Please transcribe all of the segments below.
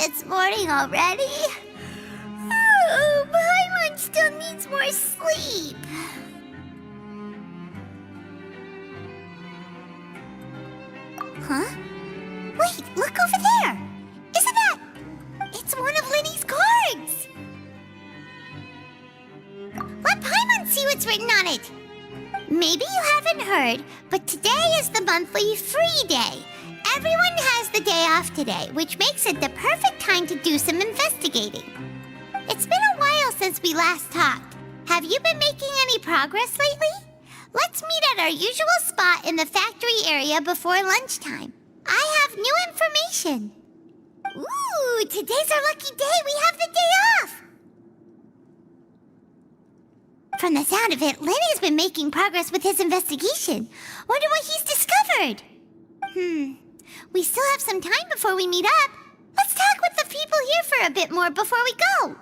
it's morning already. Oh, Paimon still needs more sleep. Huh? Wait, look over there! Isn't that... It's one of Linny's cards! Let Paimon see what's written on it. Maybe you haven't heard, but today is the monthly free day. Everyone has the day off today, which makes it the perfect time to do some investigating. It's been a while since we last talked. Have you been making any progress lately? Let's meet at our usual spot in the factory area before lunchtime. I have new information. Ooh, today's our lucky day. We have the day off. From the sound of it, Lenny's been making progress with his investigation. Wonder what he's discovered. We still have some time before we meet up. Let's talk with the people here for a bit more before we go.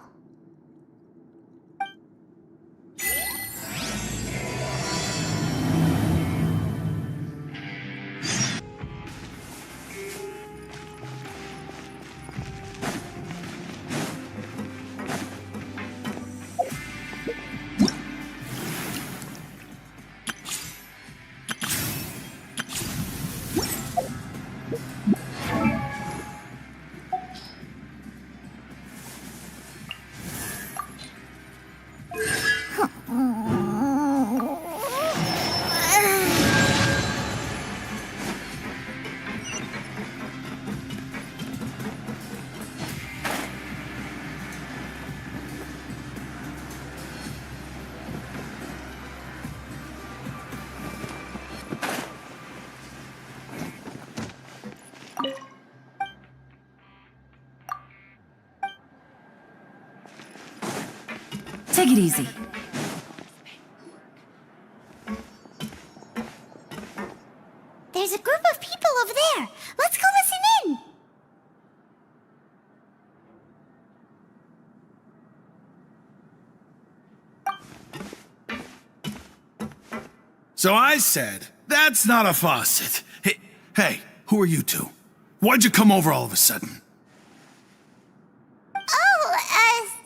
Take it easy. There's a group of people over there. Let's go listen in. So I said, that's not a faucet. Hey, who are you two? Why'd you come over all of a sudden?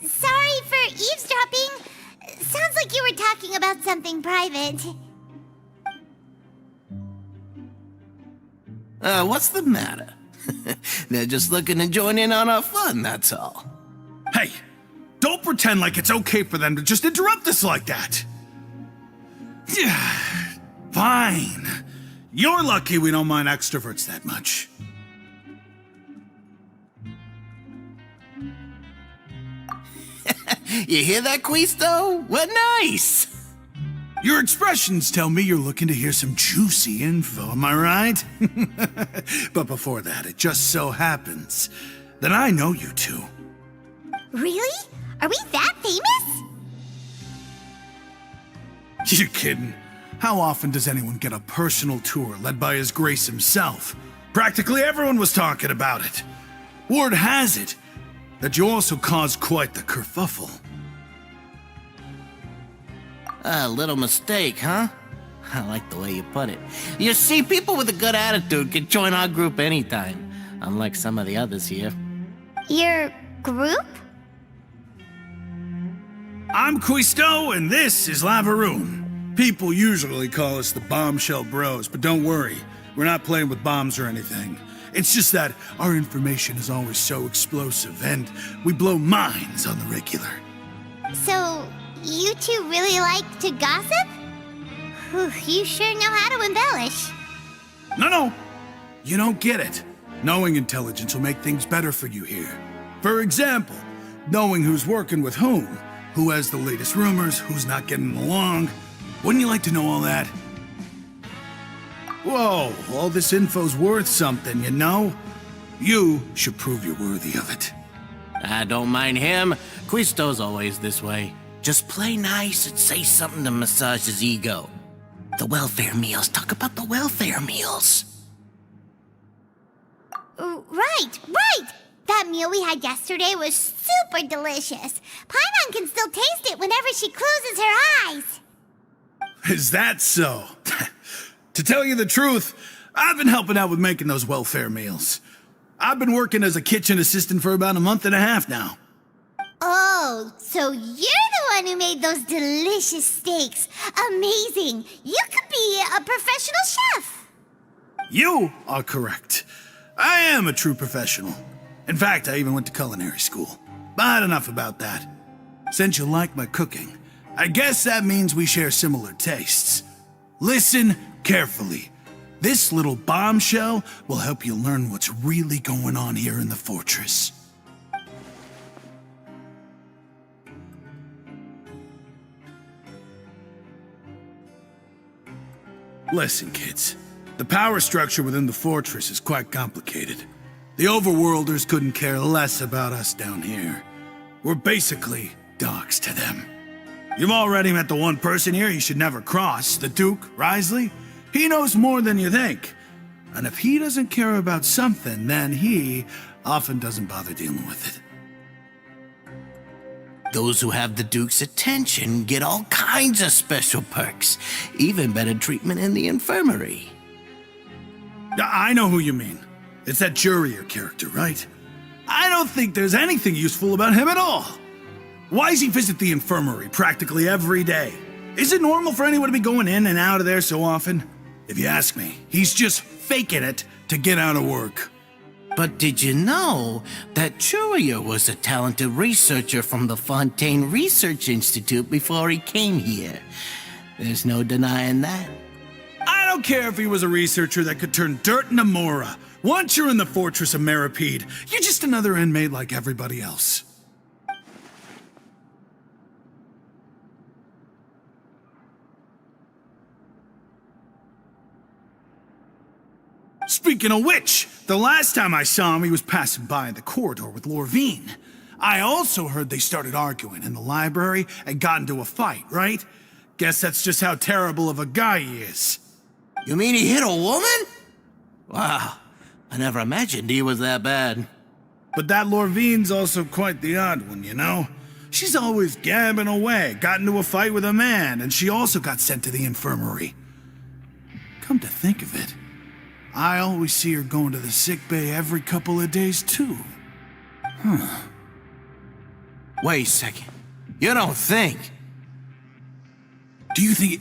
Sorry for eavesdropping. Sounds like you were talking about something private. What's the matter? They're just looking to join in on our fun, that's all. Hey, don't pretend like it's okay for them to just interrupt us like that. Yeah, fine. You're lucky we don't mind extroverts that much. You hear that, Quisto? What nice! Your expressions tell me you're looking to hear some juicy info, am I right? But before that, it just so happens that I know you two. Really? Are we that famous? You kidding? How often does anyone get a personal tour led by His Grace himself? Practically everyone was talking about it. Word has it that you also caused quite the kerfuffle. A little mistake, huh? I like the way you put it. You see, people with a good attitude can join our group anytime, unlike some of the others here. Your group? I'm Quisto, and this is Lavaroon. People usually call us the Bombshell Bros, but don't worry, we're not playing with bombs or anything. It's just that our information is always so explosive, and we blow minds on the regular. So, you two really like to gossip? Whew, you sure know how to embellish. No, you don't get it. Knowing intelligence will make things better for you here. For example, knowing who's working with whom, who has the latest rumors, who's not getting along. Wouldn't you like to know all that? Whoa, all this info's worth something, you know? You should prove you're worthy of it. I don't mind him. Quisto's always this way. Just play nice and say something to massage his ego. The welfare meals. Talk about the welfare meals. Right. That meal we had yesterday was super delicious. Paimon can still taste it whenever she closes her eyes. Is that so? To tell you the truth, I've been helping out with making those welfare meals. I've been working as a kitchen assistant for about a month and a half now. Oh, so you're the one who made those delicious steaks. Amazing. You could be a professional chef. You are correct. I am a true professional. In fact, I even went to culinary school. But enough about that. Since you like my cooking, I guess that means we share similar tastes. Listen carefully. This little bombshell will help you learn what's really going on here in the fortress. Listen, kids. The power structure within the fortress is quite complicated. The overworlders couldn't care less about us down here. We're basically dogs to them. You've already met the one person here you should never cross, the Duke, Risley. He knows more than you think. And if he doesn't care about something, then he often doesn't bother dealing with it. Those who have the Duke's attention get all kinds of special perks, even better treatment in the infirmary. I know who you mean. It's that Jurier character, right? I don't think there's anything useful about him at all. Why does he visit the infirmary practically every day? Is it normal for anyone to be going in and out of there so often? If you ask me, he's just faking it to get out of work. But did you know that Jurier was a talented researcher from the Fontaine Research Institute before he came here? There's no denying that. I don't care if he was a researcher that could turn dirt into Mora. Once you're in the fortress of Meripede, you're just another inmate like everybody else. Speaking of which, the last time I saw him, he was passing by in the corridor with Lorvine. I also heard they started arguing in the library and got into a fight, right? Guess that's just how terrible of a guy he is. You mean he hit a woman? Wow, I never imagined he was that bad. But that Lorvine's also quite the odd one, you know? She's always gabbing away, got into a fight with a man, and she also got sent to the infirmary. Come to think of it, I always see her going to the sick bay every couple of days, too. Wait a second. You don't think? Do you think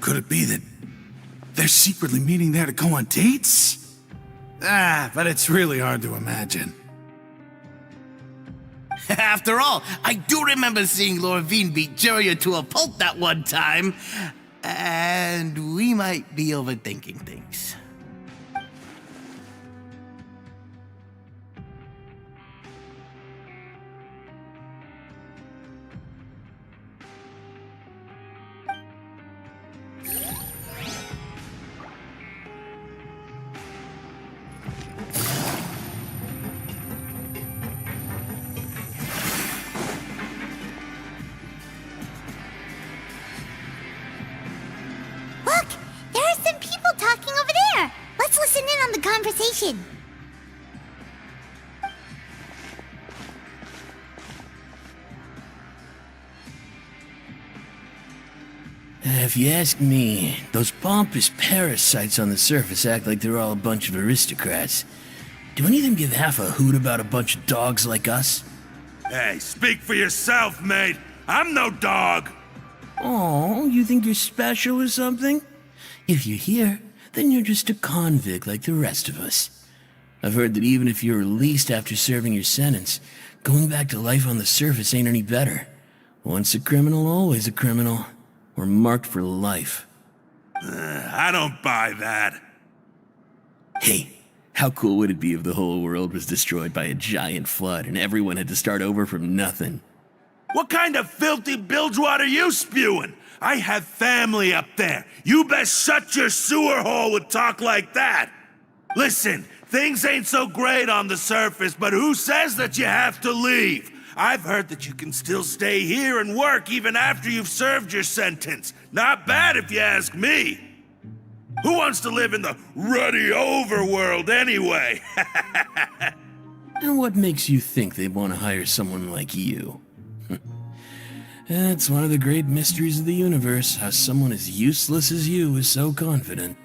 could it be that they're secretly meeting there to go on dates? But it's really hard to imagine. After all, I do remember seeing Lorvine beat Jurier to a pulp that one time. And we might be overthinking things. Look, there are some people talking over there. Let's listen in on the conversation. If you ask me, those pompous parasites on the surface act like they're all a bunch of aristocrats. Do any of them give half a hoot about a bunch of dogs like us? Hey, speak for yourself, mate. I'm no dog. Oh, you think you're special or something? If you're here, then you're just a convict like the rest of us. I've heard that even if you're released after serving your sentence, going back to life on the surface ain't any better. Once a criminal, always a criminal. We're marked for life. I don't buy that. Hey, how cool would it be if the whole world was destroyed by a giant flood and everyone had to start over from nothing? What kind of filthy bilge water you spewing? I have family up there. You best shut your sewer hole with talk like that. Listen, things ain't so great on the surface, but who says that you have to leave? I've heard that you can still stay here and work even after you've served your sentence. Not bad if you ask me. Who wants to live in the ruddy overworld anyway? And what makes you think they want to hire someone like you? That's one of the great mysteries of the universe, how someone as useless as you is so confident.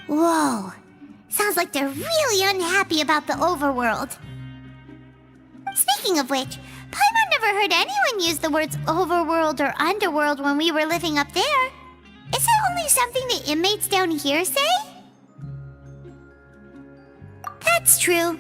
Whoa, Sounds like they're really unhappy about the overworld. Speaking of which, Paimon never heard anyone use the words overworld or underworld when we were living up there. Is it only something the inmates down here say? That's true.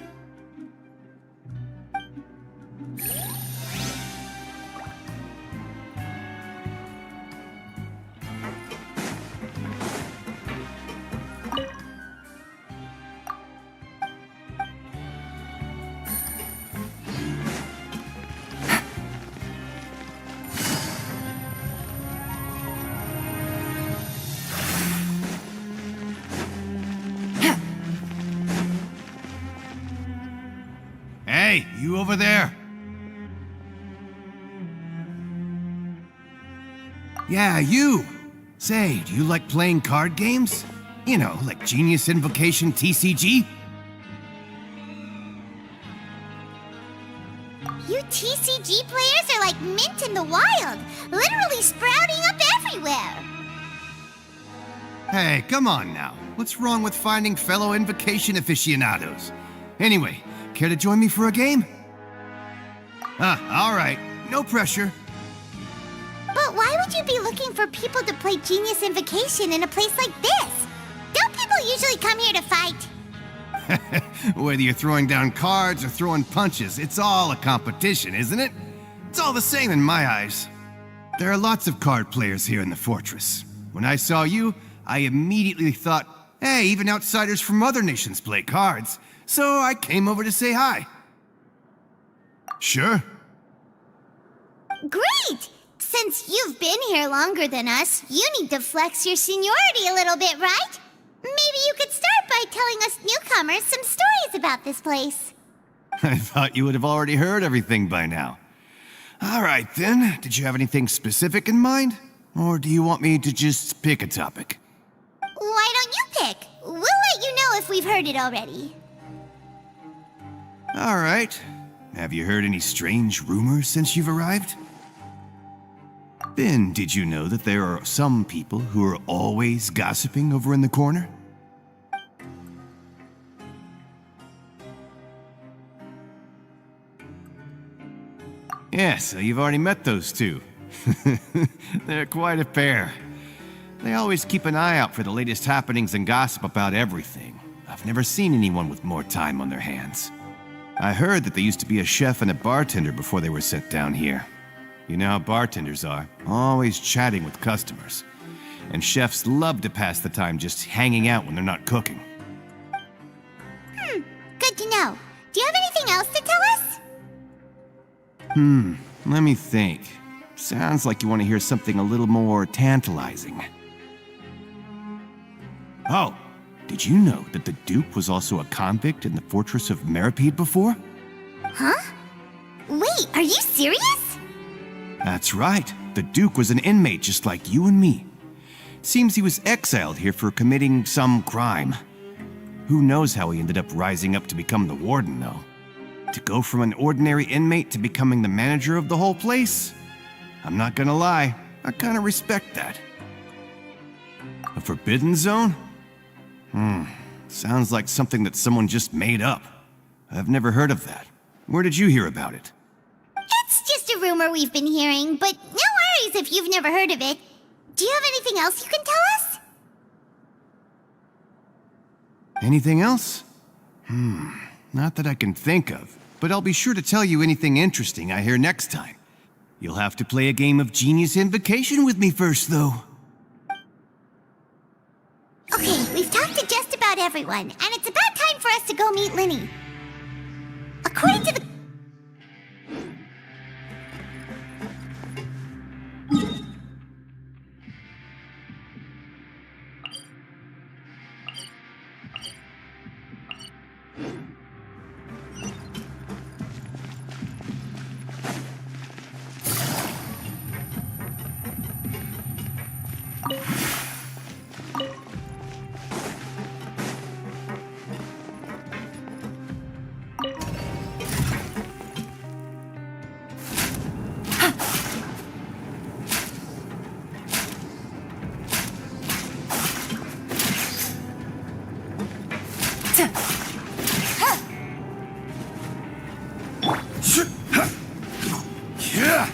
Hey, you over there? Yeah, you! Say, do you like playing card games? You know, like Genius Invocation TCG? You TCG players are like mint in the wild, literally sprouting up everywhere. Hey, come on now. What's wrong with finding fellow Invocation aficionados? Anyway, care to join me for a game? All right. No pressure. But why would you be looking for people to play Genius Invocation in a place like this? Don't people usually come here to fight? Whether you're throwing down cards or throwing punches, it's all a competition, isn't it? It's all the same in my eyes. There are lots of card players here in the fortress. When I saw you, I immediately thought, hey, even outsiders from other nations play cards. So I came over to say hi. Sure. Great! Since you've been here longer than us, you need to flex your seniority a little bit, right? Maybe you could start by telling us newcomers some stories about this place. I thought you would have already heard everything by now. All right, then. Did you have anything specific in mind? Or do you want me to just pick a topic? Why don't you pick? We'll let you know if we've heard it already. All right. Have you heard any strange rumors since you've arrived? Ben, did you know that there are some people who are always gossiping over in the corner? Yeah, so you've already met those two. They're quite a pair. They always keep an eye out for the latest happenings and gossip about everything. I've never seen anyone with more time on their hands. I heard that they used to be a chef and a bartender before they were sent down here. You know how bartenders are, always chatting with customers. And chefs love to pass the time just hanging out when they're not cooking. Good to know. Do you have anything else to tell us? Let me think. Sounds like you want to hear something a little more tantalizing. Oh, did you know that the Duke was also a convict in the fortress of Meripede before? Huh? Wait, are you serious? That's right. The Duke was an inmate just like you and me. Seems he was exiled here for committing some crime. Who knows how he ended up rising up to become the warden, though. To go from an ordinary inmate to becoming the manager of the whole place? I'm not gonna lie, I kinda respect that. A forbidden zone? Sounds like something that someone just made up. I've never heard of that. Where did you hear about it? It's just a rumor we've been hearing, but no worries if you've never heard of it. Do you have anything else you can tell us? Anything else? Not that I can think of, but I'll be sure to tell you anything interesting I hear next time. You'll have to play a game of Genius Invocation with me first, though. Okay, we've talked to just about everyone, and it's about time for us to go meet Linny. According to the... Yeah.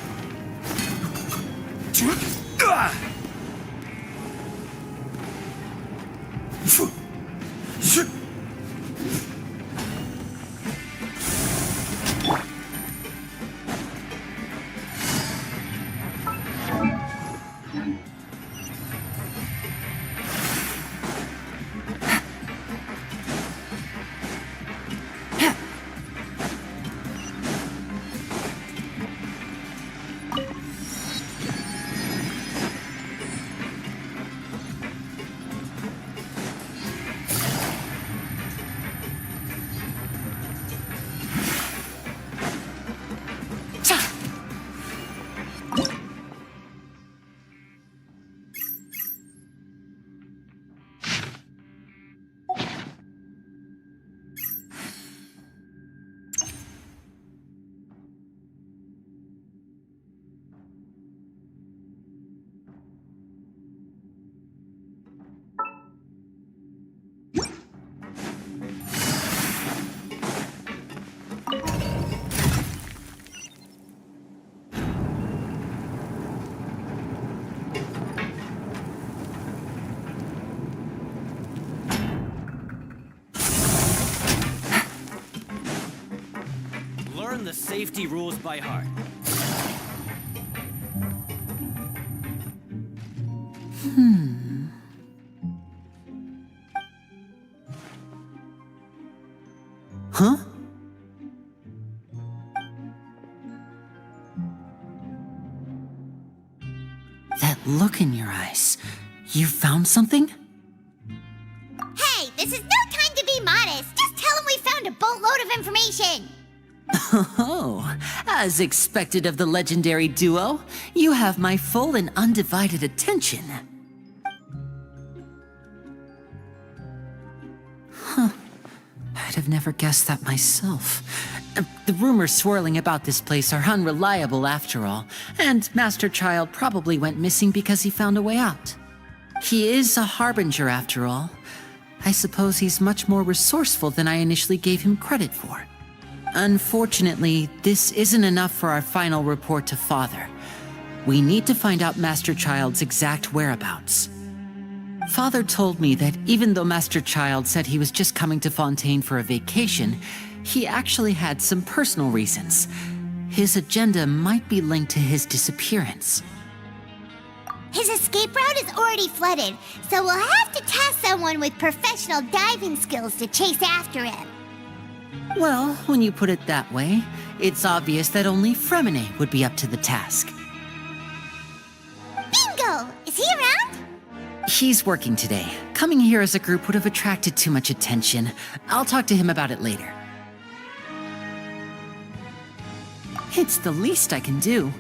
Learn the safety rules by heart. Huh? That look in your eyes. You found something? Hey, this is no time to be modest. Just tell him we found a boatload of information. Oh, as expected of the legendary duo, you have my full and undivided attention. I'd have never guessed that myself. The rumors swirling about this place are unreliable after all, and Master Child probably went missing because he found a way out. He is a harbinger after all. I suppose he's much more resourceful than I initially gave him credit for. Unfortunately, this isn't enough for our final report to Father. We need to find out Master Child's exact whereabouts. Father told me that even though Master Child said he was just coming to Fontaine for a vacation, he actually had some personal reasons. His agenda might be linked to his disappearance. His escape route is already flooded, so we'll have to task someone with professional diving skills to chase after him. Well, when you put it that way, it's obvious that only Fremine would be up to the task. Bingo! Is he around? He's working today. Coming here as a group would have attracted too much attention. I'll talk to him about it later. It's the least I can do.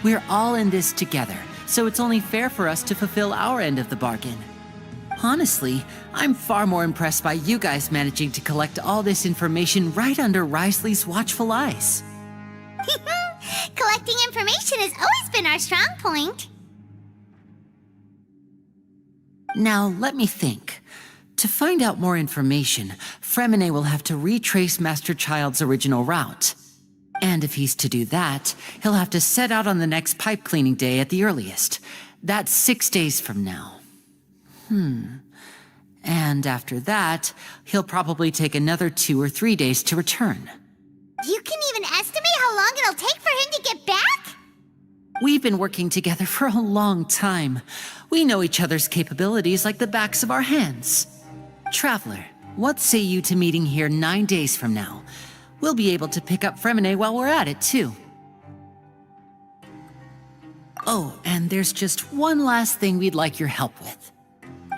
We're all in this together, so it's only fair for us to fulfill our end of the bargain. Honestly, I'm far more impressed by you guys managing to collect all this information right under Risley's watchful eyes. Collecting information has always been our strong point. Now, let me think. To find out more information, Fremine will have to retrace Master Child's original route. And if he's to do that, he'll have to set out on the next pipe cleaning day at the earliest. That's 6 days from now. And after that, he'll probably take another 2 or 3 days to return. You can even estimate how long it'll take for him to get back? We've been working together for a long time. We know each other's capabilities like the backs of our hands. Traveler, what say you to meeting here 9 days from now? We'll be able to pick up Fremine while we're at it, too. Oh, and there's just one last thing we'd like your help with.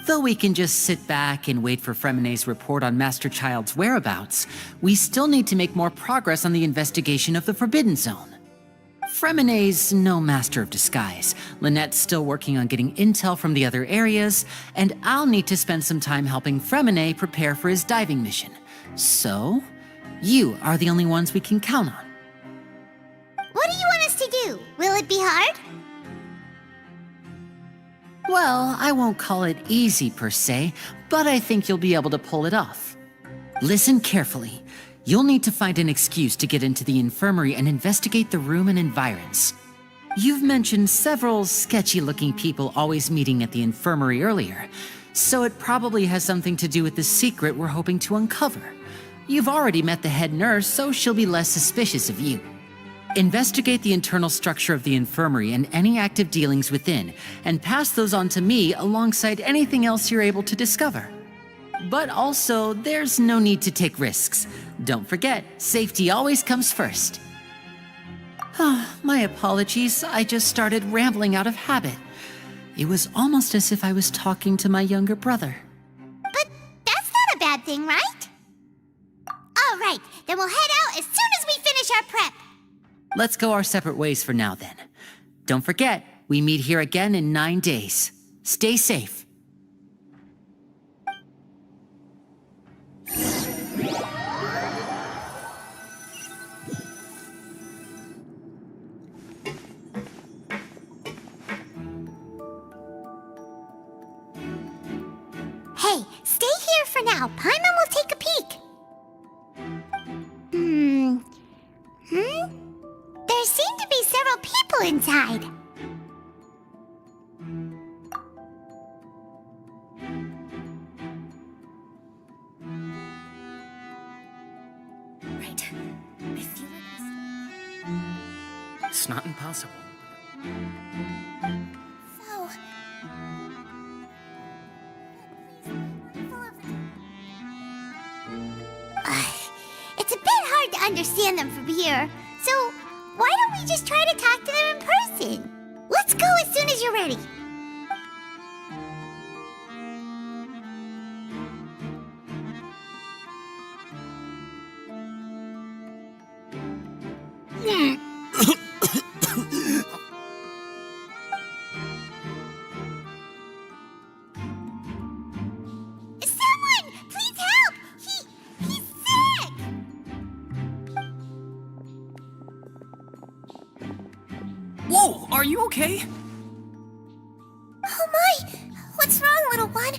Though we can just sit back and wait for Fremine's report on Master Child's whereabouts, we still need to make more progress on the investigation of the Forbidden Zone. Fremine's no master of disguise, Lynette's still working on getting intel from the other areas, and I'll need to spend some time helping Fremine prepare for his diving mission. So, you are the only ones we can count on. What do you want us to do? Will it be hard? Well, I won't call it easy per se, but I think you'll be able to pull it off. Listen carefully. You'll need to find an excuse to get into the infirmary and investigate the room and environs. You've mentioned several sketchy-looking people always meeting at the infirmary earlier, so it probably has something to do with the secret we're hoping to uncover. You've already met the head nurse, so she'll be less suspicious of you. Investigate the internal structure of the infirmary and any active dealings within, and pass those on to me alongside anything else you're able to discover. But also, there's no need to take risks. Don't forget, safety always comes first. My apologies, I just started rambling out of habit. It was almost as if I was talking to my younger brother. But that's not a bad thing, right? All right, then we'll head out as soon as we finish our prep. Let's go our separate ways for now, then. Don't forget, we meet here again in 9 days. Stay safe. Hey, stay here for now. Paimon will take a peek. There seem to be several people inside. Right. I feel like It's not impossible. So... It's a bit hard to understand them from here, so why don't we just try to talk to them in person? Let's go as soon as you're ready. Someone, please help! He's sick! Whoa, are you okay? Oh my! What's wrong, little one?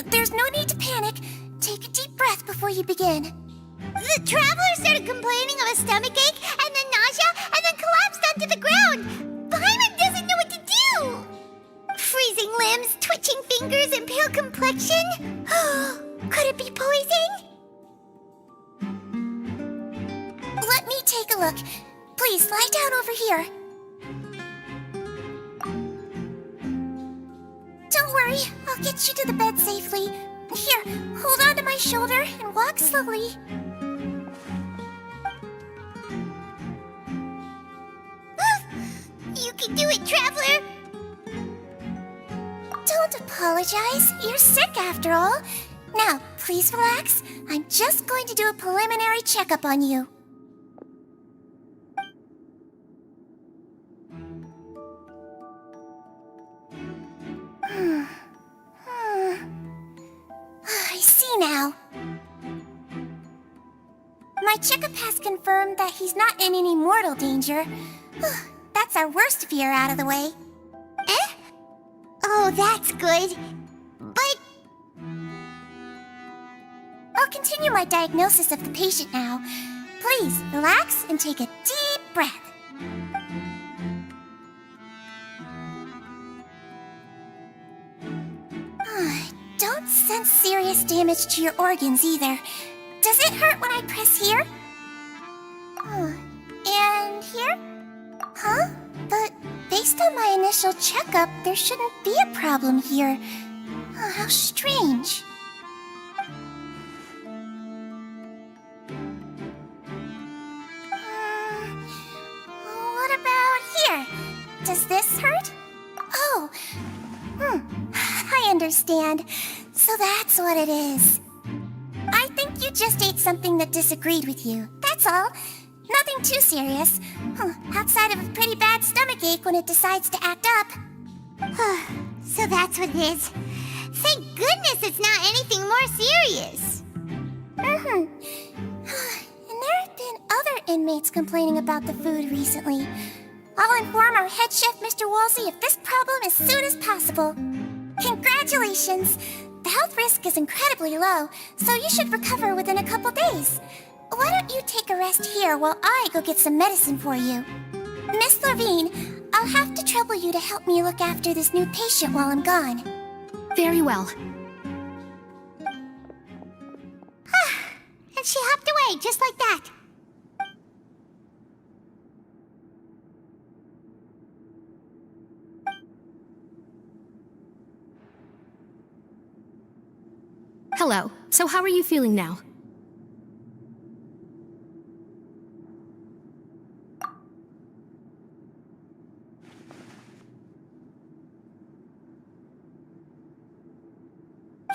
There's no need to panic. Take a deep breath before you begin. The traveler started complaining of a stomachache, and then nausea, and then collapsed onto the ground. Paimon doesn't know what to do. Freezing limbs, twitching fingers, and pale complexion? Could it be poison? Let me take a look. Please lie down over here. Don't worry, I'll get you to the bed safely. Here, hold on to my shoulder and walk slowly. You can do it, Traveler! Don't apologize. You're sick after all. Now, please relax. I'm just going to do a preliminary checkup on you. I see now. My checkup has confirmed that he's not in any mortal danger. That's our worst fear out of the way. Eh? Oh, that's good. But... I'll continue my diagnosis of the patient now. Please, relax and take a deep breath. Don't sense serious damage to your organs either. Does it hurt when I press here? And here? Huh? But based on my initial checkup, there shouldn't be a problem here. How strange. What about here? Does this hurt? Oh, I understand. So that's what it is. I think you just ate something that disagreed with you. That's all. Nothing too serious. Outside of a pretty bad stomachache when it decides to act up. So that's what it is. Thank goodness it's not anything more serious. And there have been other inmates complaining about the food recently. I'll inform our head chef, Mr. Woolsey, of this problem as soon as possible. Congratulations! The health risk is incredibly low, so you should recover within a couple days. why don't you take a rest here while I go get some medicine for you? Miss Levine, I'll have to trouble you to help me look after this new patient while I'm gone. Very well. And she hopped away just like that. Hello. So how are you feeling now?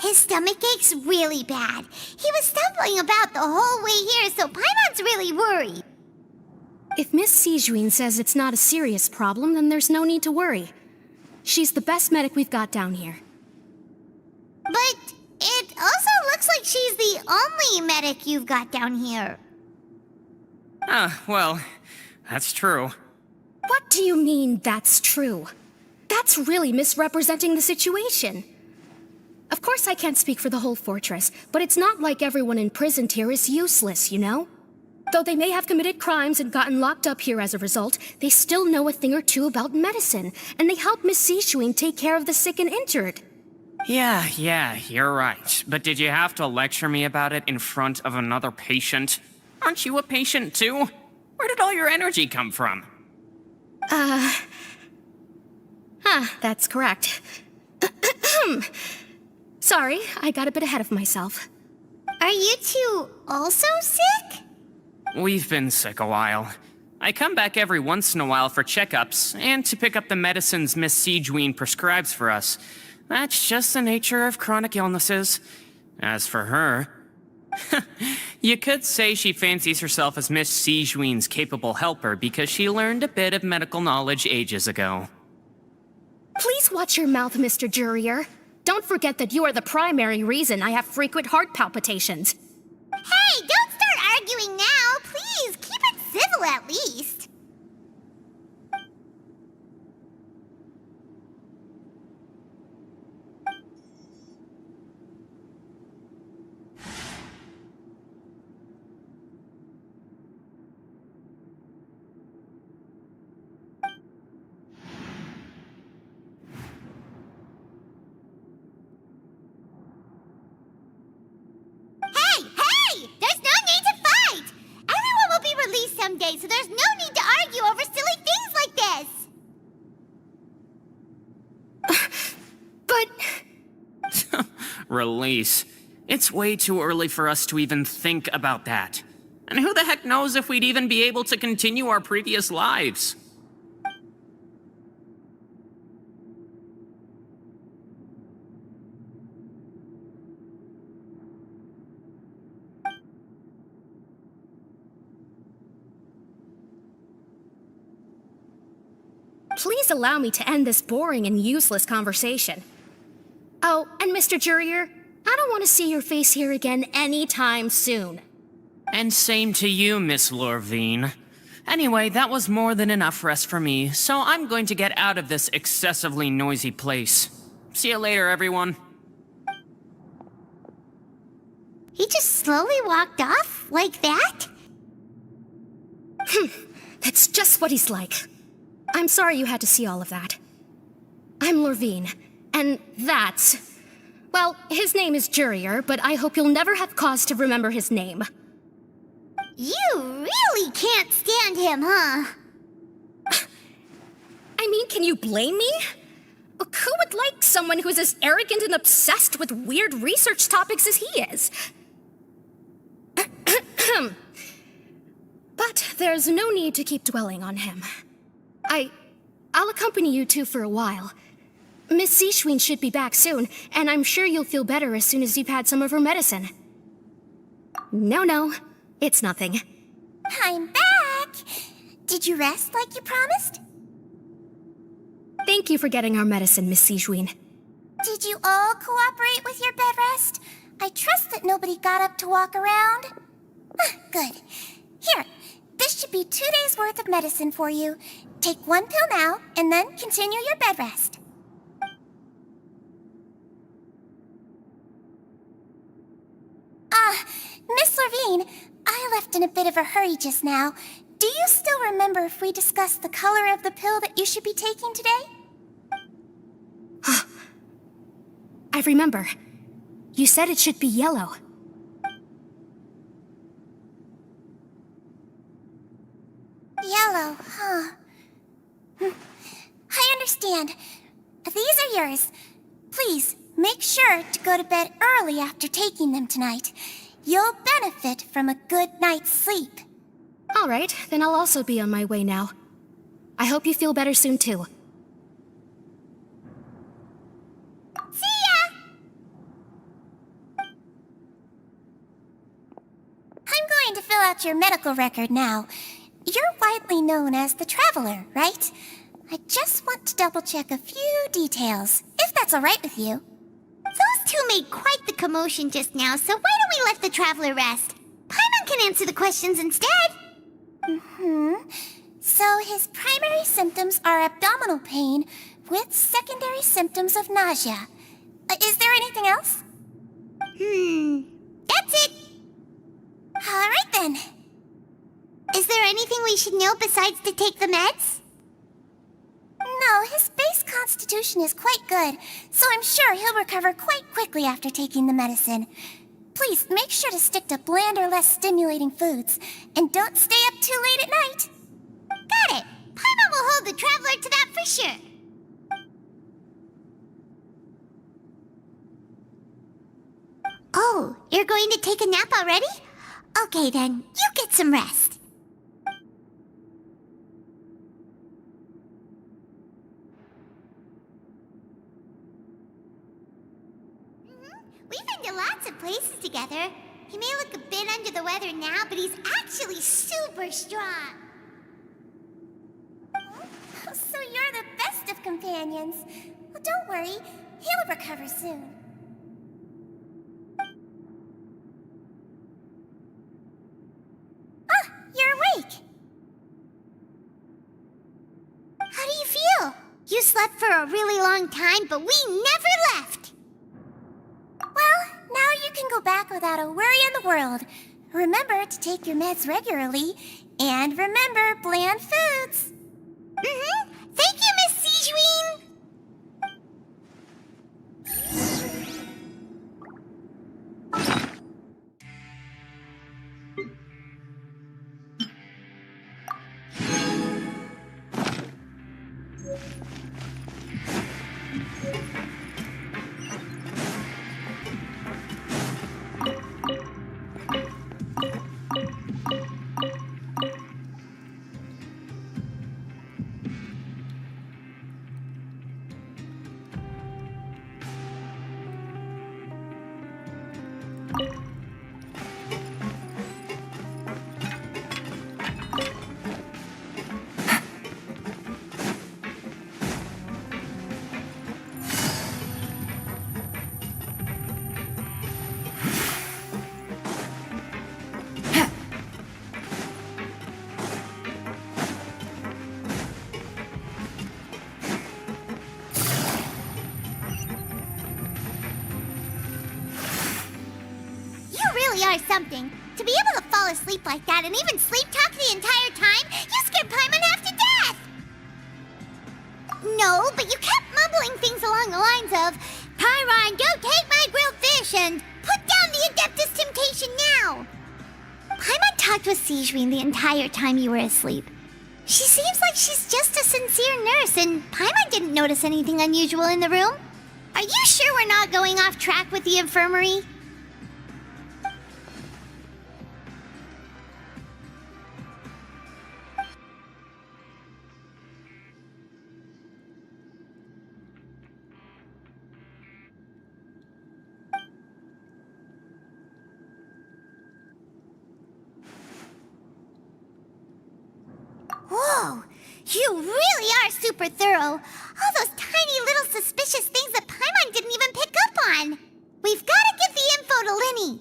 His stomach ache's really bad. He was stumbling about the whole way here, so Paimon's really worried. If Miss Sijuin says it's not a serious problem, then there's no need to worry. She's the best medic we've got down here. But it also looks like she's the only medic you've got down here. Well, that's true. What do you mean, that's true? That's really misrepresenting the situation. Of course I can't speak for the whole fortress, but it's not like everyone imprisoned here is useless, you know? Though they may have committed crimes and gotten locked up here as a result, they still know a thing or two about medicine, and they help Miss Sishuin take care of the sick and injured. Yeah, you're right. But did you have to lecture me about it in front of another patient? Aren't you a patient too? Where did all your energy come from? That's correct. Sorry, I got a bit ahead of myself. Are you two also sick? We've been sick a while. I come back every once in a while for checkups, and to pick up the medicines Miss Sijuin prescribes for us. That's just the nature of chronic illnesses. As for her... you could say she fancies herself as Miss Sijuin's capable helper because she learned a bit of medical knowledge ages ago. Please watch your mouth, Mr. Jurier. Don't forget that you are the primary reason I have frequent heart palpitations. Hey, don't start arguing now! Please, keep it civil at least. Hey! There's no need to fight! Everyone will be released someday, so there's no need to argue over silly things like this! But... Release. It's way too early for us to even think about that. And who the heck knows if we'd even be able to continue our previous lives? Please allow me to end this boring and useless conversation. Oh, and Mr. Jurier, I don't want to see your face here again anytime soon. And same to you, Miss Lorvine. Anyway, that was more than enough rest for me, so I'm going to get out of this excessively noisy place. See you later, everyone. He just slowly walked off like that? That's just what he's like. I'm sorry you had to see all of that. I'm Lorvine, and that's... Well, his name is Jurier, but I hope you'll never have cause to remember his name. You really can't stand him, huh? I mean, can you blame me? Who would like someone who's as arrogant and obsessed with weird research topics as he is? But there's no need to keep dwelling on him. I'll accompany you two for a while. Miss Sishuin should be back soon, and I'm sure you'll feel better as soon as you've had some of her medicine. No, it's nothing. I'm back! Did you rest like you promised? Thank you for getting our medicine, Miss Sishuin. Did you all cooperate with your bed rest? I trust that nobody got up to walk around. Good. Here, this should be 2 days' worth of medicine for you. Take 1 pill now, and then continue your bed rest. Miss Lorvine, I left a in a bit of a hurry just now. Do you still remember if we discussed the color of the pill that you should be taking today? I remember. You said it should be yellow. Yellow, huh? I understand. These are yours. Please, make sure to go to bed early after taking them tonight. You'll benefit from a good night's sleep. All right, then I'll also be on my way now. I hope you feel better soon, too. See ya! I'm going to fill out your medical record now. You're widely known as the Traveler, right? I just want to double-check a few details, if that's all right with you. Those two made quite the commotion just now, so why don't we let the Traveler rest? Paimon can answer the questions instead. So his primary symptoms are abdominal pain with secondary symptoms of nausea. Is there anything else? That's it. All right then. Is there anything we should know besides to take the meds? No, his base constitution is quite good, so I'm sure he'll recover quite quickly after taking the medicine. Please make sure to stick to bland or less stimulating foods, and don't stay up too late at night. Got it. Paimon will hold the Traveler to that for sure. Oh, you're going to take a nap already? Okay then, you get some rest. We've been to lots of places together. He may look a bit under the weather now, but he's actually super strong. So you're the best of companions. Well, don't worry. He'll recover soon. Ah, you're awake. How do you feel? You slept for a really long time, but we never left. Well, now you can go back without a worry in the world. Remember to take your meds regularly, and remember bland foods. Thank you, Miss Sijuin! Are something. To be able to fall asleep like that and even sleep talk the entire time, you scared Paimon half to death! No, but you kept mumbling things along the lines of, Pyron, don't take my grilled fish, and put down the Adeptus Temptation now! Paimon talked with Sijuin the entire time you were asleep. She seems like she's just a sincere nurse, and Paimon didn't notice anything unusual in the room. Are you sure we're not going off track with the infirmary? Whoa! You really are super thorough. All those tiny little suspicious things that Paimon didn't even pick up on. We've got to give the info to Linny.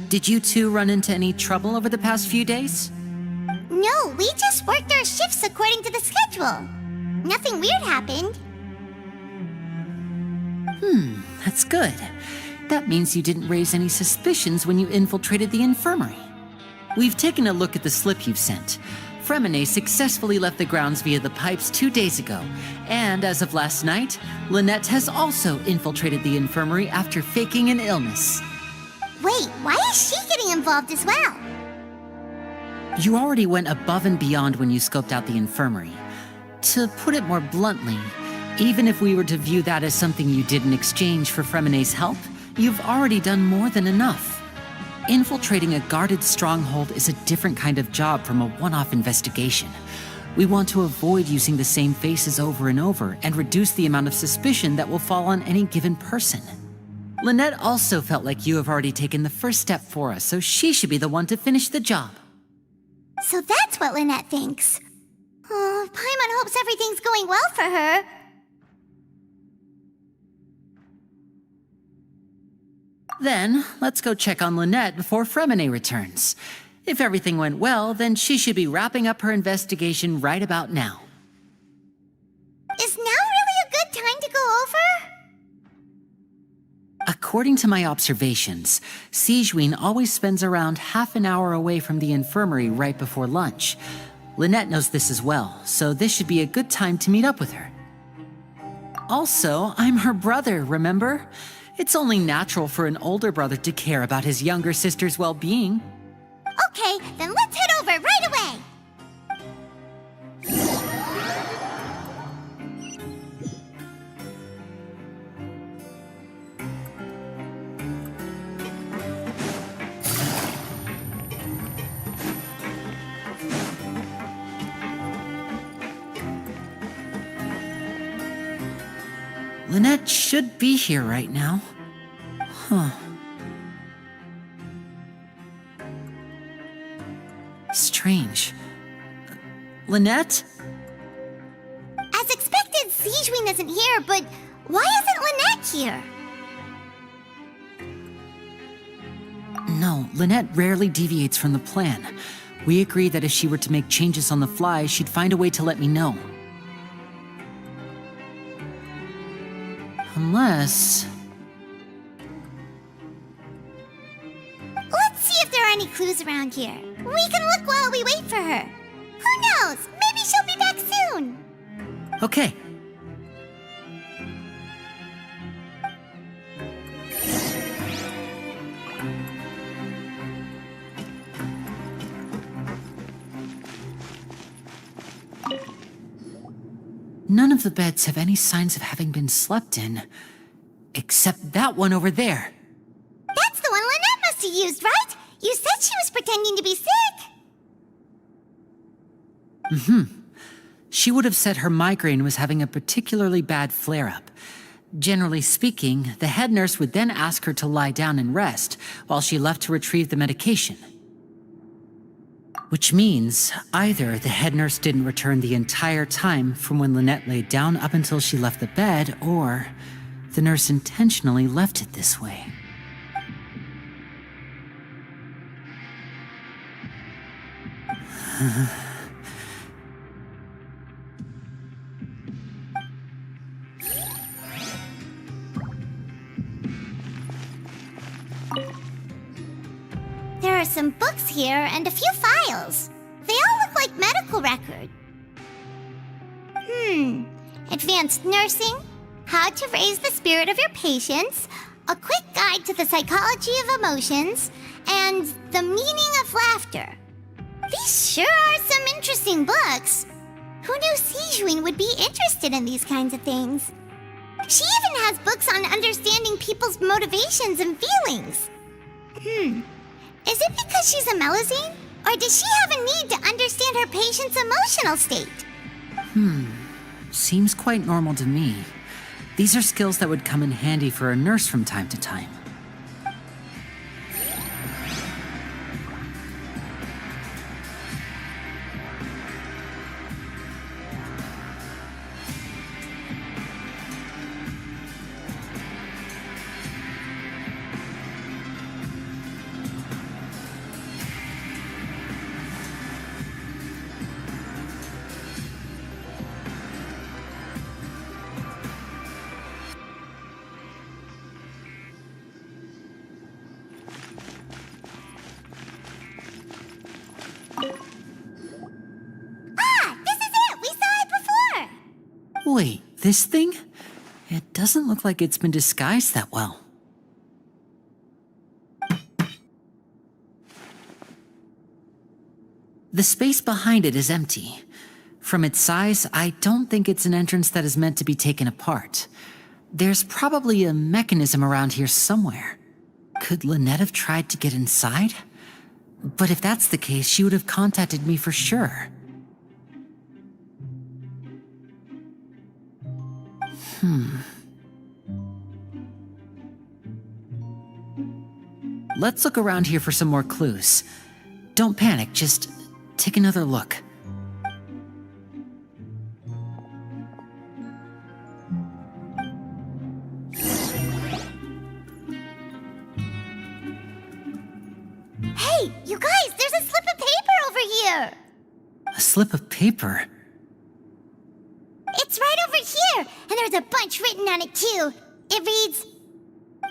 Did you two run into any trouble over the past few days? No, we just worked our shifts according to the schedule. Nothing weird happened. That's good. That means you didn't raise any suspicions when you infiltrated the infirmary. We've taken a look at the slip you've sent. Fremine successfully left the grounds via the pipes 2 days ago, and as of last night, Lynette has also infiltrated the infirmary after faking an illness. Wait, why is she getting involved as well? You already went above and beyond when you scoped out the infirmary. To put it more bluntly, even if we were to view that as something you did in exchange for Fremine's help, you've already done more than enough. Infiltrating a guarded stronghold is a different kind of job from a one-off investigation. We want to avoid using the same faces over and over and reduce the amount of suspicion that will fall on any given person. Lynette also felt like you have already taken the first step for us, so she should be the one to finish the job. So that's what Lynette thinks. Oh, Paimon hopes everything's going well for her. Then, let's go check on Lynette before Fremine returns. If everything went well, then she should be wrapping up her investigation right about now. Is now really a good time to go over? According to my observations, Sigewinne always spends around half an hour away from the infirmary right before lunch. Lynette knows this as well, so this should be a good time to meet up with her. Also, I'm her brother, remember? It's only natural for an older brother to care about his younger sister's well-being. Okay, then let's head over right away. Lynette should be here right now. Huh. Strange. Lynette? As expected, Sigewinne isn't here, but why isn't Lynette here? No, Lynette rarely deviates from the plan. We agreed that if she were to make changes on the fly, she'd find a way to let me know. Unless... Let's see if there are any clues around here. We can look while we wait for her. Who knows? Maybe she'll be back soon. Okay. None of the beds have any signs of having been slept in, except that one over there. That's the one Lynette must have used, right? You said she was pretending to be sick. She would have said her migraine was having a particularly bad flare-up. Generally speaking, the head nurse would then ask her to lie down and rest, while she left to retrieve the medication. Which means either the head nurse didn't return the entire time from when Lynette laid down up until she left the bed, or the nurse intentionally left it this way. There are some books here and a few files. They all look like medical records. Advanced nursing, how to raise the spirit of your patients, a quick guide to the psychology of emotions, and the meaning of laughter. These sure are some interesting books. Who knew Sigewinne would be interested in these kinds of things? She even has books on understanding people's motivations and feelings. Is it because she's a Melusine? Or does she have a need to understand her patient's emotional state? Seems quite normal to me. These are skills that would come in handy for a nurse from time to time. Wait, this thing? It doesn't look like it's been disguised that well. The space behind it is empty. From its size, I don't think it's an entrance that is meant to be taken apart. There's probably a mechanism around here somewhere. Could Lynette have tried to get inside? But if that's the case, she would have contacted me for sure. Let's look around here for some more clues. Don't panic, just take another look. Hey, you guys, there's a slip of paper over here! A slip of paper? It's right over here, and there's a bunch written on it too. It reads,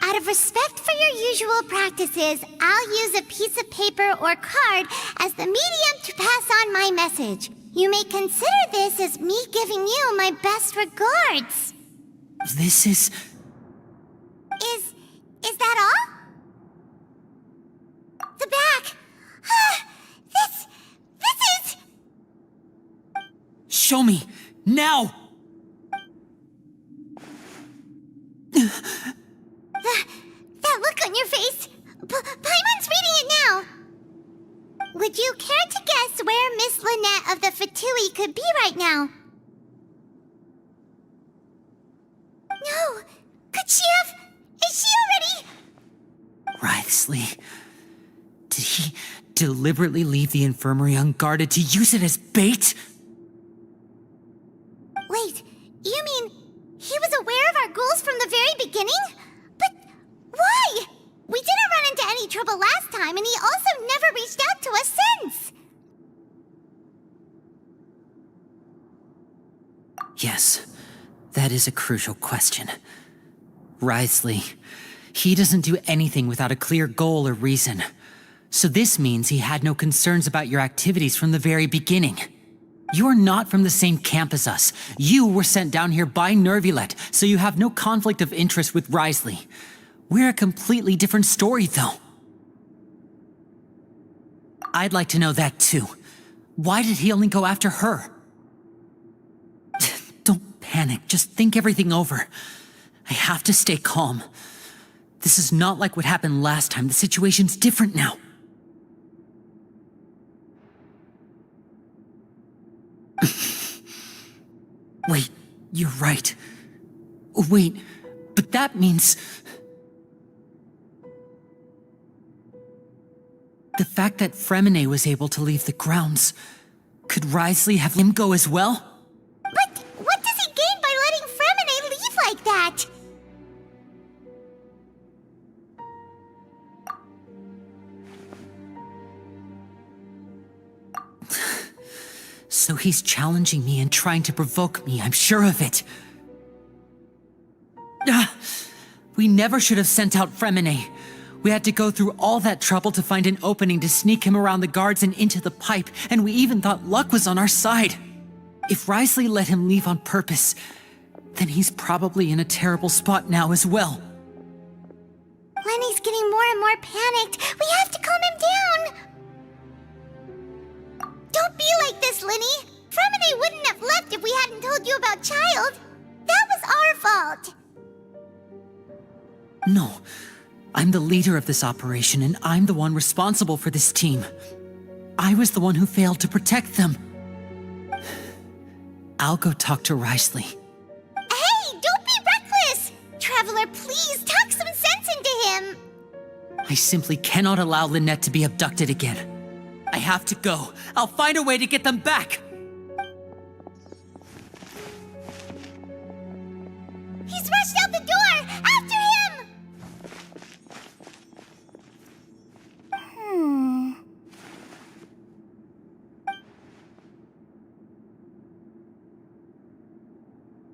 "Out of respect for your usual practices, I'll use a piece of paper or card as the medium to pass on my message. You may consider this as me giving you my best regards." This is... Is that all? The back. This is... Show me! Now! That look on your face. Paimon's reading it now. Would you care to guess where Miss Lynette of the Fatui could be right now? No. Could she have... Is she already... Writhsley. Did he deliberately leave the infirmary unguarded to use it as bait? Wait, you mean he was aware of our goals from the very beginning? But why? We didn't run into any trouble last time, and he also never reached out to us since. Yes, that is a crucial question. Writhsley, he doesn't do anything without a clear goal or reason. So this means he had no concerns about your activities from the very beginning. You're not from the same camp as us. You were sent down here by Nervulet, so you have no conflict of interest with Writhsley. We're a completely different story, though. I'd like to know that, too. Why did he only go after her? Don't panic, just think everything over. I have to stay calm. This is not like what happened last time. The situation's different now. Wait, you're right. Wait, but that means... The fact that Fremine was able to leave the grounds, could Writhsley have him go as well? But what does he gain by letting Fremine leave like that? So he's challenging me and trying to provoke me, I'm sure of it. We never should have sent out Fremine. We had to go through all that trouble to find an opening to sneak him around the guards and into the pipe, and we even thought luck was on our side. If Writhsley let him leave on purpose, then he's probably in a terrible spot now as well. Lenny's getting more and more panicked. We have to calm him down. Don't be like this, Lenny. Fremine wouldn't have left if we hadn't told you about Child. That was our fault. No. I'm the leader of this operation, and I'm the one responsible for this team. I was the one who failed to protect them. I'll go talk to Writhsley. Hey, don't be reckless! Traveler, please, talk some sense into him! I simply cannot allow Lynette to be abducted again. I have to go. I'll find a way to get them back! He's rushed out the door! After him!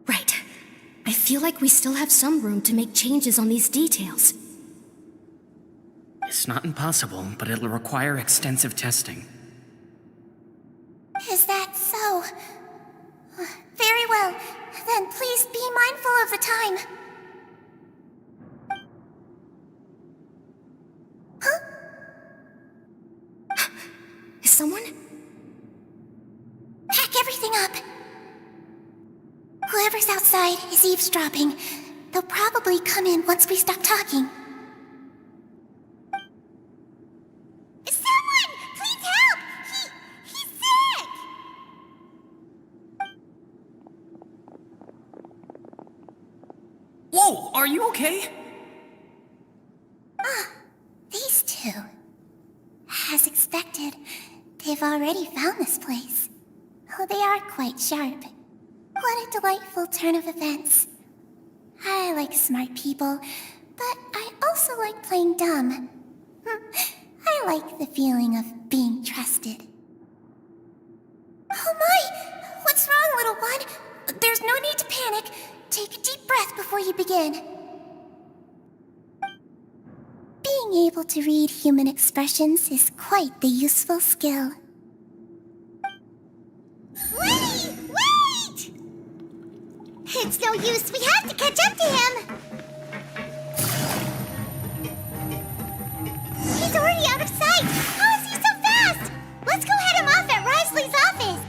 Right. I feel like we still have some room to make changes on these details. It's not impossible, but it'll require extensive testing. Is that so? Very well. Then please be mindful of the time. Huh? Is someone? Pack everything up. Whoever's outside is eavesdropping. They'll probably come in once we stop talking. Someone! Please help! He's sick! Whoa, are you okay? These two. As expected, they've already found this place. Oh, they are quite sharp. What a delightful turn of events. I like smart people, but I also like playing dumb. I like the feeling of being trusted. Oh my! What's wrong, little one? There's no need to panic. Take a deep breath before you begin. Being able to read human expressions is quite the useful skill. Wait! Wait! It's no use. We have to catch up to him. He's already out of sight. How is he so fast? Let's go head him off at Risley's office.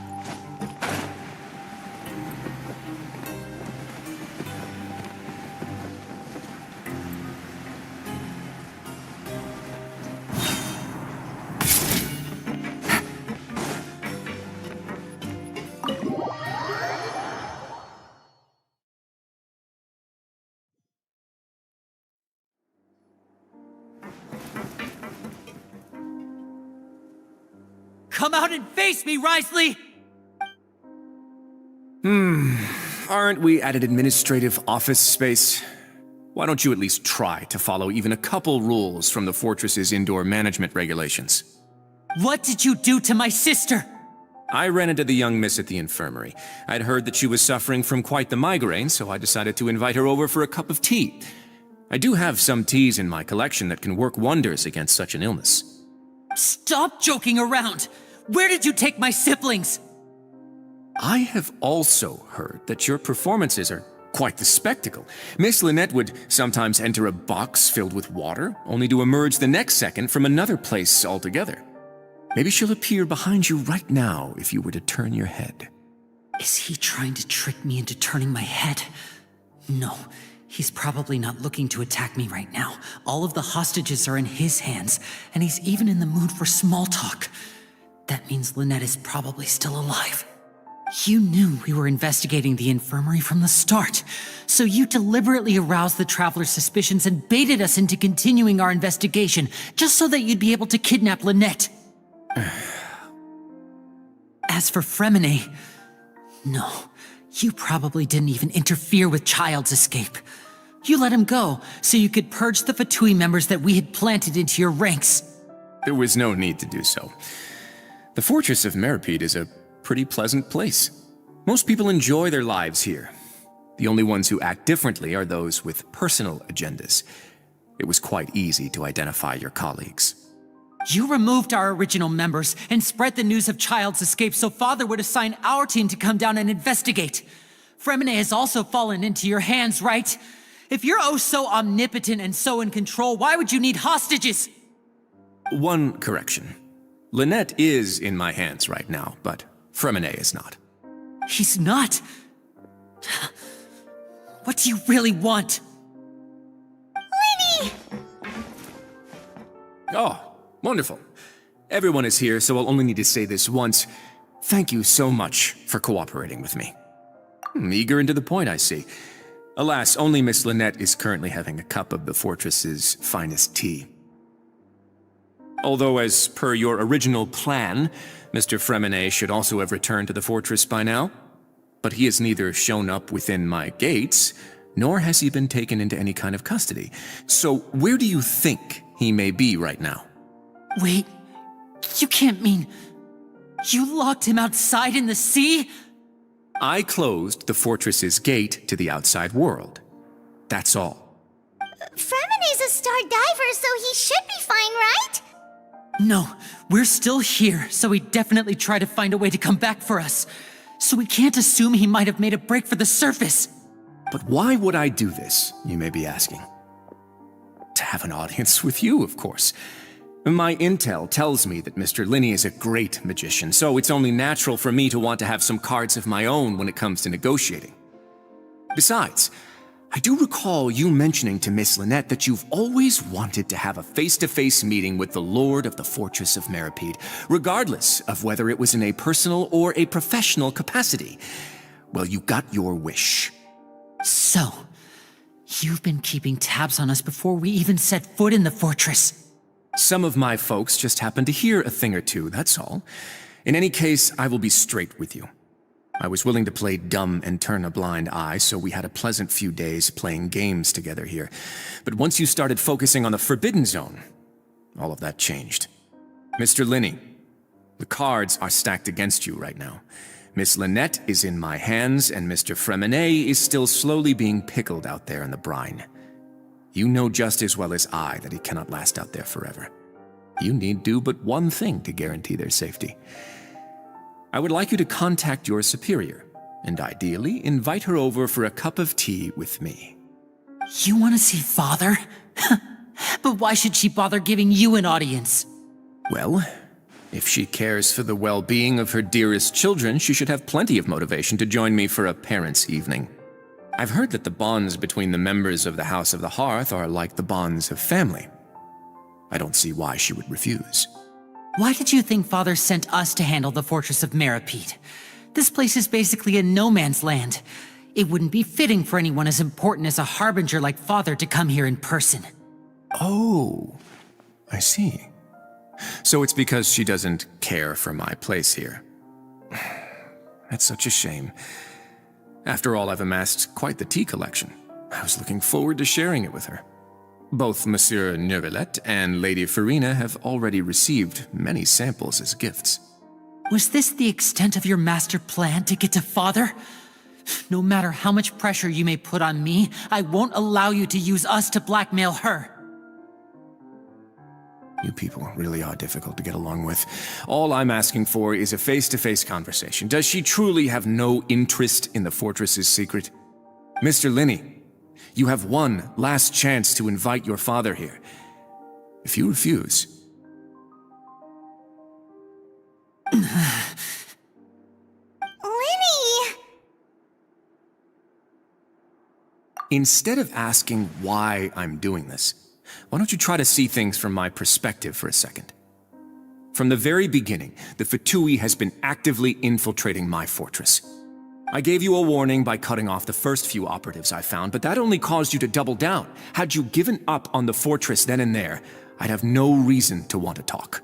Come out and face me, Risley! Aren't we at an administrative office space? Why don't you at least try to follow even a couple rules from the fortress's indoor management regulations? What did you do to my sister? I ran into the young miss at the infirmary. I'd heard that she was suffering from quite the migraine, so I decided to invite her over for a cup of tea. I do have some teas in my collection that can work wonders against such an illness. Stop joking around! Where did you take my siblings? I have also heard that your performances are quite the spectacle. Miss Lynette would sometimes enter a box filled with water, only to emerge the next second from another place altogether. Maybe she'll appear behind you right now if you were to turn your head. Is he trying to trick me into turning my head? No, he's probably not looking to attack me right now. All of the hostages are in his hands, and he's even in the mood for small talk. That means Lynette is probably still alive. You knew we were investigating the infirmary from the start, so you deliberately aroused the traveler's suspicions and baited us into continuing our investigation, just so that you'd be able to kidnap Lynette. As for Fremine, no, you probably didn't even interfere with Child's escape. You let him go, so you could purge the Fatui members that we had planted into your ranks. There was no need to do so. The fortress of Meripede is a pretty pleasant place. Most people enjoy their lives here. The only ones who act differently are those with personal agendas. It was quite easy to identify your colleagues. You removed our original members and spread the news of Child's escape so Father would assign our team to come down and investigate. Fremine has also fallen into your hands, right? If you're oh so omnipotent and so in control, why would you need hostages? One correction. Lynette is in my hands right now, but Fremine is not. He's not? What do you really want? Lenny! Oh, wonderful. Everyone is here, so I'll only need to say this once. Thank you so much for cooperating with me. Eager and to the point, I see. Alas, only Miss Lynette is currently having a cup of the fortress's finest tea. Although, as per your original plan, Mr. Fremine should also have returned to the fortress by now. But he has neither shown up within my gates, nor has he been taken into any kind of custody. So where do you think he may be right now? Wait, you can't mean... You locked him outside in the sea? I closed the fortress's gate to the outside world. That's all. Fremine's a star diver, so he should be fine, right? No, we're still here, so he'd definitely try to find a way to come back for us. So we can't assume he might have made a break for the surface. But why would I do this, you may be asking? To have an audience with you, of course. My intel tells me that Mr. Linney is a great magician, so it's only natural for me to want to have some cards of my own when it comes to negotiating. Besides, I do recall you mentioning to Miss Lynette that you've always wanted to have a face-to-face meeting with the Lord of the Fortress of Meripede, regardless of whether it was in a personal or a professional capacity. Well, you got your wish. So, you've been keeping tabs on us before we even set foot in the fortress. Some of my folks just happened to hear a thing or two, that's all. In any case, I will be straight with you. I was willing to play dumb and turn a blind eye, so we had a pleasant few days playing games together here. But once you started focusing on the Forbidden Zone, all of that changed. Mr. Linney, the cards are stacked against you right now. Miss Lynette is in my hands, and Mr. Fremenet is still slowly being pickled out there in the brine. You know just as well as I that he cannot last out there forever. You need do but one thing to guarantee their safety. I would like you to contact your superior, and ideally invite her over for a cup of tea with me. You want to see Father? But why should she bother giving you an audience? Well, if she cares for the well-being of her dearest children, she should have plenty of motivation to join me for a parents' evening. I've heard that the bonds between the members of the House of the Hearth are like the bonds of family. I don't see why she would refuse. Why did you think Father sent us to handle the Fortress of Meripede? This place is basically a no-man's land. It wouldn't be fitting for anyone as important as a harbinger like Father to come here in person. Oh, I see. So it's because she doesn't care for my place here. That's such a shame. After all, I've amassed quite the tea collection. I was looking forward to sharing it with her. Both Monsieur Neuvillette and Lady Farina have already received many samples as gifts. Was this the extent of your master plan to get to Father? No matter how much pressure you may put on me, I won't allow you to use us to blackmail her. You people really are difficult to get along with. All I'm asking for is a face-to-face conversation. Does she truly have no interest in the fortress's secret? Mr. Linney, you have one last chance to invite your father here. If you refuse... Linny! Instead of asking why I'm doing this, why don't you try to see things from my perspective for a second? From the very beginning, the Fatui has been actively infiltrating my fortress. I gave you a warning by cutting off the first few operatives I found, but that only caused you to double down. Had you given up on the fortress then and there, I'd have no reason to want to talk.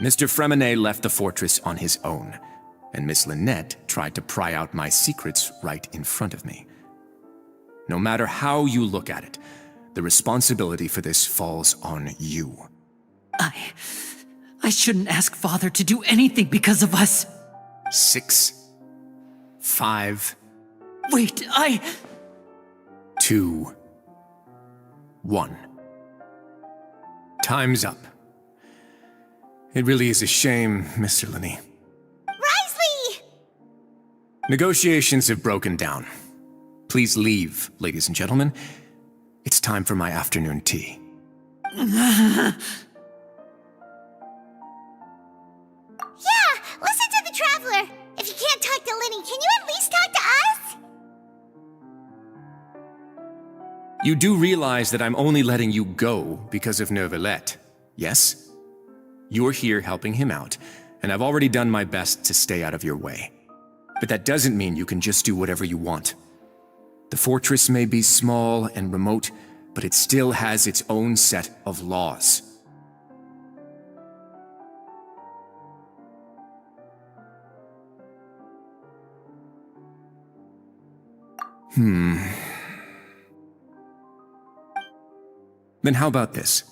Mr. Fremenet left the fortress on his own, and Miss Lynette tried to pry out my secrets right in front of me. No matter how you look at it, the responsibility for this falls on you. I shouldn't ask Father to do anything because of us. 6, 5... Wait, 2, 1. Time's up. It really is a shame, Mr. Linney. Risley! Negotiations have broken down. Please leave, ladies and gentlemen. It's time for my afternoon tea. Yeah, listen to the Traveler. If you can't talk to Linny, can you at least talk to us? You do realize that I'm only letting you go because of Neuvillette, yes? You're here helping him out, and I've already done my best to stay out of your way. But that doesn't mean you can just do whatever you want. The fortress may be small and remote, but it still has its own set of laws. Then how about this?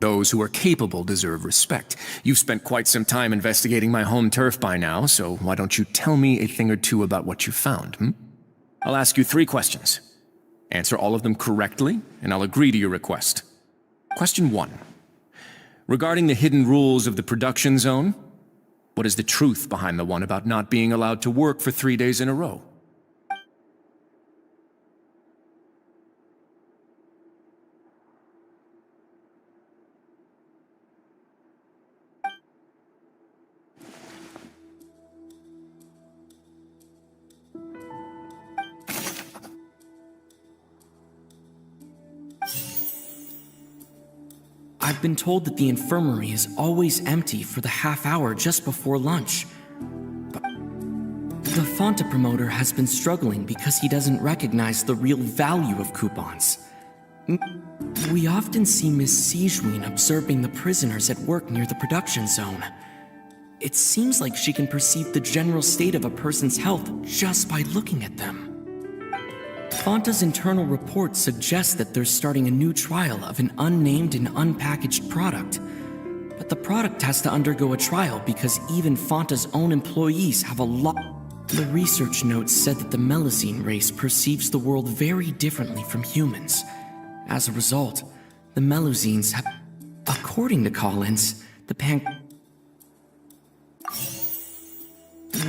Those who are capable deserve respect. You've spent quite some time investigating my home turf by now, so why don't you tell me a thing or two about what you found, I'll ask you 3 questions. Answer all of them correctly, and I'll agree to your request. Question 1. Regarding the hidden rules of the production zone, What is the truth behind the one about not being allowed to work for 3 days in a row? I've been told that the infirmary is always empty for the half hour just before lunch. But the Fonta promoter has been struggling because he doesn't recognize the real value of coupons. We often see Miss Sijween observing the prisoners at work near the production zone. It seems like she can perceive the general state of a person's health just by looking at them. Fonta's internal report suggests that they're starting a new trial of an unnamed and unpackaged product. But the product has to undergo a trial because even Fonta's own employees have a lot. The research notes said that the Melusine race perceives the world very differently from humans. As a result, the Melusines have, according to Collins,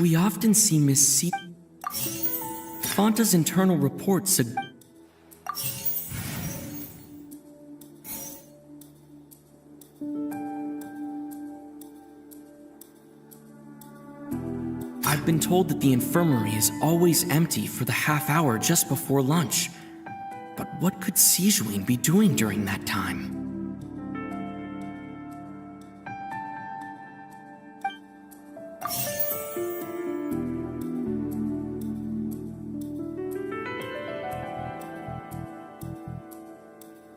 we often see Miss Fonta's internal report I've been told that the infirmary is always empty for the half hour just before lunch. But what could Sijween be doing during that time?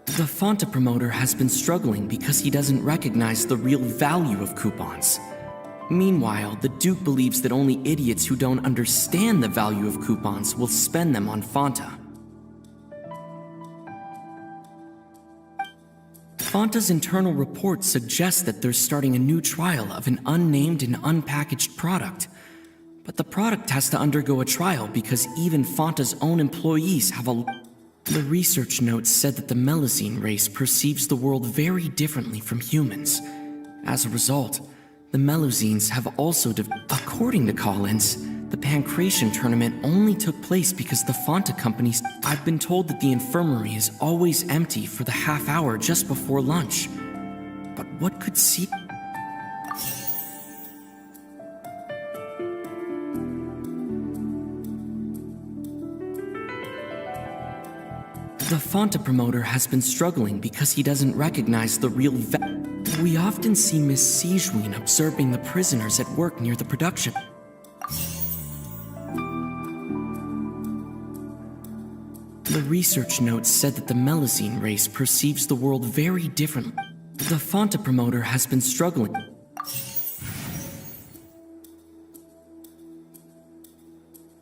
The Fonta promoter has been struggling because he doesn't recognize the real value of coupons. Meanwhile, the Duke believes that only idiots who don't understand the value of coupons will spend them on Fonta. Fonta's internal report suggests that they're starting a new trial of an unnamed and unpackaged product. But the product has to undergo a trial because even Fonta's own employees have a... The research notes said that the Melusine race perceives the world very differently from humans. As a result, the Melusines have also according to Collins, the Pancration tournament only took place because the Fonta companies... I've been told that the infirmary is always empty for the half hour just before lunch. But what could The Fonta promoter has been struggling because he doesn't recognize the real We often see Miss Sijween observing the prisoners at work near the production. The research notes said that the Melusine race perceives the world very differently. The Fonta promoter has been struggling.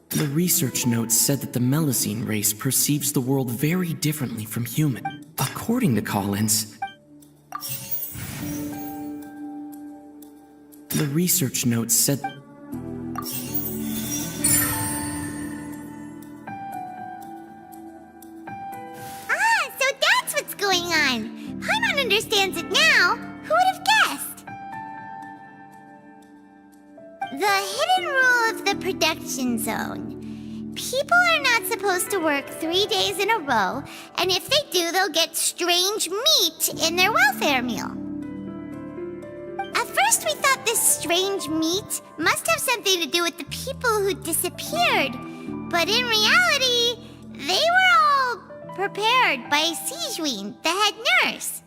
The research notes said that the Melusine race perceives the world very differently from human. According to Collins, the research notes said... So that's what's going on. Paimon understands it now. Who would have guessed? The hidden rule of the production zone. People are not supposed to work 3 days in a row, and if they do, they'll get strange meat in their welfare meal. At first, we thought this strange meat must have something to do with the people who disappeared, but in reality, they were all prepared by Sijween, the head nurse.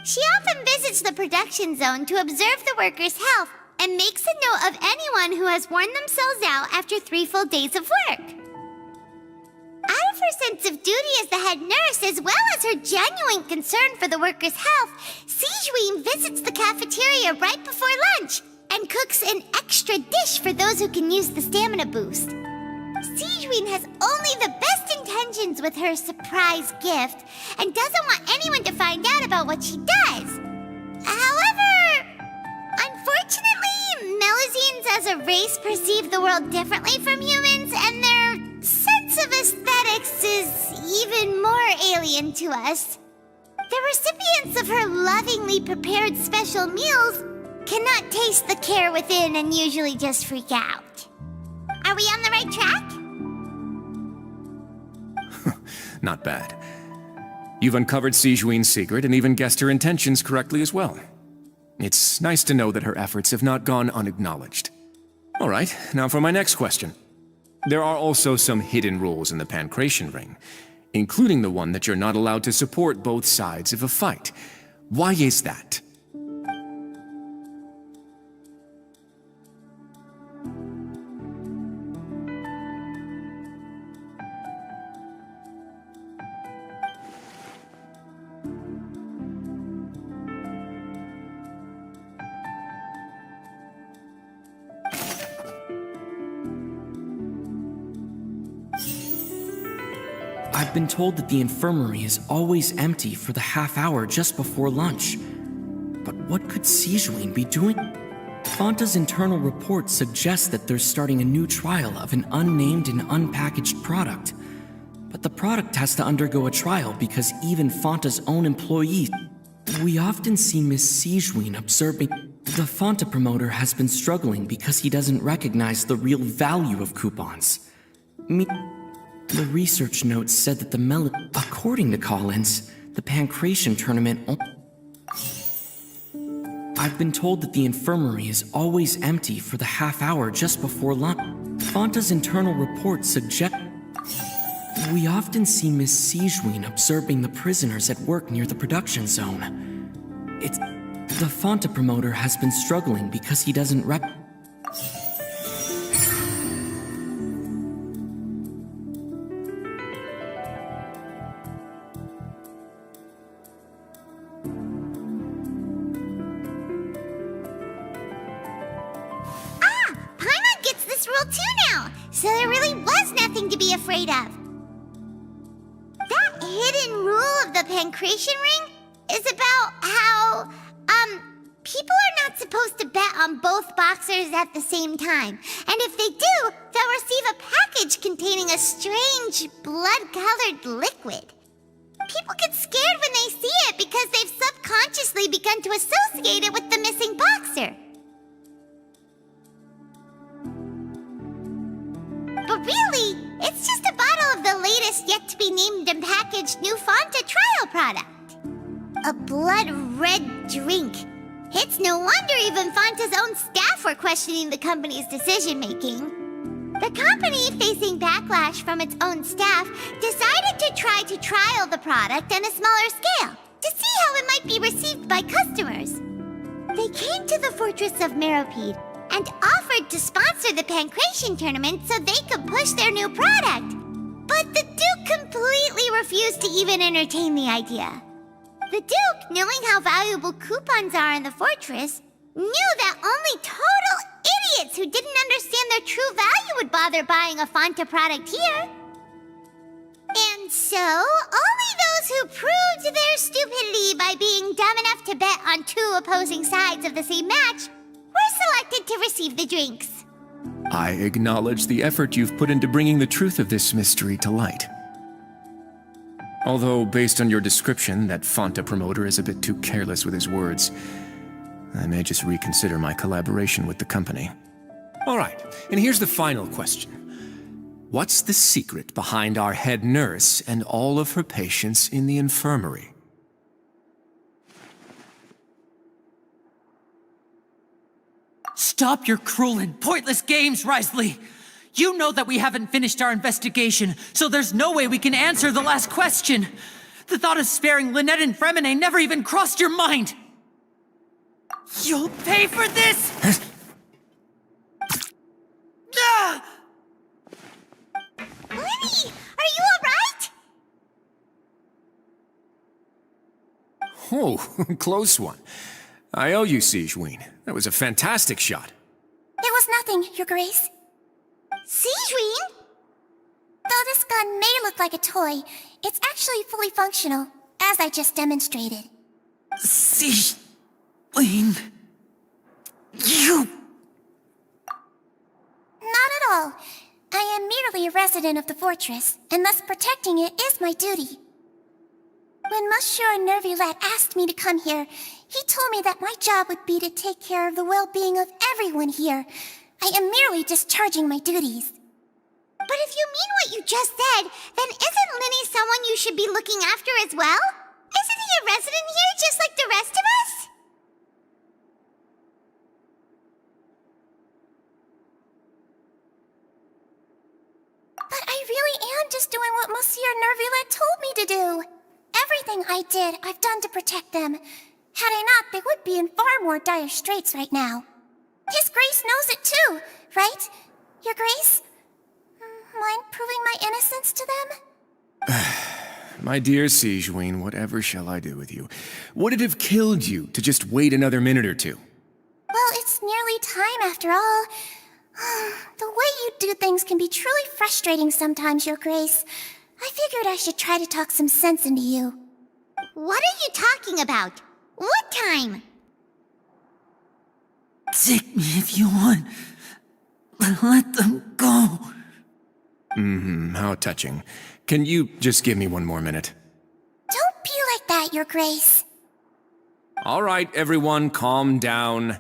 She often visits the production zone to observe the workers' health and makes a note of anyone who has worn themselves out after 3 full days of work. Out of her sense of duty as the head nurse, as well as her genuine concern for the workers' health, Sijween visits the cafeteria right before lunch and cooks an extra dish for those who can use the stamina boost. Sijween has only the best intentions with her surprise gift and doesn't want anyone to find out about what she does. However, unfortunately, Melusines as a race perceive the world differently from humans, and their sense of aesthetics is even more alien to us. The recipients of her lovingly prepared special meals cannot taste the care within and usually just freak out. Are we on the right track? Not bad. You've uncovered Sijuin's secret and even guessed her intentions correctly as well. It's nice to know that her efforts have not gone unacknowledged. All right, now for my next question. There are also some hidden rules in the Pancration Ring, including the one that you're not allowed to support both sides of a fight. Why is that? I've been told that the infirmary is always empty for the half hour just before lunch. But what could Sijuin be doing? Fanta's internal report suggests that they're starting a new trial of an unnamed and unpackaged product. But the product has to undergo a trial because even Fanta's own employees... We often see Miss Sijuin observing... The Fanta promoter has been struggling because he doesn't recognize the real value of coupons. The research notes said that according to Collins, the Pancration tournament... I've been told that the infirmary is always empty for the half hour just before lunch. Fanta's internal report suggests... We often see Miss Sijuin observing the prisoners at work near the production zone. The Fanta promoter has been struggling because he doesn't Paimon gets this rule too now, so there really was nothing to be afraid of. That hidden rule of the Pancration Ring is about how, people are not supposed to bet on both boxers at the same time. And if they do, they'll receive a package containing a strange, blood-colored liquid. People get scared when they see it because they've subconsciously begun to associate it with the missing boxer. But really, it's just a bottle of the latest yet-to-be-named and packaged new Fanta trial product. A blood-red drink. It's no wonder even Fanta's own staff were questioning the company's decision-making. The company, facing backlash from its own staff, decided to try to trial the product on a smaller scale to see how it might be received by customers. They came to the fortress of Meropide and offered to sponsor the Pancration tournament so they could push their new product. But the Duke completely refused to even entertain the idea. The Duke, knowing how valuable coupons are in the fortress, knew that only total idiots who didn't understand their true value would bother buying a Fanta product here. And so, only those who proved their stupidity by being dumb enough to bet on two opposing sides of the same match were selected to receive the drinks. I acknowledge the effort you've put into bringing the truth of this mystery to light. Although, based on your description, that Fanta promoter is a bit too careless with his words, I may just reconsider my collaboration with the company. All right, and here's the final question. What's the secret behind our head nurse and all of her patients in the infirmary? Stop your cruel and pointless games, Risley! You know that we haven't finished our investigation, so there's no way we can answer the last question. The thought of sparing Lynette and Fremine never even crossed your mind. You'll pay for this! Ah! Lenny, are you alright? Oh, close one. I owe you, Sijuin. That was a fantastic shot. It was nothing, Your Grace. Sijuin? Though this gun may look like a toy, it's actually fully functional, as I just demonstrated. Sijuin... You... Not at all. I am merely a resident of the fortress, and thus protecting it is my duty. When Monsieur Nervulette asked me to come here, he told me that my job would be to take care of the well-being of everyone here. I am merely discharging my duties. But if you mean what you just said, then isn't Linny someone you should be looking after as well? Isn't he a resident here just like the rest of us? But I really am just doing what Monsieur Nervulette told me to do. Everything I did, I've done to protect them. Had I not, they would be in far more dire straits right now. His Grace knows it too, right? Your Grace? Mind proving my innocence to them? My dear Sigewinne, whatever shall I do with you? Would it have killed you to just wait another minute or two? Well, it's nearly time after all. The way you do things can be truly frustrating sometimes, Your Grace. I figured I should try to talk some sense into you. What are you talking about? What time? Take me if you want, but let them go. How touching. Can you just give me one more minute? Don't be like that, Your Grace. All right, everyone, calm down.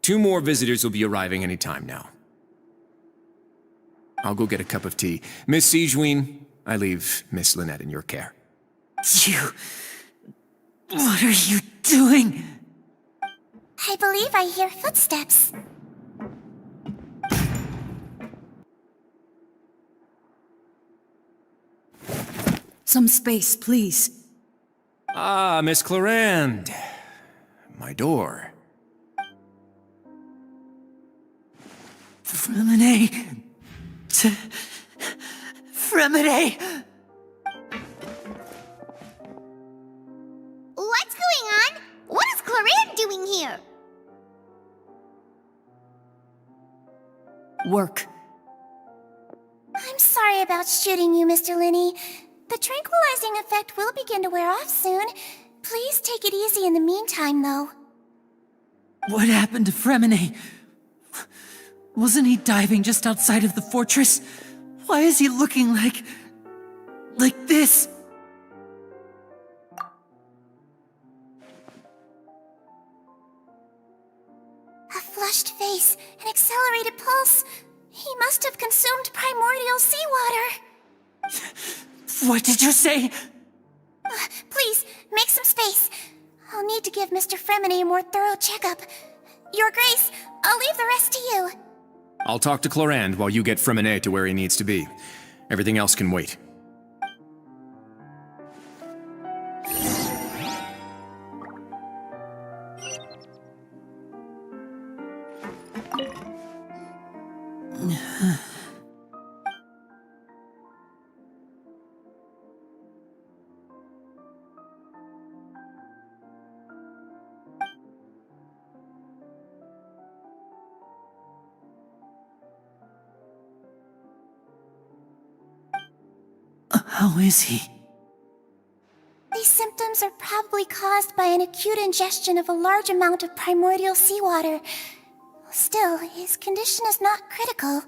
2 more visitors will be arriving any time now. I'll go get a cup of tea. Miss Sigewinne, I leave Miss Lynette in your care. What are you doing? I believe I hear footsteps. Some space, please. Ah, Miss Clarande. My door. Fremine. Fremine. What's going on? What is Clarande doing here? Work. I'm sorry about shooting you, Mr. Linny. The tranquilizing effect will begin to wear off soon. Please take it easy in the meantime, though. What happened to Fremine? Wasn't he diving just outside of the fortress? Why is he looking like this? A flushed face, an accelerated pulse. He must have consumed primordial seawater. What did you say? Please, make some space. I'll need to give Mr. Fremine a more thorough checkup. Your Grace, I'll leave the rest to you. I'll talk to Clarande while you get Fremine to where he needs to be. Everything else can wait. How is he? These symptoms are probably caused by an acute ingestion of a large amount of primordial seawater. Still, his condition is not critical.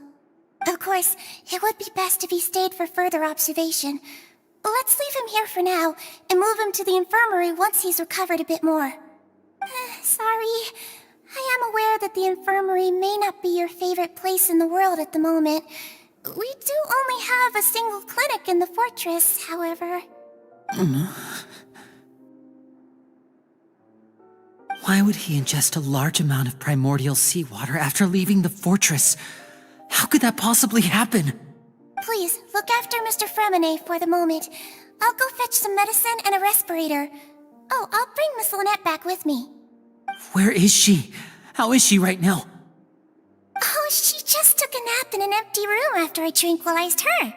Of course, it would be best if he stayed for further observation. Let's leave him here for now, and move him to the infirmary once he's recovered a bit more. Sorry. I am aware that the infirmary may not be your favorite place in the world at the moment. We do only have a single clinic in the fortress, however. Why would he ingest a large amount of primordial seawater after leaving the fortress? How could that possibly happen? Please, look after Mr. Fremine for the moment. I'll go fetch some medicine and a respirator. Oh, I'll bring Miss Lynette back with me. Where is she? How is she right now? Oh, she just took a nap in an empty room after I tranquilized her.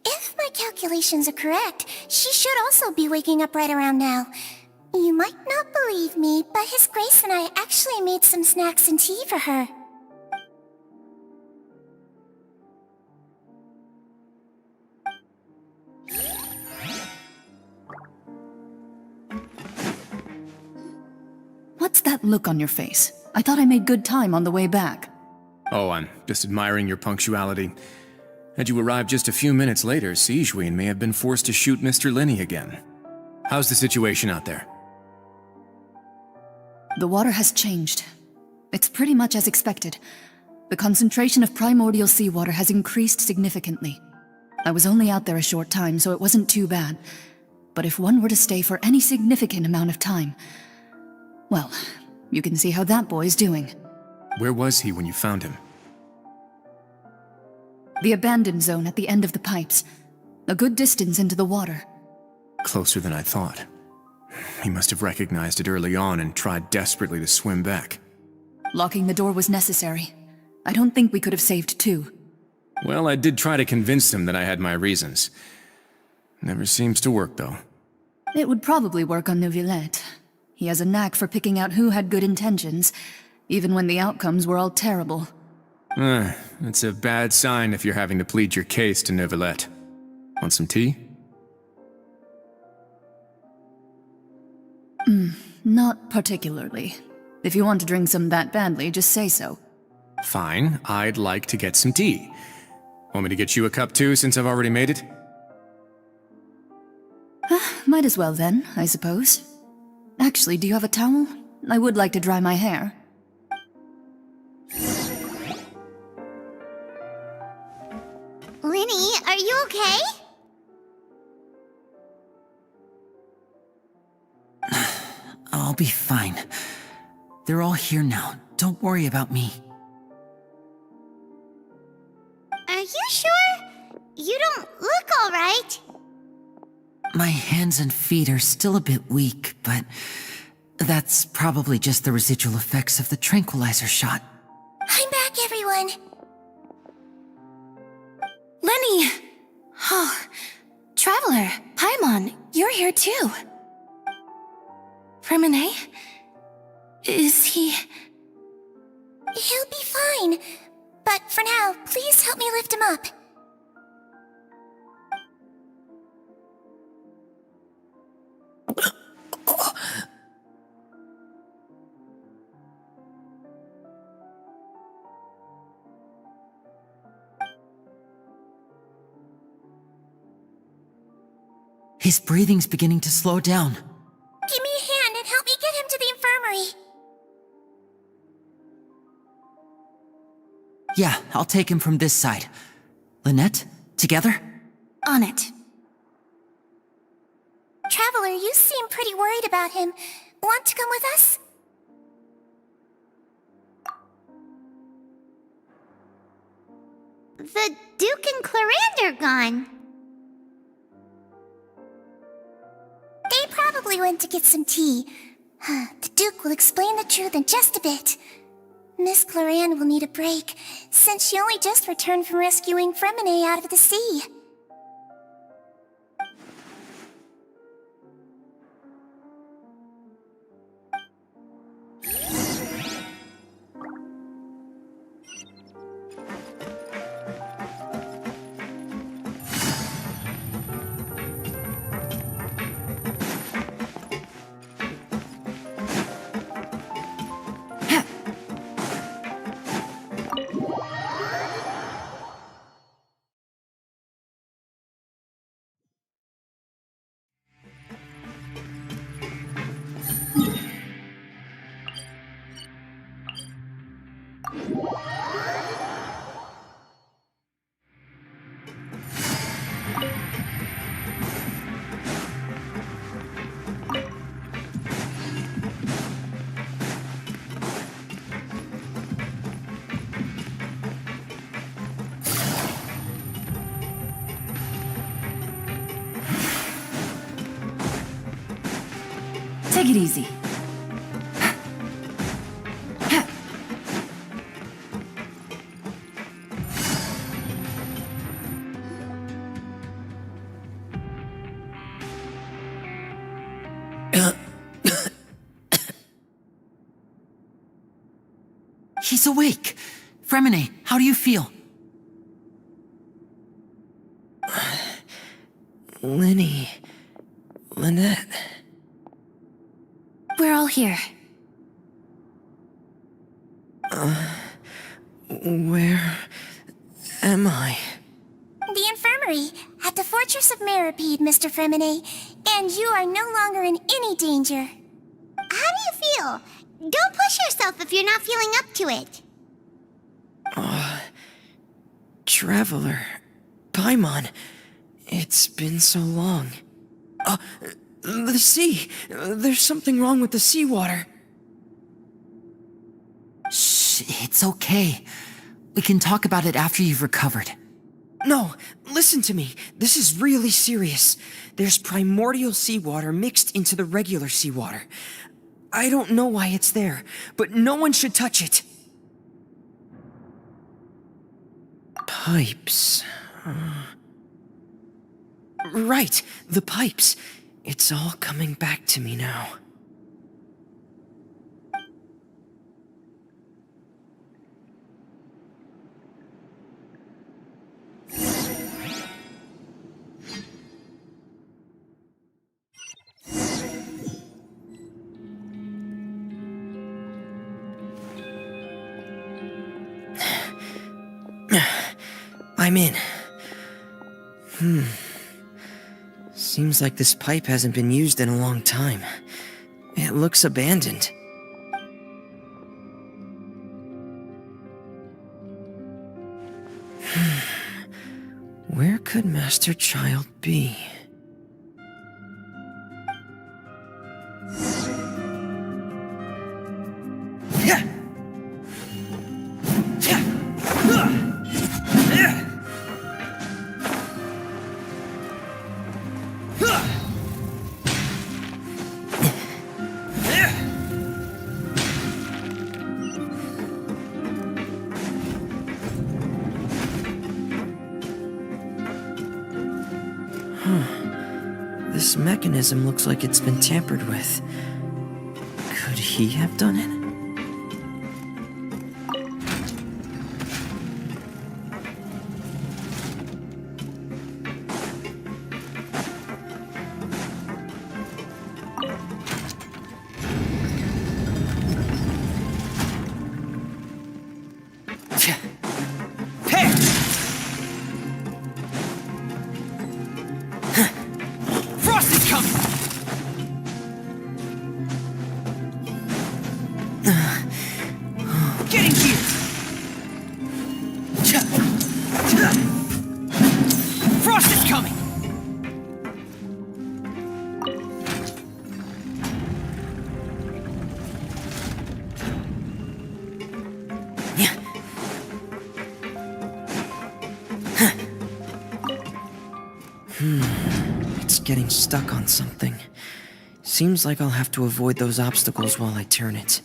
If my calculations are correct, she should also be waking up right around now. You might not believe me, but His Grace and I actually made some snacks and tea for her. What's that look on your face? I thought I made good time on the way back. Oh, I'm just admiring your punctuality. Had you arrived just a few minutes later, Sigewinne may have been forced to shoot Mr. Linny again. How's the situation out there? The water has changed. It's pretty much as expected. The concentration of primordial seawater has increased significantly. I was only out there a short time, so it wasn't too bad. But if one were to stay for any significant amount of time, well, you can see how that boy's doing. Where was he when you found him? The abandoned zone at the end of the pipes. A good distance into the water. Closer than I thought. He must have recognized it early on and tried desperately to swim back. Locking the door was necessary. I don't think we could have saved two. Well, I did try to convince him that I had my reasons. Never seems to work, though. It would probably work on Neuvillette. He has a knack for picking out who had good intentions, even when the outcomes were all terrible. It's a bad sign if you're having to plead your case to Neuvillette. Want some tea? Not particularly. If you want to drink some that badly, just say so. Fine, I'd like to get some tea. Want me to get you a cup too, since I've already made it? Might as well then, I suppose. Actually, do you have a towel? I would like to dry my hair. Linny, are you okay? I'll be fine. They're all here now. Don't worry about me. Are you sure? You don't look all right. My hands and feet are still a bit weak, but that's probably just the residual effects of the tranquilizer shot. I'm back, everyone. Lenny! Oh, Traveler, Paimon, you're here too. Fermine? Is he... He'll be fine. But for now, please help me lift him up. His breathing's beginning to slow down. Give me a hand and help me get him to the infirmary. Yeah, I'll take him from this side. Lynette, together? On it. Traveler, you seem pretty worried about him. Want to come with us? The Duke and Clarande are gone. They probably went to get some tea. The Duke will explain the truth in just a bit. Miss Clarande will need a break, since she only just returned from rescuing Fremine out of the sea. Take it easy. He's awake. Fremine, how do you feel? Lenny. Lynette. We're all here. Where am I? The infirmary, at the Fortress of Meripede, Mr. Fremine. And you are no longer in any danger. How do you feel? Don't push yourself if you're not feeling up to it. Traveler, Paimon, it's been so long. The sea! There's something wrong with the seawater. Shh, it's okay. We can talk about it after you've recovered. No, listen to me. This is really serious. There's primordial seawater mixed into the regular seawater. I don't know why it's there, but no one should touch it. Pipes. Right, the pipes. It's all coming back to me now. I'm in. Seems like this pipe hasn't been used in a long time. It looks abandoned. Where could Master Child be? This mechanism looks like it's been tampered with. Could he have done it? It's getting stuck on something. Seems like I'll have to avoid those obstacles while I turn it.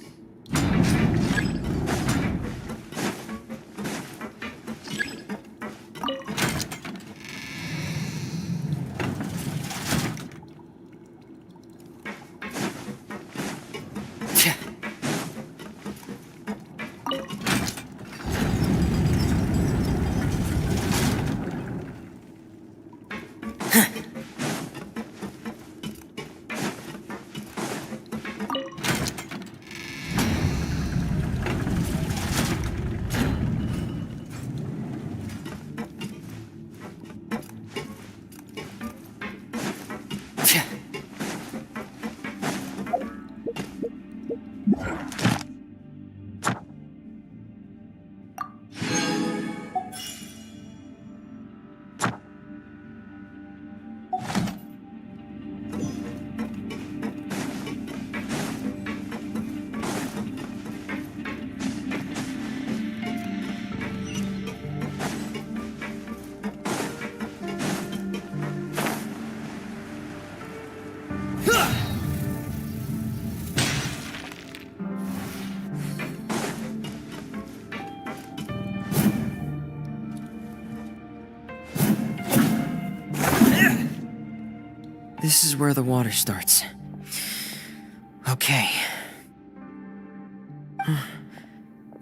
This is where the water starts. Okay.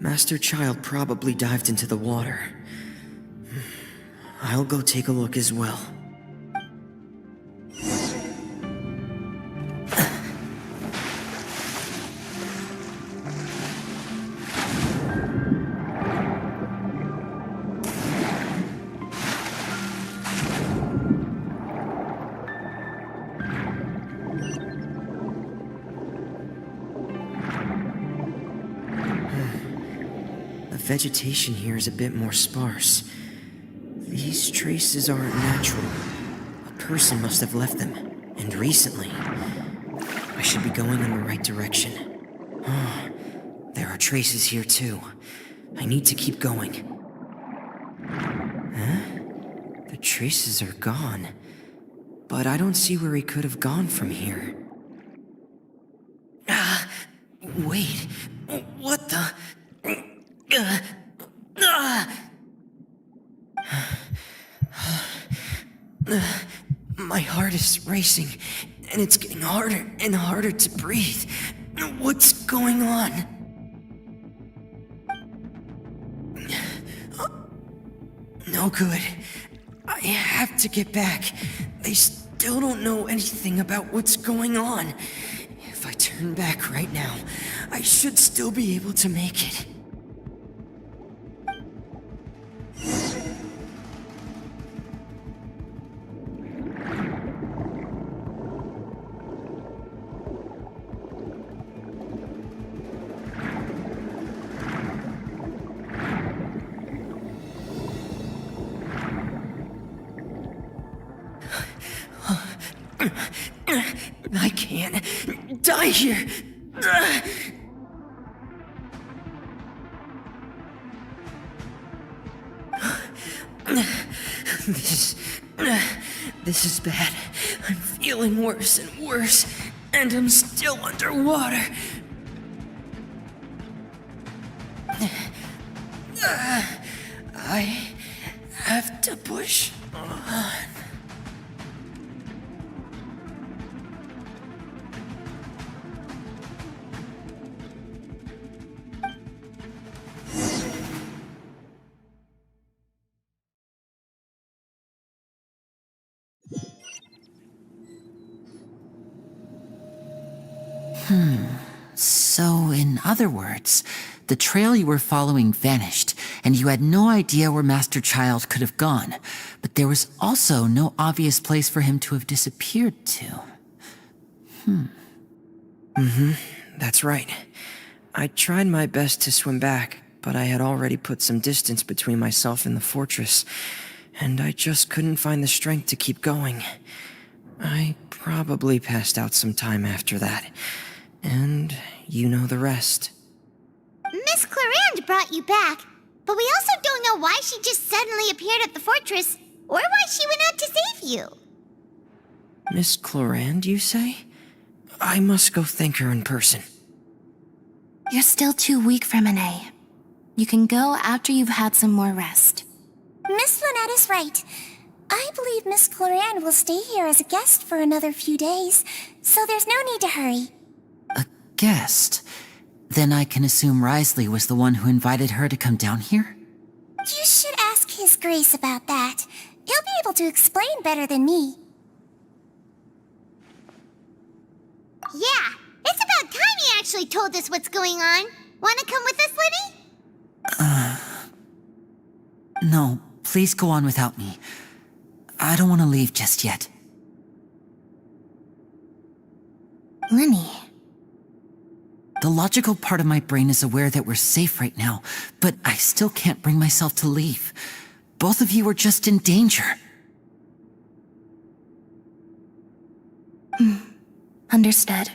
Master Child probably dived into the water. I'll go take a look as well. vegetation here is a bit more sparse. These traces aren't natural. A person must have left them, and recently. I should be going in the right direction. Oh, there are traces here too. I need to keep going. Huh? The traces are gone. But I don't see where he could have gone from here. Wait. What the? My heart is racing, and it's getting harder and harder to breathe. What's going on? No good. I have to get back. They still don't know anything about what's going on. If I turn back right now, I should still be able to make it. I can't die here. This is bad. I'm feeling worse and worse, and I'm still underwater. I have to push on. So, in other words, the trail you were following vanished, and you had no idea where Master Child could have gone, but there was also no obvious place for him to have disappeared to. That's right. I tried my best to swim back, but I had already put some distance between myself and the fortress, and I just couldn't find the strength to keep going. I probably passed out some time after that, and you know the rest. Miss Clarande brought you back, but we also don't know why she just suddenly appeared at the fortress, or why she went out to save you. Miss Clarande, you say? I must go thank her in person. You're still too weak for Monet. You can go after you've had some more rest. Miss Lynette is right. I believe Miss Clarande will stay here as a guest for another few days, so there's no need to hurry. A guest? Then I can assume Risley was the one who invited her to come down here? You should ask His Grace about that. He'll be able to explain better than me. Yeah, it's about time he actually told us what's going on. Wanna come with us, Liddy? No, please go on without me. I don't want to leave just yet. Lenny. The logical part of my brain is aware that we're safe right now, but I still can't bring myself to leave. Both of you are just in danger. Understood.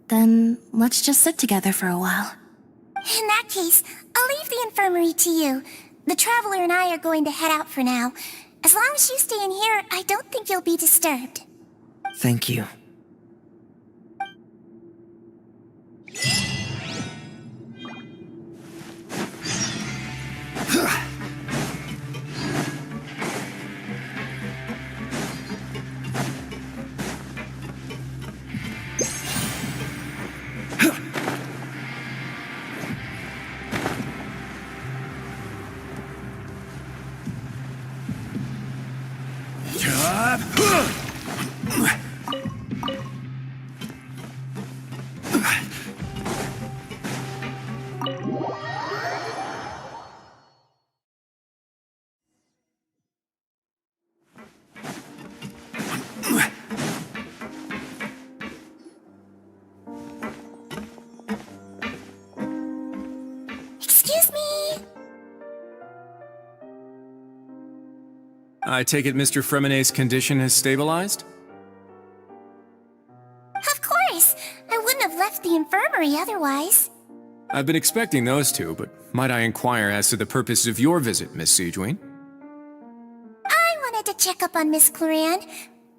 Then let's just sit together for a while. In that case, I'll leave the infirmary to you. The Traveler and I are going to head out for now. As long as you stay in here, I don't think you'll be disturbed. Thank you. Excuse me. I take it Mr. Fremonet's condition has stabilized? Of course! I wouldn't have left the infirmary otherwise. I've been expecting those two, but might I inquire as to the purpose of your visit, Miss Siegewien? I wanted to check up on Miss Cloran.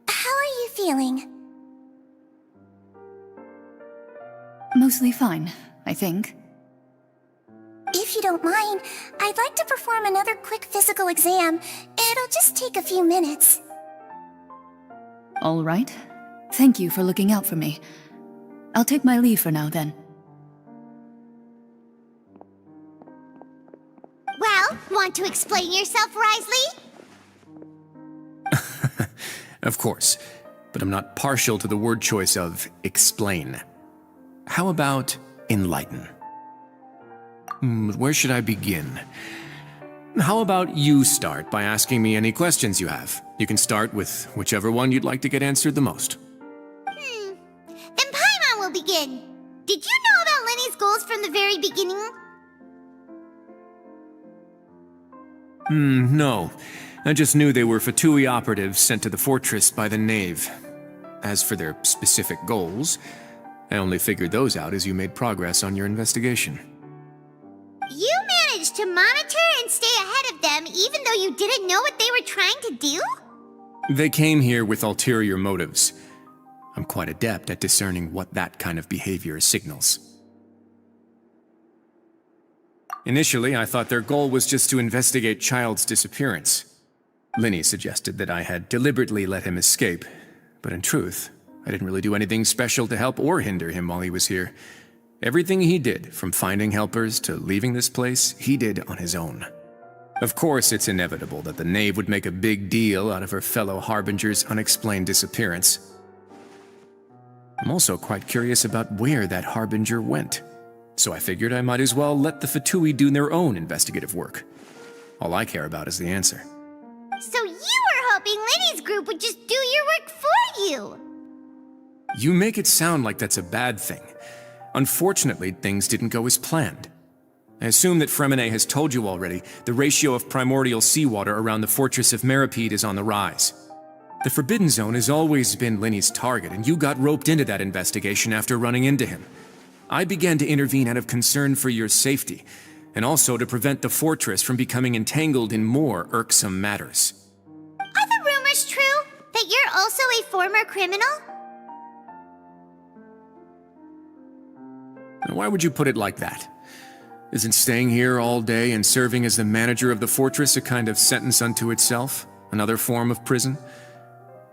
How are you feeling? Mostly fine, I think. If you don't mind, I'd like to perform another quick physical exam. It'll just take a few minutes. All right. Thank you for looking out for me. I'll take my leave for now, then. Well, want to explain yourself, Risley? Of course, but I'm not partial to the word choice of explain. How about enlighten? Where should I begin? How about you start by asking me any questions you have? You can start with whichever one you'd like to get answered the most. Then Paimon will begin. Did you know about Lenny's goals from the very beginning? No. I just knew they were Fatui operatives sent to the fortress by the Knave. As for their specific goals, I only figured those out as you made progress on your investigation. You managed to monitor and stay ahead of them even though you didn't know what they were trying to do? They came here with ulterior motives. I'm quite adept at discerning what that kind of behavior signals. Initially, I thought their goal was just to investigate Child's disappearance. Linny suggested that I had deliberately let him escape, but in truth, I didn't really do anything special to help or hinder him while he was here. Everything he did, from finding helpers to leaving this place, he did on his own. Of course, it's inevitable that the Knave would make a big deal out of her fellow Harbinger's unexplained disappearance. I'm also quite curious about where that Harbinger went, so I figured I might as well let the Fatui do their own investigative work. All I care about is the answer. So you were hoping Lenny's group would just do your work for you! You make it sound like that's a bad thing. Unfortunately, things didn't go as planned. I assume that Fremonet has told you already, the ratio of primordial seawater around the fortress of Meripede is on the rise. The Forbidden Zone has always been Lenny's target, and you got roped into that investigation after running into him. I began to intervene out of concern for your safety, and also to prevent the fortress from becoming entangled in more irksome matters. Are the rumors true? That you're also a former criminal? Why would you put it like that? Isn't staying here all day and serving as the manager of the fortress a kind of sentence unto itself? Another form of prison?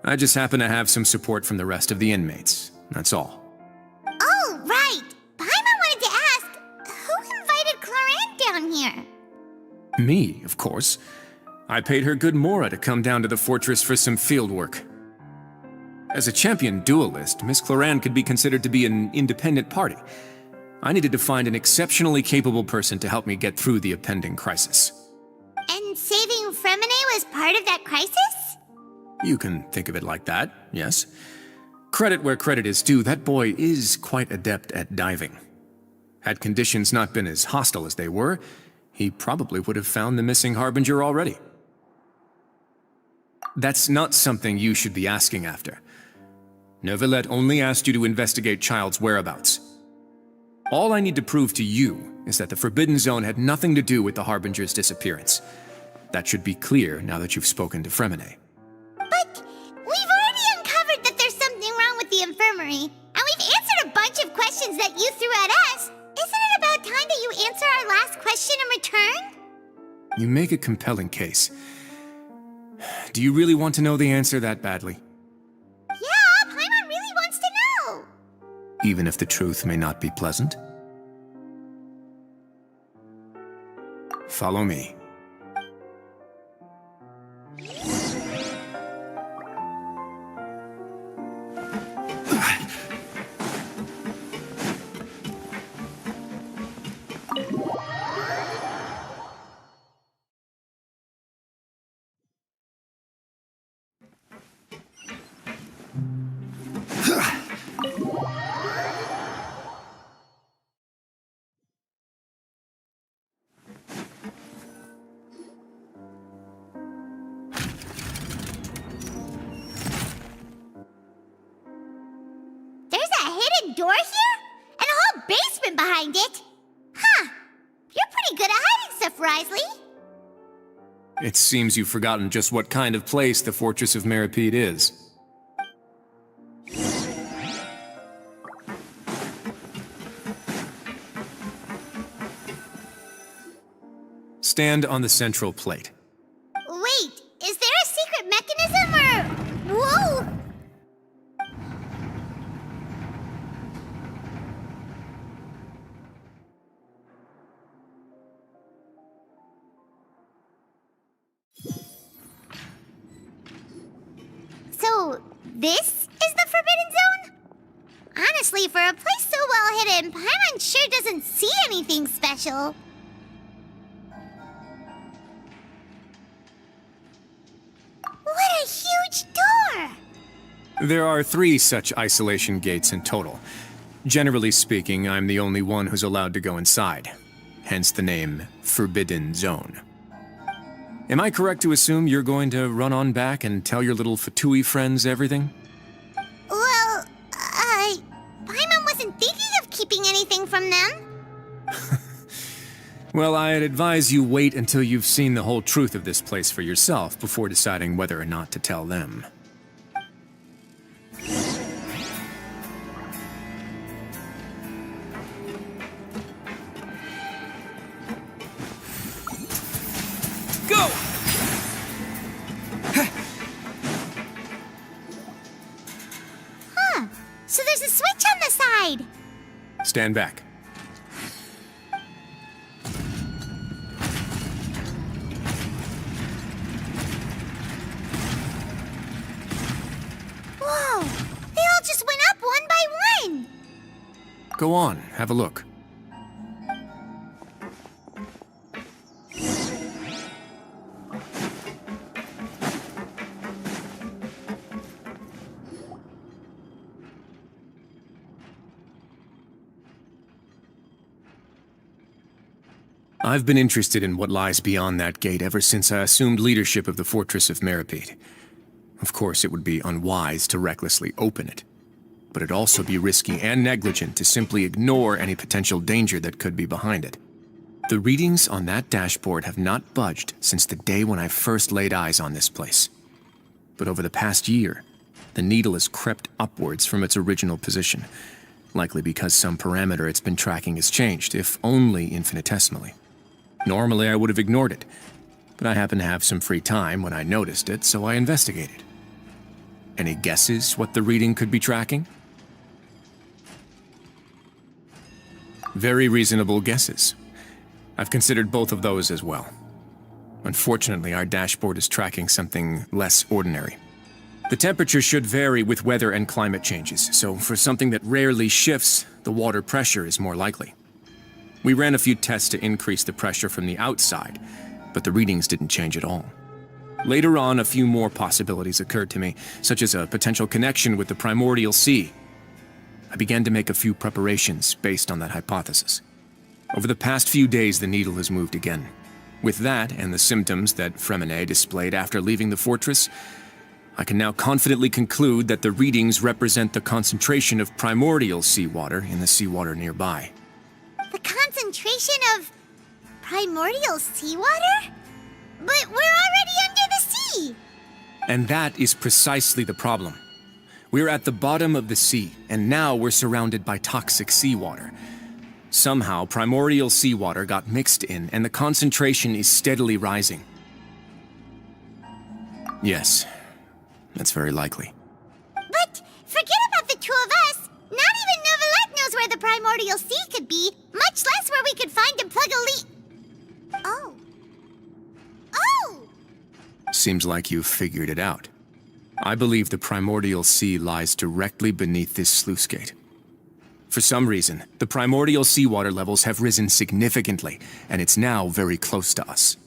I just happen to have some support from the rest of the inmates. That's all. Oh, right! Paimon wanted to ask, who invited Cloran down here? Me, of course. I paid her good mora to come down to the fortress for some field work. As a champion duelist, Miss Cloran could be considered to be an independent party. I needed to find an exceptionally capable person to help me get through the impending crisis. And saving Fremonet was part of that crisis? You can think of it like that, yes. Credit where credit is due, that boy is quite adept at diving. Had conditions not been as hostile as they were, he probably would have found the missing Harbinger already. That's not something you should be asking after. Neuvillette only asked you to investigate Child's whereabouts. All I need to prove to you is that the Forbidden Zone had nothing to do with the Harbinger's disappearance. That should be clear now that you've spoken to Fremonet. But we've already uncovered that there's something wrong with the infirmary, and we've answered a bunch of questions that you threw at us. Isn't it about time that you answer our last question in return? You make a compelling case. Do you really want to know the answer that badly? Yeah, Paimon really wants to know. Even if the truth may not be pleasant? Follow me. secret behind it. Huh. You're pretty good at hiding stuff, Risley. It seems you've forgotten just what kind of place the Fortress of Meripede is. Stand on the central plate. Wait, is there a secret mechanism or... Whoa! So, this is the Forbidden Zone? Honestly, for a place so well hidden, Paimon sure doesn't see anything special. What a huge door! There are 3 such isolation gates in total. Generally speaking, I'm the only one who's allowed to go inside. Hence the name Forbidden Zone. Am I correct to assume you're going to run on back and tell your little Fatui friends everything? Well, Paimon wasn't thinking of keeping anything from them. Well, I'd advise you wait until you've seen the whole truth of this place for yourself before deciding whether or not to tell them. Go! Huh. So there's a switch on the side. Stand back. Whoa! They all just went up one by one. Go on, have a look. I've been interested in what lies beyond that gate ever since I assumed leadership of the Fortress of Meripede. Of course, it would be unwise to recklessly open it, but it'd also be risky and negligent to simply ignore any potential danger that could be behind it. The readings on that dashboard have not budged since the day when I first laid eyes on this place. But over the past year, the needle has crept upwards from its original position, likely because some parameter it's been tracking has changed, if only infinitesimally. Normally, I would have ignored it, but I happened to have some free time when I noticed it, so I investigated. Any guesses what the reading could be tracking? Very reasonable guesses. I've considered both of those as well. Unfortunately, our dashboard is tracking something less ordinary. The temperature should vary with weather and climate changes, so for something that rarely shifts, the water pressure is more likely. We ran a few tests to increase the pressure from the outside, but the readings didn't change at all. Later on, a few more possibilities occurred to me, such as a potential connection with the primordial sea. I began to make a few preparations based on that hypothesis. Over the past few days, the needle has moved again. With that, and the symptoms that Fremine displayed after leaving the fortress, I can now confidently conclude that the readings represent the concentration of primordial seawater in the seawater nearby. The concentration of primordial seawater? But we're already under the sea! And that is precisely the problem. We're at the bottom of the sea, and now we're surrounded by toxic seawater. Somehow, primordial seawater got mixed in, and the concentration is steadily rising. Yes, that's very likely. But forget about the two of us! Not even Novelette knows where the primordial sea could be, much less where we could find and plug a leak. Oh. Oh! Seems like you've figured it out. I believe the primordial sea lies directly beneath this sluice gate. For some reason, the primordial seawater levels have risen significantly, and it's now very close to us.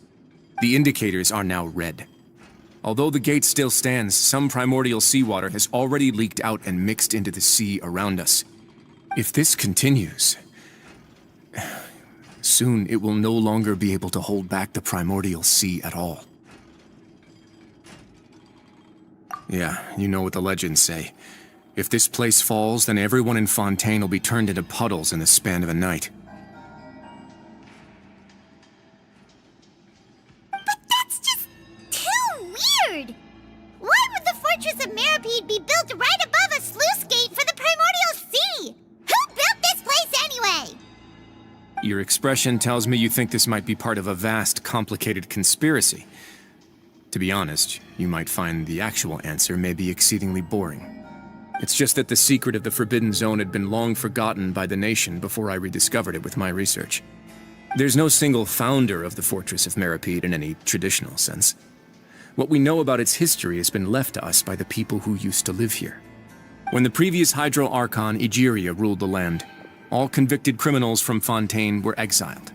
The indicators are now red. Although the gate still stands, some primordial seawater has already leaked out and mixed into the sea around us. If this continues, soon it will no longer be able to hold back the primordial sea at all. Yeah, you know what the legends say. If this place falls, then everyone in Fontaine will be turned into puddles in the span of a night. But that's just too weird! Why would the Fortress of Meripede be built right above a sluice gate for the Primordial Sea? Who built this place anyway? Your expression tells me you think this might be part of a vast, complicated conspiracy. To be honest, you might find the actual answer may be exceedingly boring. It's just that the secret of the Forbidden Zone had been long forgotten by the nation before I rediscovered it with my research. There's no single founder of the Fortress of Meripede in any traditional sense. What we know about its history has been left to us by the people who used to live here. When the previous Hydro Archon Egeria ruled the land, all convicted criminals from Fontaine were exiled.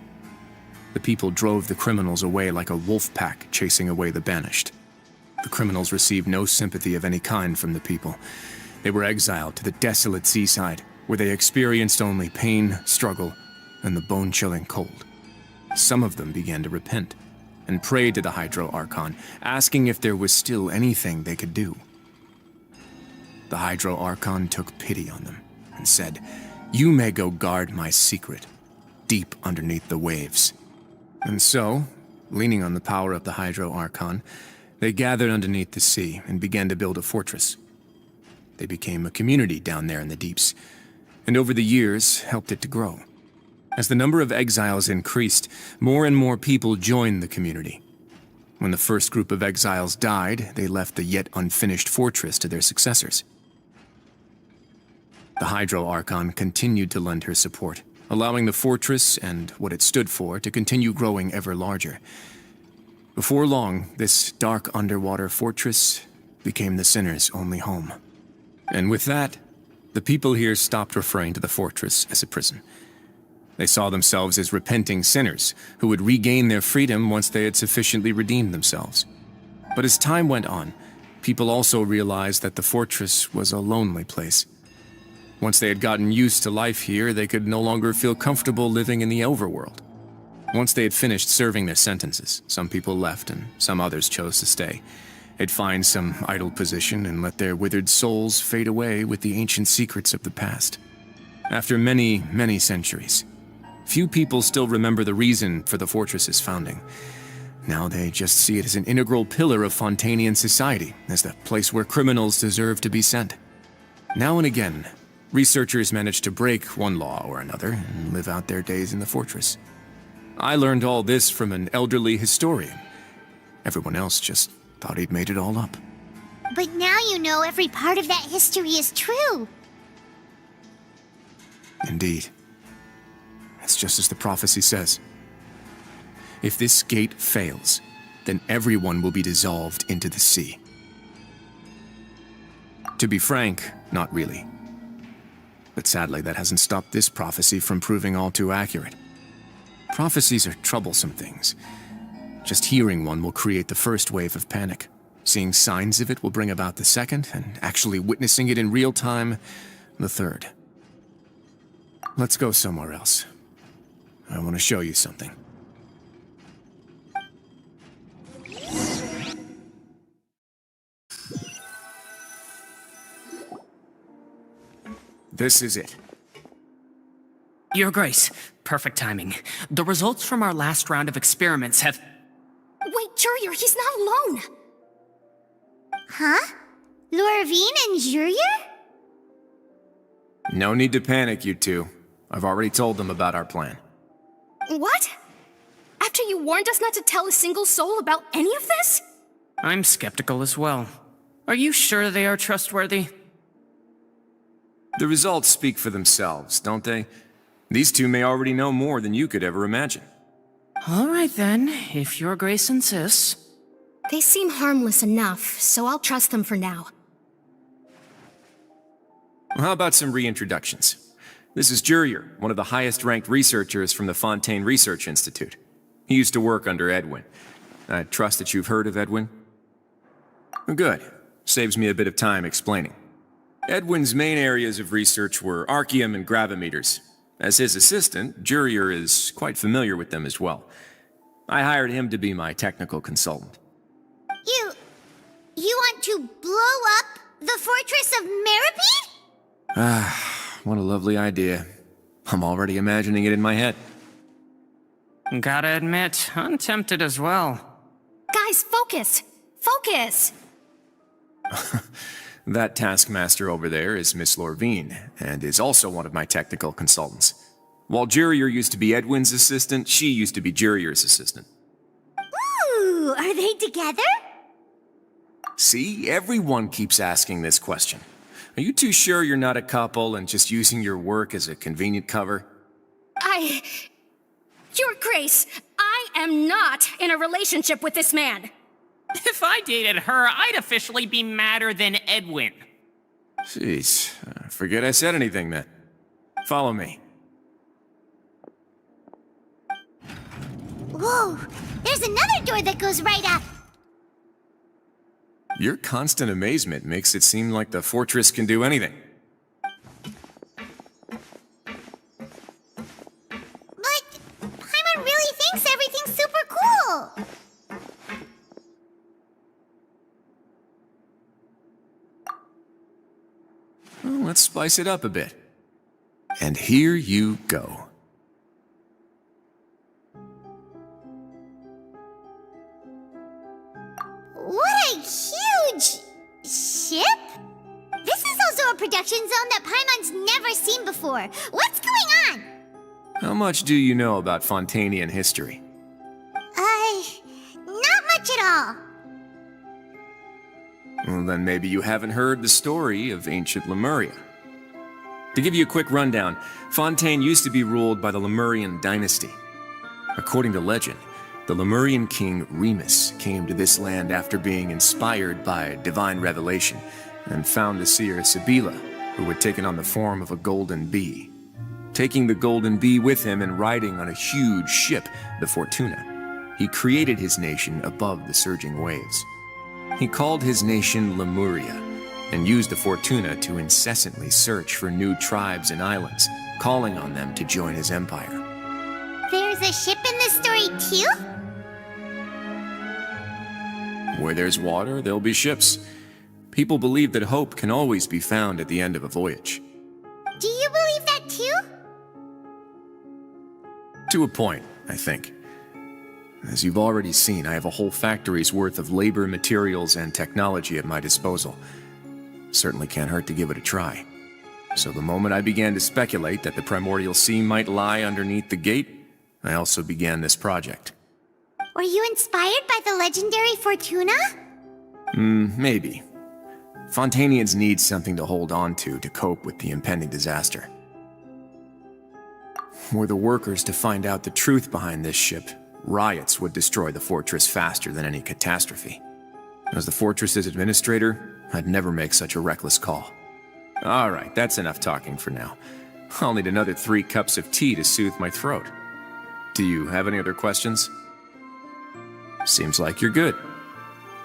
The people drove the criminals away like a wolf pack chasing away the banished. The criminals received no sympathy of any kind from the people. They were exiled to the desolate seaside, where they experienced only pain, struggle, and the bone-chilling cold. Some of them began to repent and prayed to the Hydro Archon, asking if there was still anything they could do. The Hydro Archon took pity on them and said, "You may go guard my secret, deep underneath the waves." And so, leaning on the power of the Hydro Archon, they gathered underneath the sea and began to build a fortress. They became a community down there in the deeps, and over the years helped it to grow. As the number of exiles increased, more and more people joined the community. When the first group of exiles died, they left the yet unfinished fortress to their successors. The Hydro Archon continued to lend her support, allowing the fortress and what it stood for to continue growing ever larger. Before long, this dark underwater fortress became the sinner's only home. And with that, the people here stopped referring to the fortress as a prison. They saw themselves as repenting sinners who would regain their freedom once they had sufficiently redeemed themselves. But as time went on, people also realized that the fortress was a lonely place. Once they had gotten used to life here, they could no longer feel comfortable living in the overworld. Once they had finished serving their sentences, some people left and some others chose to stay. They'd find some idle position and let their withered souls fade away with the ancient secrets of the past. After many, many centuries, few people still remember the reason for the fortress's founding. Now they just see it as an integral pillar of Fontainian society, as the place where criminals deserve to be sent. Now and again, researchers manage to break one law or another and live out their days in the fortress. I learned all this from an elderly historian. Everyone else just thought he'd made it all up. But now you know every part of that history is true. Indeed. It's just as the prophecy says. If this gate fails, then everyone will be dissolved into the sea. To be frank, not really. But sadly, that hasn't stopped this prophecy from proving all too accurate. Prophecies are troublesome things. Just hearing one will create the first wave of panic. Seeing signs of it will bring about the second, and actually witnessing it in real time, the third. Let's go somewhere else. I want to show you something. This is it. Your Grace, perfect timing. The results from our last round of experiments have... Wait, Jurier, he's not alone! Huh? Lorvine and Jurier? No need to panic, you two. I've already told them about our plan. What? After you warned us not to tell a single soul about any of this? I'm skeptical as well. Are you sure they are trustworthy? The results speak for themselves, don't they? These two may already know more than you could ever imagine. All right then, if Your Grace insists. They seem harmless enough, so I'll trust them for now. How about some reintroductions? This is Jurier, one of the highest-ranked researchers from the Fontaine Research Institute. He used to work under Edwin. I trust that you've heard of Edwin? Good. Saves me a bit of time explaining. Edwin's main areas of research were archaeum and gravimeters. As his assistant, Jurier is quite familiar with them as well. I hired him to be my technical consultant. You want to blow up the Fortress of Meripede? What a lovely idea. I'm already imagining it in my head. Gotta admit, I'm tempted as well. Guys, focus! Focus! That taskmaster over there is Miss Lorvine, and is also one of my technical consultants. While Jurier used to be Edwin's assistant, she used to be Jurier's assistant. Ooh, are they together? See, everyone keeps asking this question. Are you too sure you're not a couple and just using your work as a convenient cover? Your Grace, I am not in a relationship with this man. If I dated her, I'd officially be madder than Edwin. Jeez, forget I said anything then. Follow me. Whoa, there's another door that goes right up. Your constant amazement makes it seem like the fortress can do anything. But Paimon really thinks everything's super cool. Well, let's spice it up a bit. And here you go. What a huge ship! This is also a production zone that Paimon's never seen before. What's going on? How much do you know about Fontanian history? Not much at all. Well, then maybe you haven't heard the story of ancient Lemuria. To give you a quick rundown, Fontaine used to be ruled by the Lemurian dynasty. According to legend, the Lemurian king Remus came to this land after being inspired by divine revelation and found the seer Sibila, who had taken on the form of a golden bee. Taking the golden bee with him and riding on a huge ship, the Fortuna, he created his nation above the surging waves. He called his nation Lemuria and used the Fortuna to incessantly search for new tribes and islands, calling on them to join his empire. There's a ship in this story too? Where there's water, there'll be ships. People believe that hope can always be found at the end of a voyage. Do you believe that too? To a point, I think. As you've already seen, I have a whole factory's worth of labor, materials, and technology at my disposal. Certainly can't hurt to give it a try. So the moment I began to speculate that the Primordial Sea might lie underneath the gate, I also began this project. Were you inspired by the legendary Fortuna? Maybe. Fontanians need something to hold on to cope with the impending disaster. Were the workers to find out the truth behind this ship, riots would destroy the fortress faster than any catastrophe. As the fortress's administrator, I'd never make such a reckless call. All right, that's enough talking for now. I'll need another 3 cups of tea to soothe my throat. Do you have any other questions? Seems like you're good.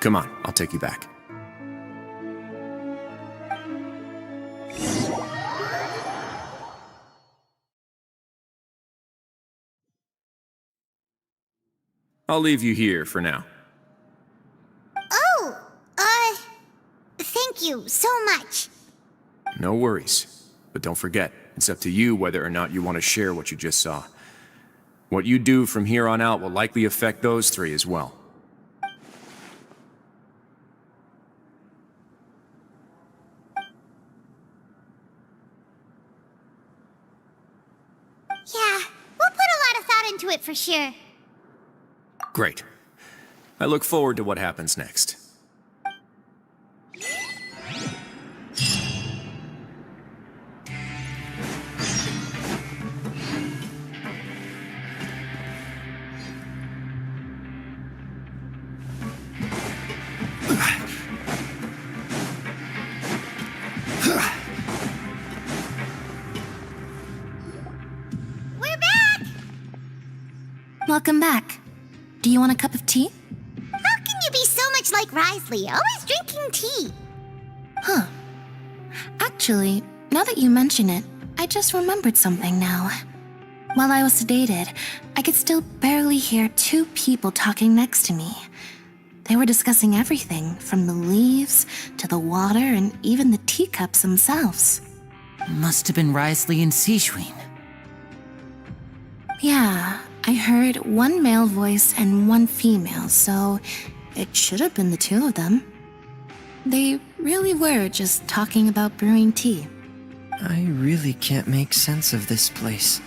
Come on, I'll take you back. I'll leave you here for now. Oh, thank you so much. No worries. But don't forget, it's up to you whether or not you want to share what you just saw. What you do from here on out will likely affect those 3 as well. Yeah, we'll put a lot of thought into it for sure. Great. I look forward to what happens next. We're back! Welcome back. Do you want a cup of tea? How can you be so much like Risley, always drinking tea? Huh. Actually, now that you mention it, I just remembered something now. While I was sedated, I could still barely hear 2 people talking next to me. They were discussing everything, from the leaves to the water and even the teacups themselves. Must have been Risley and Sijwin. Yeah, I heard one male voice and one female, so it should have been the two of them. They really were just talking about brewing tea. I really can't make sense of this place.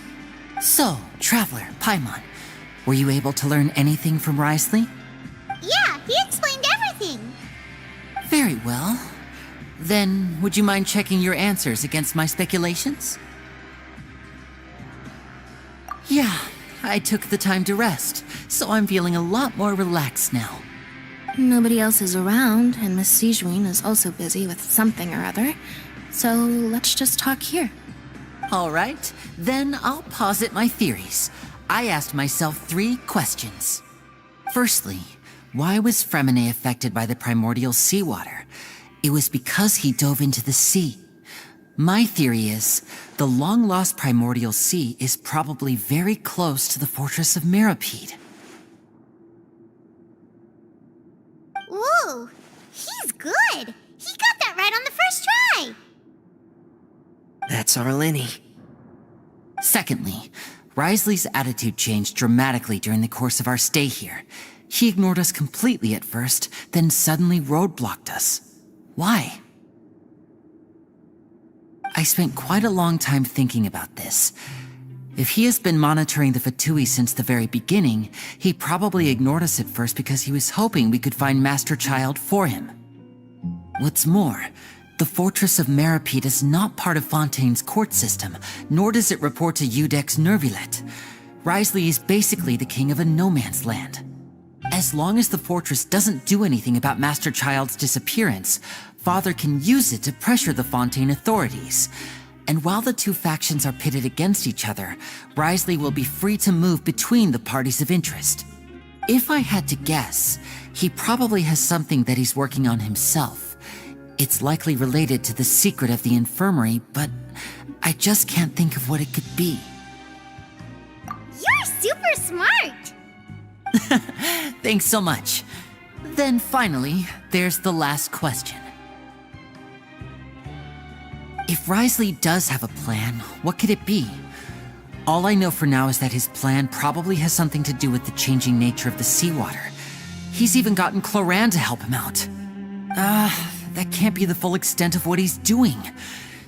So, Traveler, Paimon, were you able to learn anything from Risley? Yeah, he explained everything. Very well. Then, would you mind checking your answers against my speculations? Yeah, I took the time to rest, so I'm feeling a lot more relaxed now. Nobody else is around, and Miss Sijwin is also busy with something or other, so let's just talk here. All right, then I'll posit my theories. I asked myself 3 questions. Firstly, why was Fremine affected by the primordial seawater? It was because he dove into the sea. My theory is, the long-lost primordial sea is probably very close to the fortress of Mirapede. Ooh, he's good. He got that right on the first try. That's our Lenny. Secondly, Risley's attitude changed dramatically during the course of our stay here. He ignored us completely at first, then suddenly roadblocked us. Why? I spent quite a long time thinking about this. If he has been monitoring the Fatui since the very beginning, he probably ignored us at first because he was hoping we could find Master Child for him. What's more, the Fortress of Mirapede is not part of Fontaine's court system, nor does it report to Udex Nervulet. Risley is basically the king of a no-man's land. As long as the fortress doesn't do anything about Master Child's disappearance, Father can use it to pressure the Fontaine authorities. And while the 2 factions are pitted against each other, Risley will be free to move between the parties of interest. If I had to guess, he probably has something that he's working on himself. It's likely related to the secret of the infirmary, but I just can't think of what it could be. You're super smart. Thanks so much. Then finally, there's the last question. If Risley does have a plan, what could it be? All I know for now is that his plan probably has something to do with the changing nature of the seawater. He's even gotten Cloran to help him out. That can't be the full extent of what he's doing.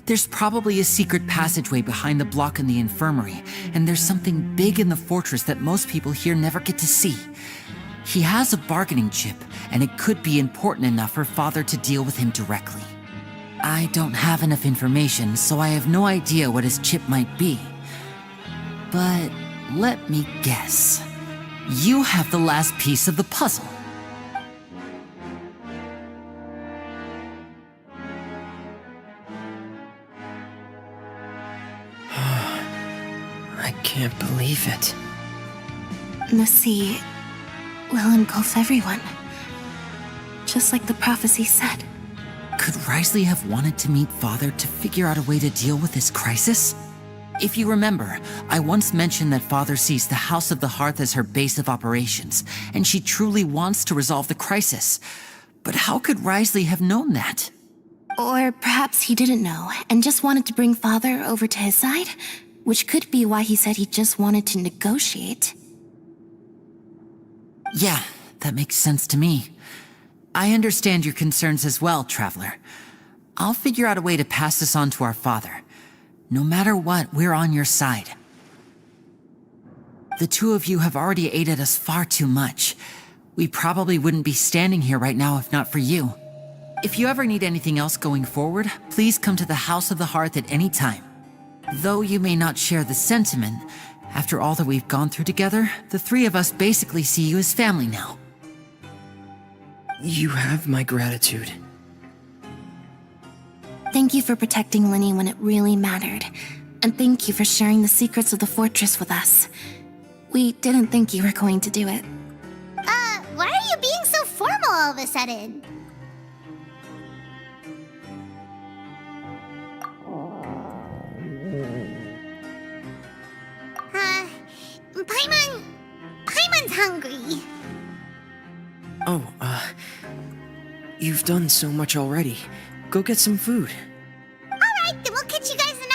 There's probably a secret passageway behind the block in the infirmary, and there's something big in the fortress that most people here never get to see. He has a bargaining chip, and it could be important enough for Father to deal with him directly. I don't have enough information, so I have no idea what his chip might be. But let me guess. You have the last piece of the puzzle. I can't believe it. The sea will engulf everyone, just like the prophecy said. Could Risley have wanted to meet Father to figure out a way to deal with this crisis? If you remember, I once mentioned that Father sees the House of the Hearth as her base of operations, and she truly wants to resolve the crisis. But how could Risley have known that? Or perhaps he didn't know, and just wanted to bring Father over to his side, which could be why he said he just wanted to negotiate. Yeah, that makes sense to me. I understand your concerns as well, Traveler. I'll figure out a way to pass this on to our father. No matter what, we're on your side. The 2 of you have already aided us far too much. We probably wouldn't be standing here right now if not for you. If you ever need anything else going forward, please come to the House of the Hearth at any time. Though you may not share the sentiment, after all that we've gone through together, the 3 of us basically see you as family now. You have my gratitude. Thank you for protecting Lenny when it really mattered. And thank you for sharing the secrets of the fortress with us. We didn't think you were going to do it. Why are you being so formal all of a sudden? Paimon's hungry. Oh, you've done so much already. Go get some food. Alright, then we'll catch you guys in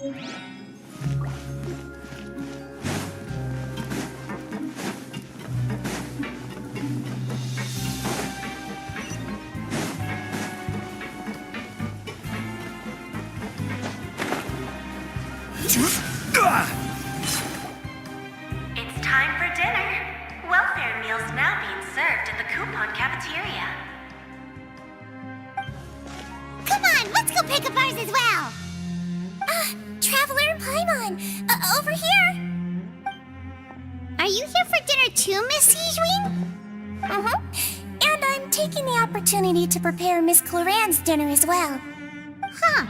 It's time for dinner. Welfare meals now being served in the coupon cafeteria. Come on, let's go pick up ours as well. Traveler and Paimon, over here. Are you here for dinner too, Miss Sijween? And I'm taking the opportunity to prepare Miss Cloran's dinner as well. Huh.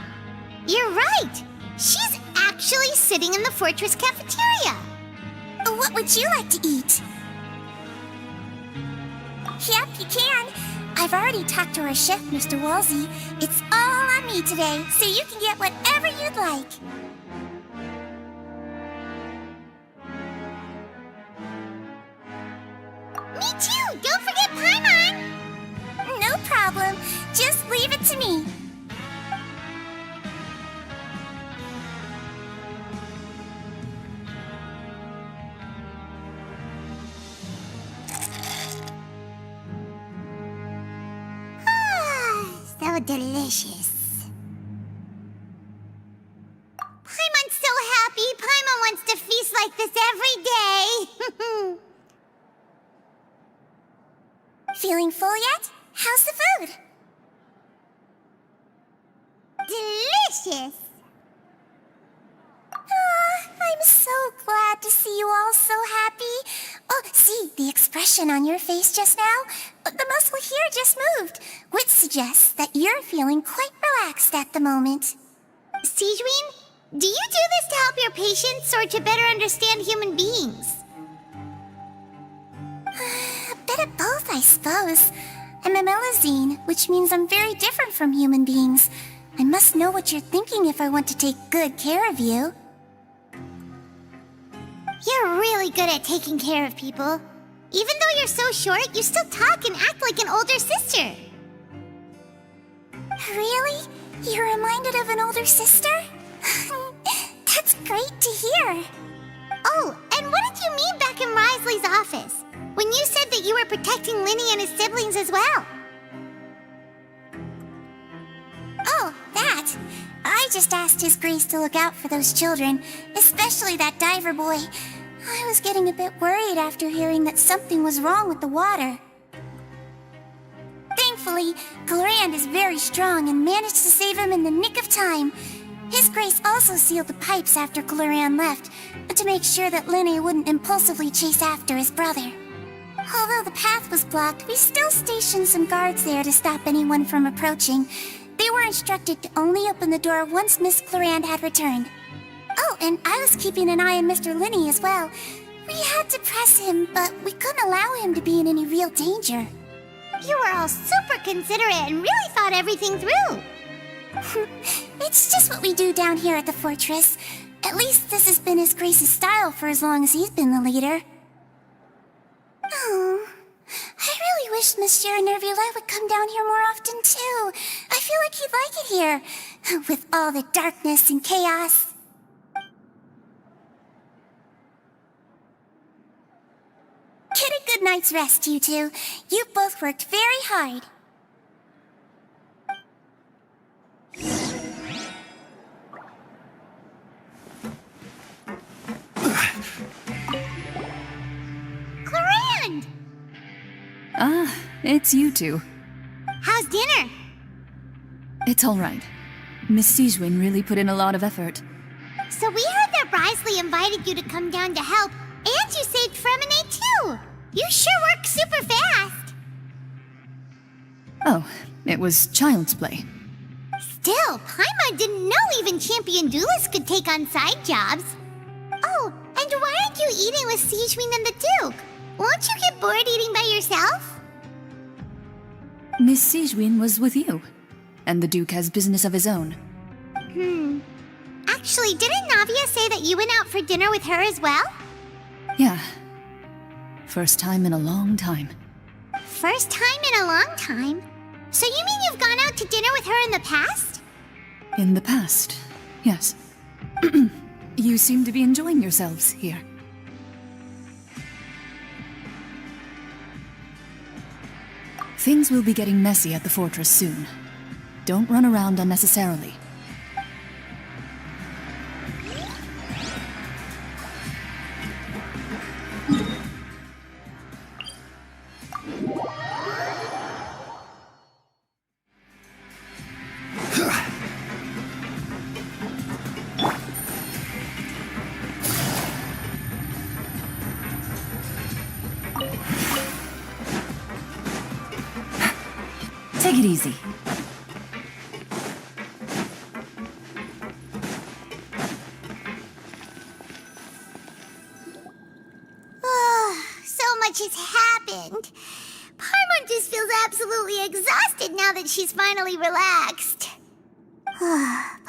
You're right. She's actually sitting in the fortress cafeteria. What would you like to eat? Yep, you can. I've already talked to our chef, Mr. Wolsey. It's all on me today, so you can get whatever you'd like. Me too! Don't forget Paimon! No problem. Just leave it to me. So delicious. Paimon's so happy. Paimon wants to feast like this every day. Feeling full yet? How's the food? Delicious. I'm so glad to see you all so happy. Oh, see, the expression on your face just now? The muscle here just moved, which suggests that you're feeling quite relaxed at the moment. Sijween, do you do this to help your patients or to better understand human beings? A bit of both, I suppose. I'm a Melusine, which means I'm very different from human beings. I must know what you're thinking if I want to take good care of you. You're really good at taking care of people. Even though you're so short, you still talk and act like an older sister. Really? You're reminded of an older sister? That's great to hear. Oh, and what did you mean back in Risley's office? When you said that you were protecting Linny and his siblings as well? Oh, that. I just asked His Grace to look out for those children, especially that diver boy. I was getting a bit worried after hearing that something was wrong with the water. Thankfully, Cloran is very strong and managed to save him in the nick of time. His Grace also sealed the pipes after Cloran left, to make sure that Linny wouldn't impulsively chase after his brother. Although the path was blocked, we still stationed some guards there to stop anyone from approaching. They were instructed to only open the door once Miss Cloran had returned. Oh, and I was keeping an eye on Mr. Linny as well. We had to press him, but we couldn't allow him to be in any real danger. You were all super considerate and really thought everything through. It's just what we do down here at the fortress. At least this has been His Grace's style for as long as he's been the leader. Oh, I really wish Monsieur Nervula would come down here more often too. I feel like he'd like it here, with all the darkness and chaos. Get a good night's rest, you two. You've both worked very hard. Cloran! Ah, it's you two. How's dinner? It's all right. Miss Sijwin really put in a lot of effort. So we heard that Risley invited you to come down to help, and you saved Fremine too. You sure work super fast. Oh, it was child's play. Still, Paimon didn't know even champion duelists could take on side jobs. Oh, and why aren't you eating with Sijwin and the Duke? Won't you get bored eating by yourself? Miss Sijwin was with you, and the Duke has business of his own. Actually, didn't Navia say that you went out for dinner with her as well? Yeah. First time in a long time. First time in a long time? So you mean you've gone out to dinner with her in the past? In the past, yes. You seem to be enjoying yourselves here. Things will be getting messy at the fortress soon. Don't run around unnecessarily. Take it easy. So much has happened. Paimon just feels absolutely exhausted now that she's finally relaxed.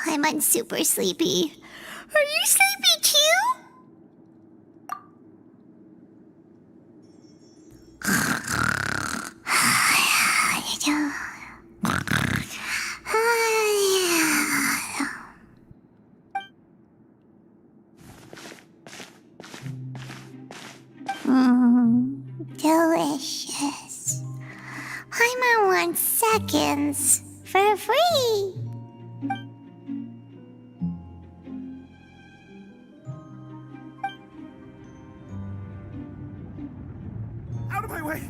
Paimon's super sleepy. Are you sleepy too? Delicious. Paimon wants seconds for free. Out of my way!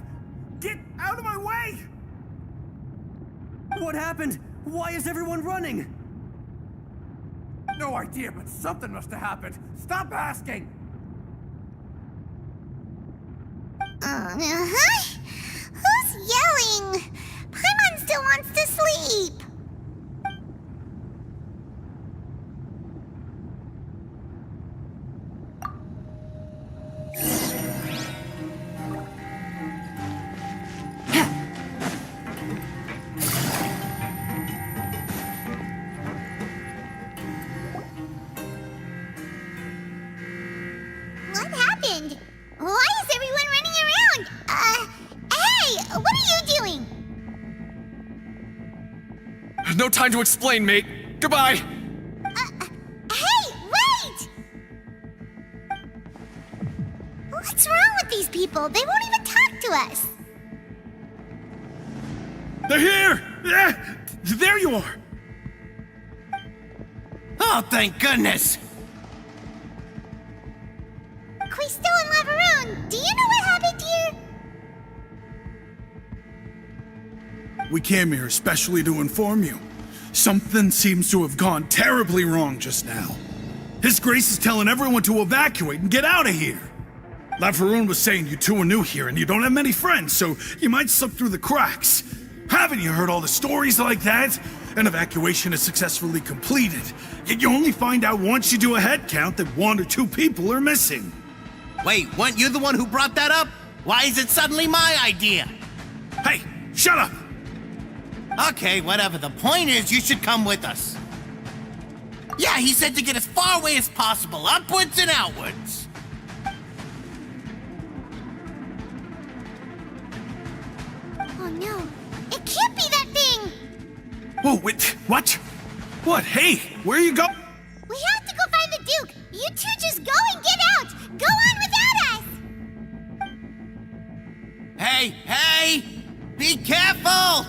Get out of my way! What happened? Why is everyone running? No idea, but something must have happened. Stop asking! Who's yelling? Paimon still wants to sleep. What happened? Why is everyone running around? Hey, what are you doing? No time to explain, mate. Goodbye. Hey, wait! What's wrong with these people? They won't even talk to us. They're here! Yeah, there you are! Oh, thank goodness! Quisto and Lavaroon, do you know what happened here? We came here especially to inform you. Something seems to have gone terribly wrong just now. His Grace is telling everyone to evacuate and get out of here. Lavaroon was saying you two are new here and you don't have many friends, so you might slip through the cracks. Haven't you heard all the stories like that? An evacuation is successfully completed, yet you only find out once you do a head count that 1 or 2 people are missing. Wait, weren't you the one who brought that up? Why is it suddenly my idea? Hey, shut up! Okay, whatever. The point is, you should come with us. Yeah, he said to get as far away as possible, upwards and outwards. Oh no, it can't be that thing! Whoa, wait, what? What? Hey, where you go? We have to go find the Duke! You two just go and get out! Go on without us! Hey, hey! Be careful!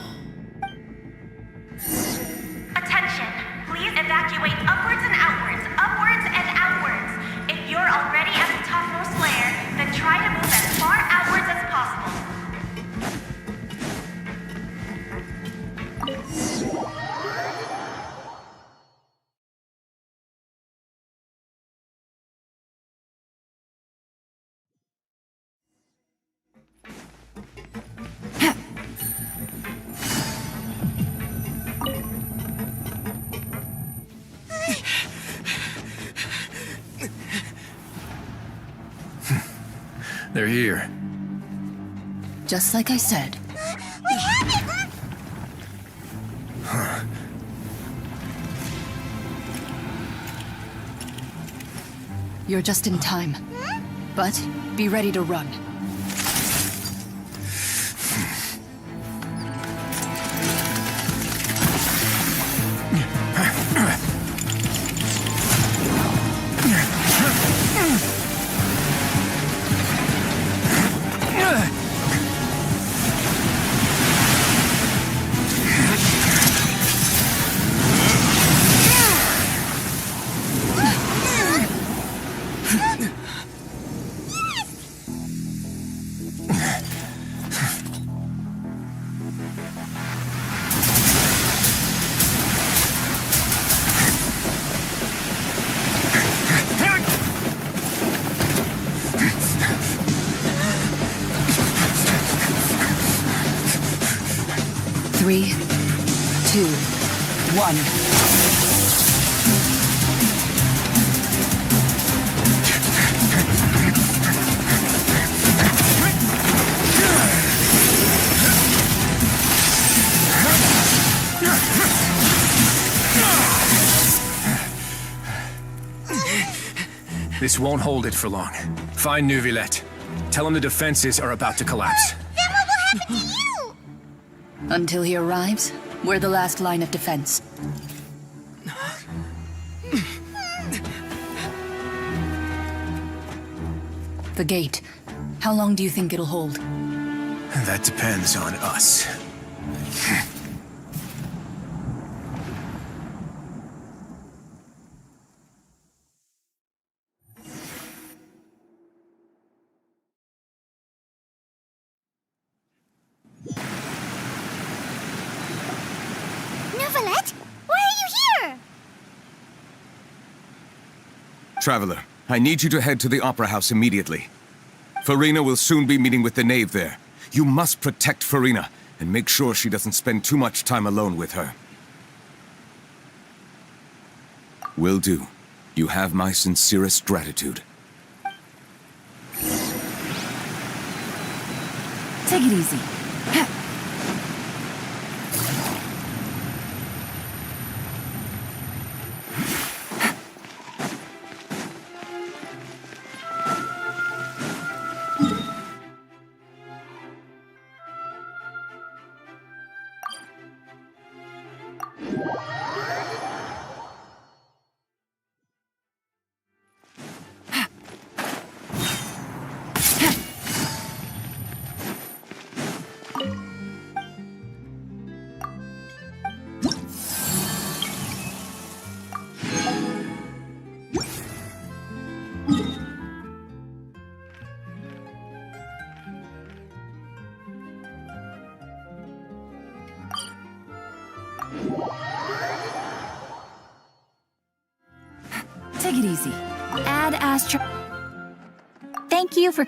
Attention! Please evacuate upwards and outwards, upwards and outwards. If you're already at the topmost layer, then try to move as far outwards as possible. They're here. Just like I said. What happened? You're just in time. But be ready to run. 3, 2, 1. This won't hold it for long. Find Neuvillette. Tell him the defenses are about to collapse. Then what will happen to you? Until he arrives, we're the last line of defense. The gate. How long do you think it'll hold? That depends on us. Neuvillette, why are you here? Traveler, I need you to head to the Opera House immediately. Farina will soon be meeting with the knave there. You must protect Farina, and make sure she doesn't spend too much time alone with her. Will do. You have my sincerest gratitude. Take it easy. Take it easy. Add Astro. Thank you for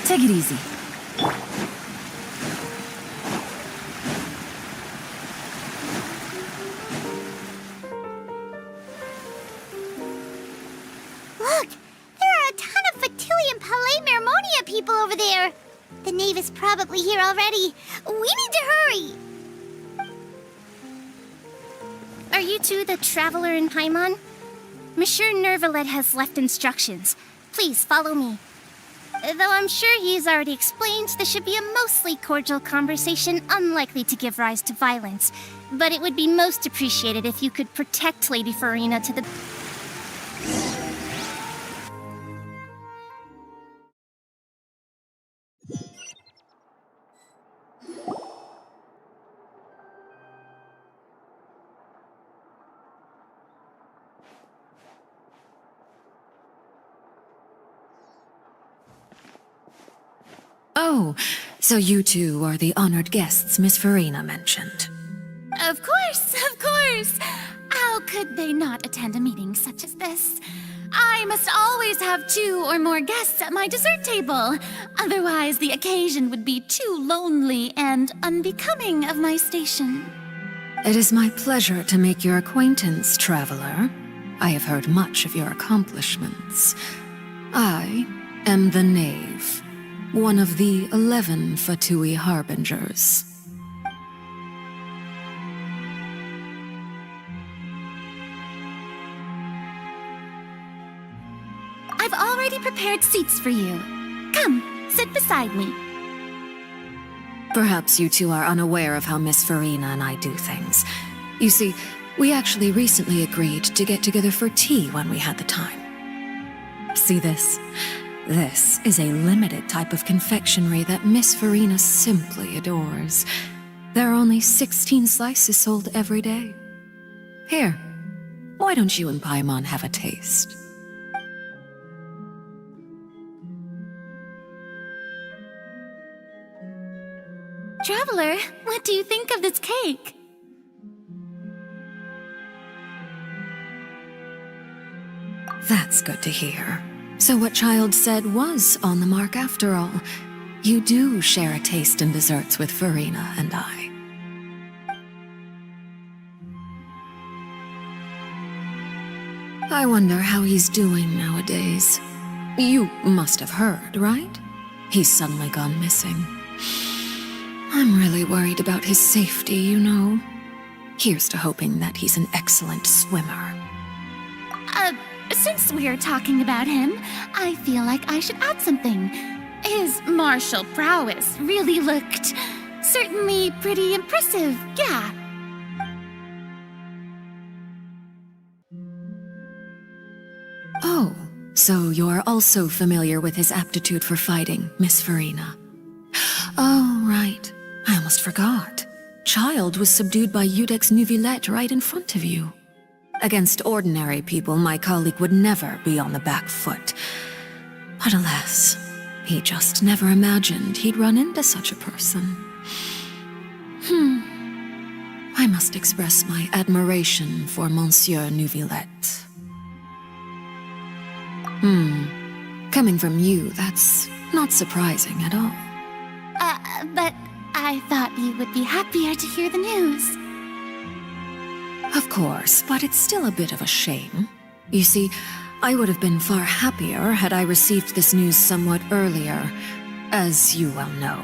Take it easy. Look, there are a ton of Fatilian Palais Mermonia people over there. The knave is probably here already. We need to hurry. Are you two the traveler in Paimon? Monsieur Neuvillette has left instructions. Please follow me. Though I'm sure he's already explained, this should be a mostly cordial conversation, unlikely to give rise to violence. But it would be most appreciated if you could protect Lady Farina to the... Oh, so you two are the honored guests Miss Farina mentioned. Of course, of course! How could they not attend a meeting such as this? I must always have 2 or more guests at my dessert table. Otherwise, the occasion would be too lonely and unbecoming of my station. It is my pleasure to make your acquaintance, traveler. I have heard much of your accomplishments. I am the Knave, one of the 11 Fatui Harbingers. I've already prepared seats for you. Come, sit beside me. Perhaps you two are unaware of how Miss Farina and I do things. You see, we actually recently agreed to get together for tea when we had the time. See this? This is a limited type of confectionery that Miss Farina simply adores. There are only 16 slices sold every day. Here, why don't you and Paimon have a taste? Traveler, what do you think of this cake? That's good to hear. So what Child said was on the mark after all. You do share a taste in desserts with Farina and I. I wonder how he's doing nowadays. You must have heard, right? He's suddenly gone missing. I'm really worried about his safety, you know. Here's to hoping that he's an excellent swimmer. Since we're talking about him, I feel like I should add something. His martial prowess really looked certainly pretty impressive, yeah. Oh, so you're also familiar with his aptitude for fighting, Miss Farina. Oh, right. I almost forgot. Child was subdued by Udex Nuvillette right in front of you. Against ordinary people, my colleague would never be on the back foot. But alas, he just never imagined he'd run into such a person. I must express my admiration for Monsieur Nuvillette. Coming from you, that's not surprising at all. But I thought you would be happier to hear the news. Of course, but it's still a bit of a shame. You see, I would have been far happier had I received this news somewhat earlier. As you well know,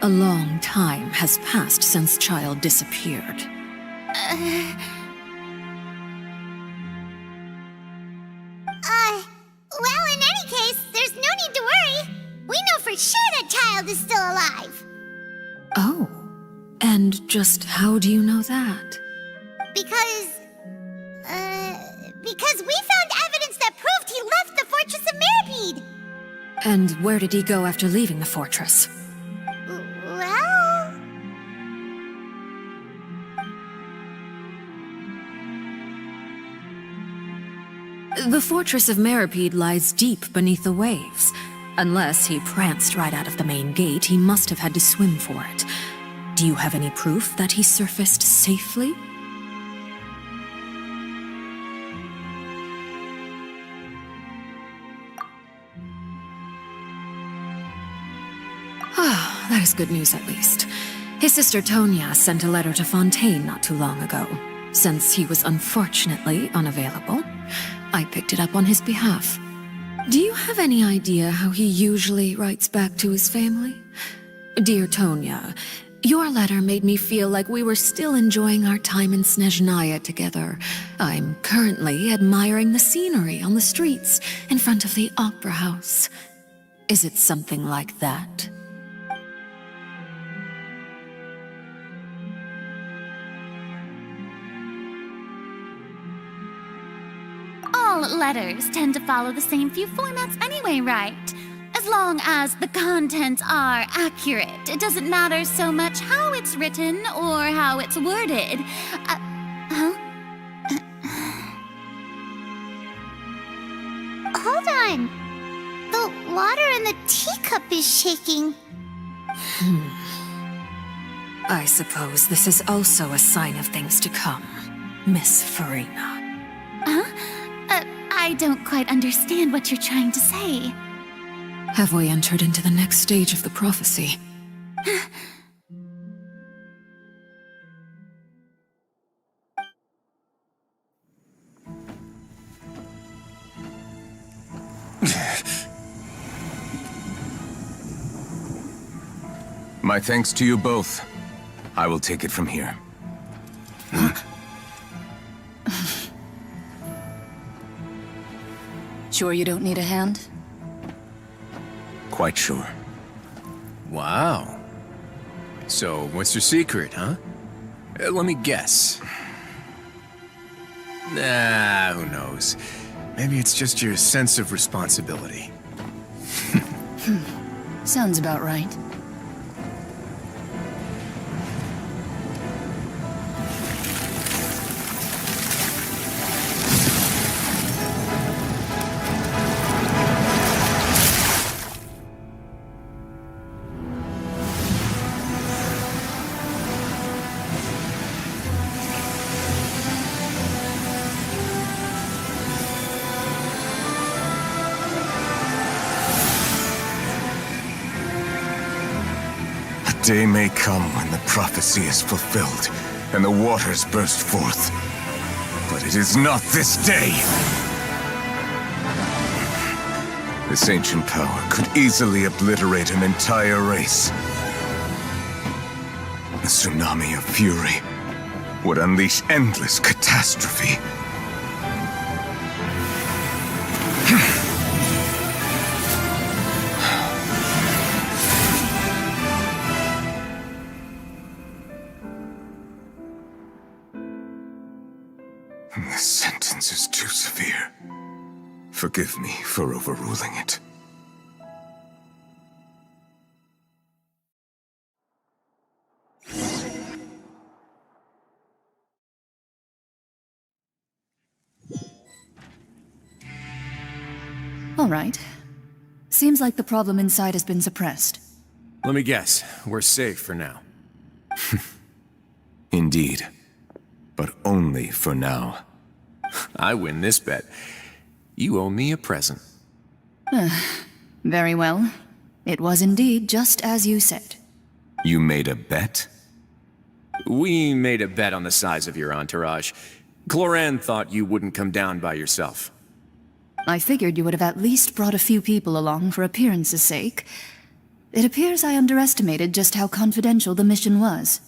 a long time has passed since Child disappeared. Well, in any case, there's no need to worry. We know for sure that Child is still alive. Oh, and just how do you know that? Because we found evidence that proved he left the Fortress of Meripede. And where did he go after leaving the fortress? Well... The Fortress of Meripede lies deep beneath the waves. Unless he pranced right out of the main gate, he must have had to swim for it. Do you have any proof that he surfaced safely? Ah, that is good news at least. His sister Tonya sent a letter to Fontaine not too long ago. Since he was unfortunately unavailable, I picked it up on his behalf. Do you have any idea how he usually writes back to his family? Dear Tonya, your letter made me feel like we were still enjoying our time in Snezhnaya together. I'm currently admiring the scenery on the streets in front of the opera house. Is it something like that? All letters tend to follow the same few formats anyway, right? As long as the contents are accurate, it doesn't matter so much how it's written or how it's worded. Hold on. The water in the teacup is shaking. I suppose this is also a sign of things to come, Miss Farina. I don't quite understand what you're trying to say. Have we entered into the next stage of the prophecy? My thanks to you both. I will take it from here. Sure you don't need a hand? Quite sure. Wow. So, what's your secret, huh? Let me guess. Nah, who knows? Maybe it's just your sense of responsibility. Sounds about right. A day may come when the prophecy is fulfilled, and the waters burst forth. But it is not this day! This ancient power could easily obliterate an entire race. A tsunami of fury would unleash endless catastrophe. This sentence is too severe. Forgive me for overruling it. All right. Seems like the problem inside has been suppressed. Let me guess, we're safe for now. Indeed. But only for now. I win this bet. You owe me a present. Very well. It was indeed just as you said. You made a bet? We made a bet on the size of your entourage. Cloran thought you wouldn't come down by yourself. I figured you would have at least brought a few people along for appearance's sake. It appears I underestimated just how confidential the mission was.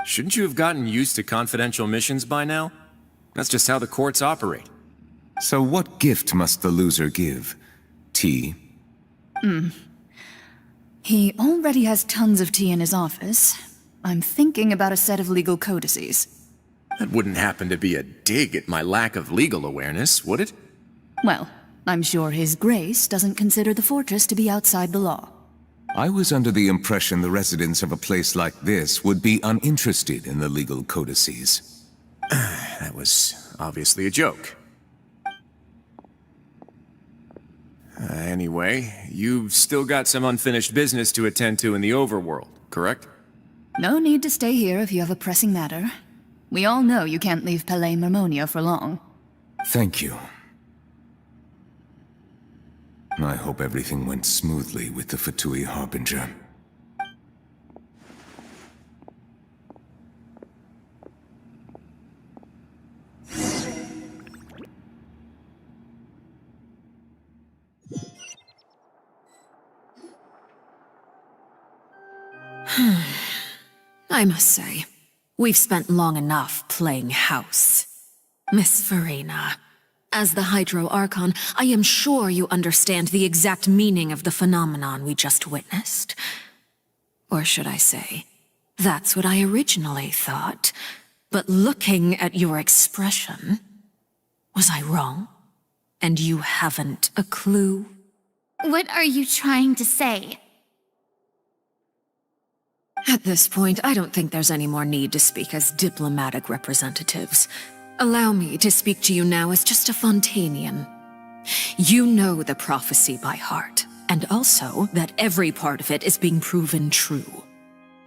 Shouldn't you have gotten used to confidential missions by now? That's just how the courts operate. So what gift must the loser give? Tea? He already has tons of tea in his office. I'm thinking about a set of legal codices. That wouldn't happen to be a dig at my lack of legal awareness, would it? Well, I'm sure His Grace doesn't consider the fortress to be outside the law. I was under the impression the residents of a place like this would be uninterested in the legal codices. That was obviously a joke. Anyway, you've still got some unfinished business to attend to in the overworld, correct? No need to stay here if you have a pressing matter. We all know you can't leave Palais Mermonia for long. Thank you. I hope everything went smoothly with the Fatui Harbinger. I must say, we've spent long enough playing house. Miss Farina, as the Hydro Archon, I am sure you understand the exact meaning of the phenomenon we just witnessed. Or should I say, that's what I originally thought. But looking at your expression, was I wrong? And you haven't a clue? What are you trying to say? At this point, I don't think there's any more need to speak as diplomatic representatives. Allow me to speak to you now as just a Fontanian. You know the prophecy by heart, and also that every part of it is being proven true.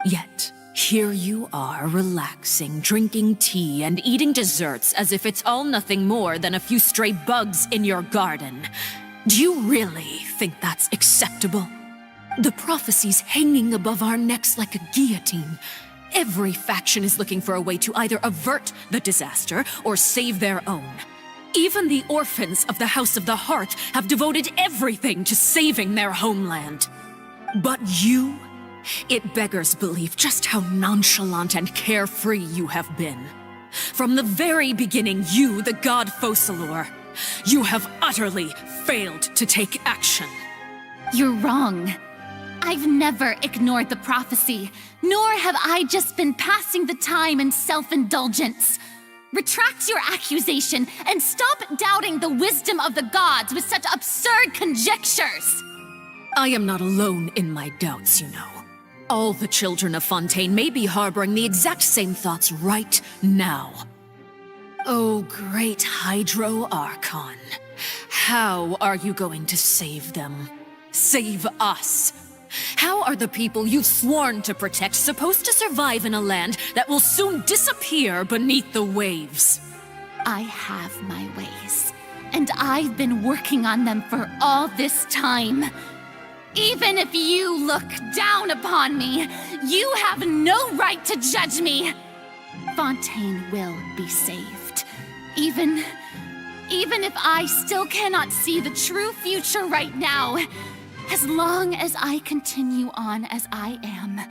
Yet, here you are relaxing, drinking tea, and eating desserts as if it's all nothing more than a few stray bugs in your garden. Do you really think that's acceptable? The prophecy's hanging above our necks like a guillotine. Every faction is looking for a way to either avert the disaster or save their own. Even the orphans of the House of the Heart have devoted everything to saving their homeland. But you, it beggars belief just how nonchalant and carefree you have been. From the very beginning, you, the god Focalor, you have utterly failed to take action. You're wrong. I've never ignored the prophecy, nor have I just been passing the time in self-indulgence. Retract your accusation and stop doubting the wisdom of the gods with such absurd conjectures. I am not alone in my doubts, you know. All the children of Fontaine may be harboring the exact same thoughts right now. Oh, great Hydro Archon. How are you going to save them? Save us? How are the people you've sworn to protect supposed to survive in a land that will soon disappear beneath the waves? I have my ways, and I've been working on them for all this time. Even if you look down upon me, you have no right to judge me. Fontaine will be saved. Even if I still cannot see the true future right now, as long as I continue on as I am,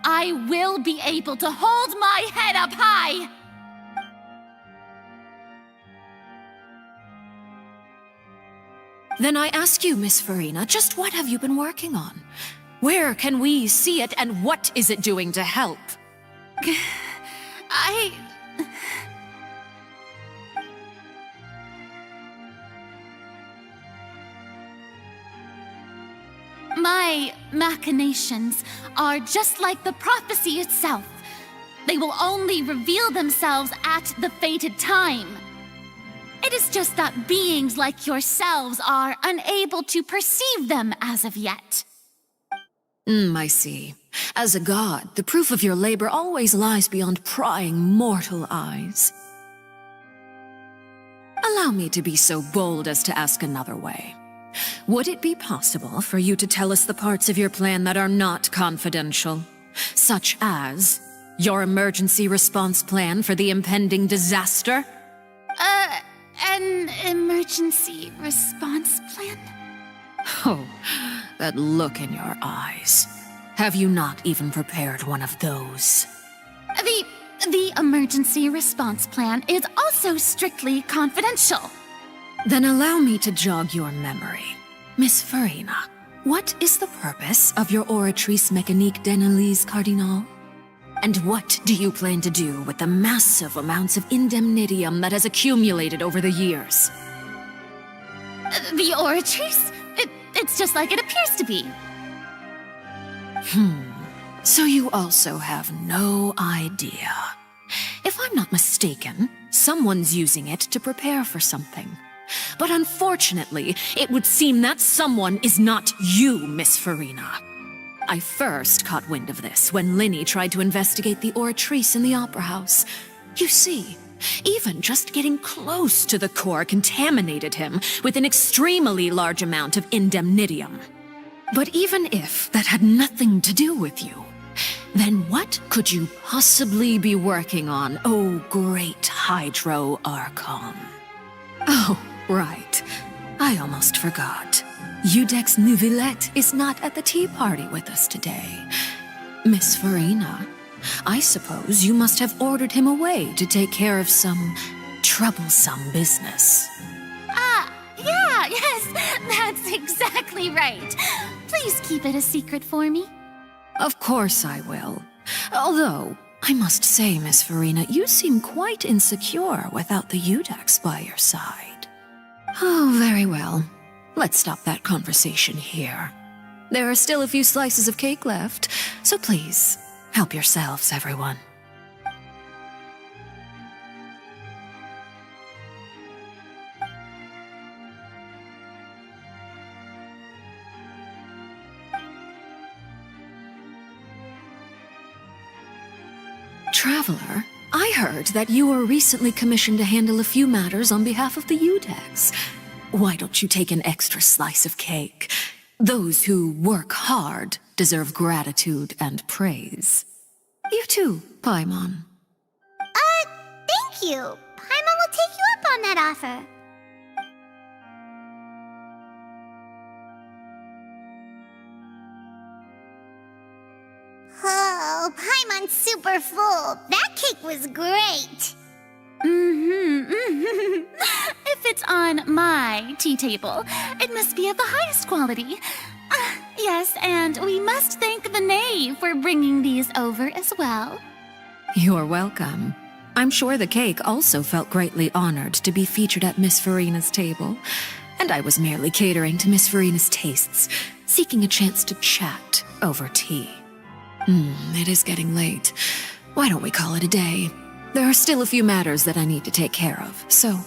I will be able to hold my head up high. Then I ask you, Miss Farina, just what have you been working on? Where can we see it, and what is it doing to help? My machinations are just like the prophecy itself. They will only reveal themselves at the fated time. It is just that beings like yourselves are unable to perceive them as of yet. I see. As a god, the proof of your labor always lies beyond prying mortal eyes. Allow me to be so bold as to ask another way. Would it be possible for you to tell us the parts of your plan that are not confidential? Such as your emergency response plan for the impending disaster? An emergency response plan? Oh, that look in your eyes. Have you not even prepared one of those? The emergency response plan is also strictly confidential. Then allow me to jog your memory. Miss Farina, what is the purpose of your Oratrice Mécanique d'Analyse Cardinal? And what do you plan to do with the massive amounts of indemnitium that has accumulated over the years? The Oratrice? It's just like it appears to be. So you also have no idea. If I'm not mistaken, someone's using it to prepare for something. But unfortunately, it would seem that someone is not you, Miss Farina. I first caught wind of this when Linny tried to investigate the Oratrice in the Opera House. You see, even just getting close to the core contaminated him with an extremely large amount of indemnitium. But even if that had nothing to do with you, then what could you possibly be working on, oh great Hydro Archon? Oh, right. I almost forgot. Udex Neuvillette is not at the tea party with us today. Miss Farina, I suppose you must have ordered him away to take care of some troublesome business. Yes, that's exactly right. Please keep it a secret for me. Of course I will. Although, I must say, Miss Farina, you seem quite insecure without the Udex by your side. Oh, very well. Let's stop that conversation here. There are still a few slices of cake left, so please, help yourselves, everyone. Traveler, I heard that you were recently commissioned to handle a few matters on behalf of the Udex. Why don't you take an extra slice of cake? Those who work hard deserve gratitude and praise. You too, Paimon. Thank you. Paimon will take you up on that offer. Oh, Paimon's super full. That cake was great. If it's on my tea table, it must be of the highest quality. Yes, and we must thank the knave for bringing these over as well. You're welcome. I'm sure the cake also felt greatly honored to be featured at Miss Farina's table, and I was merely catering to Miss Farina's tastes, seeking a chance to chat over tea. It is getting late. Why don't we call it a day? There are still a few matters that I need to take care of, so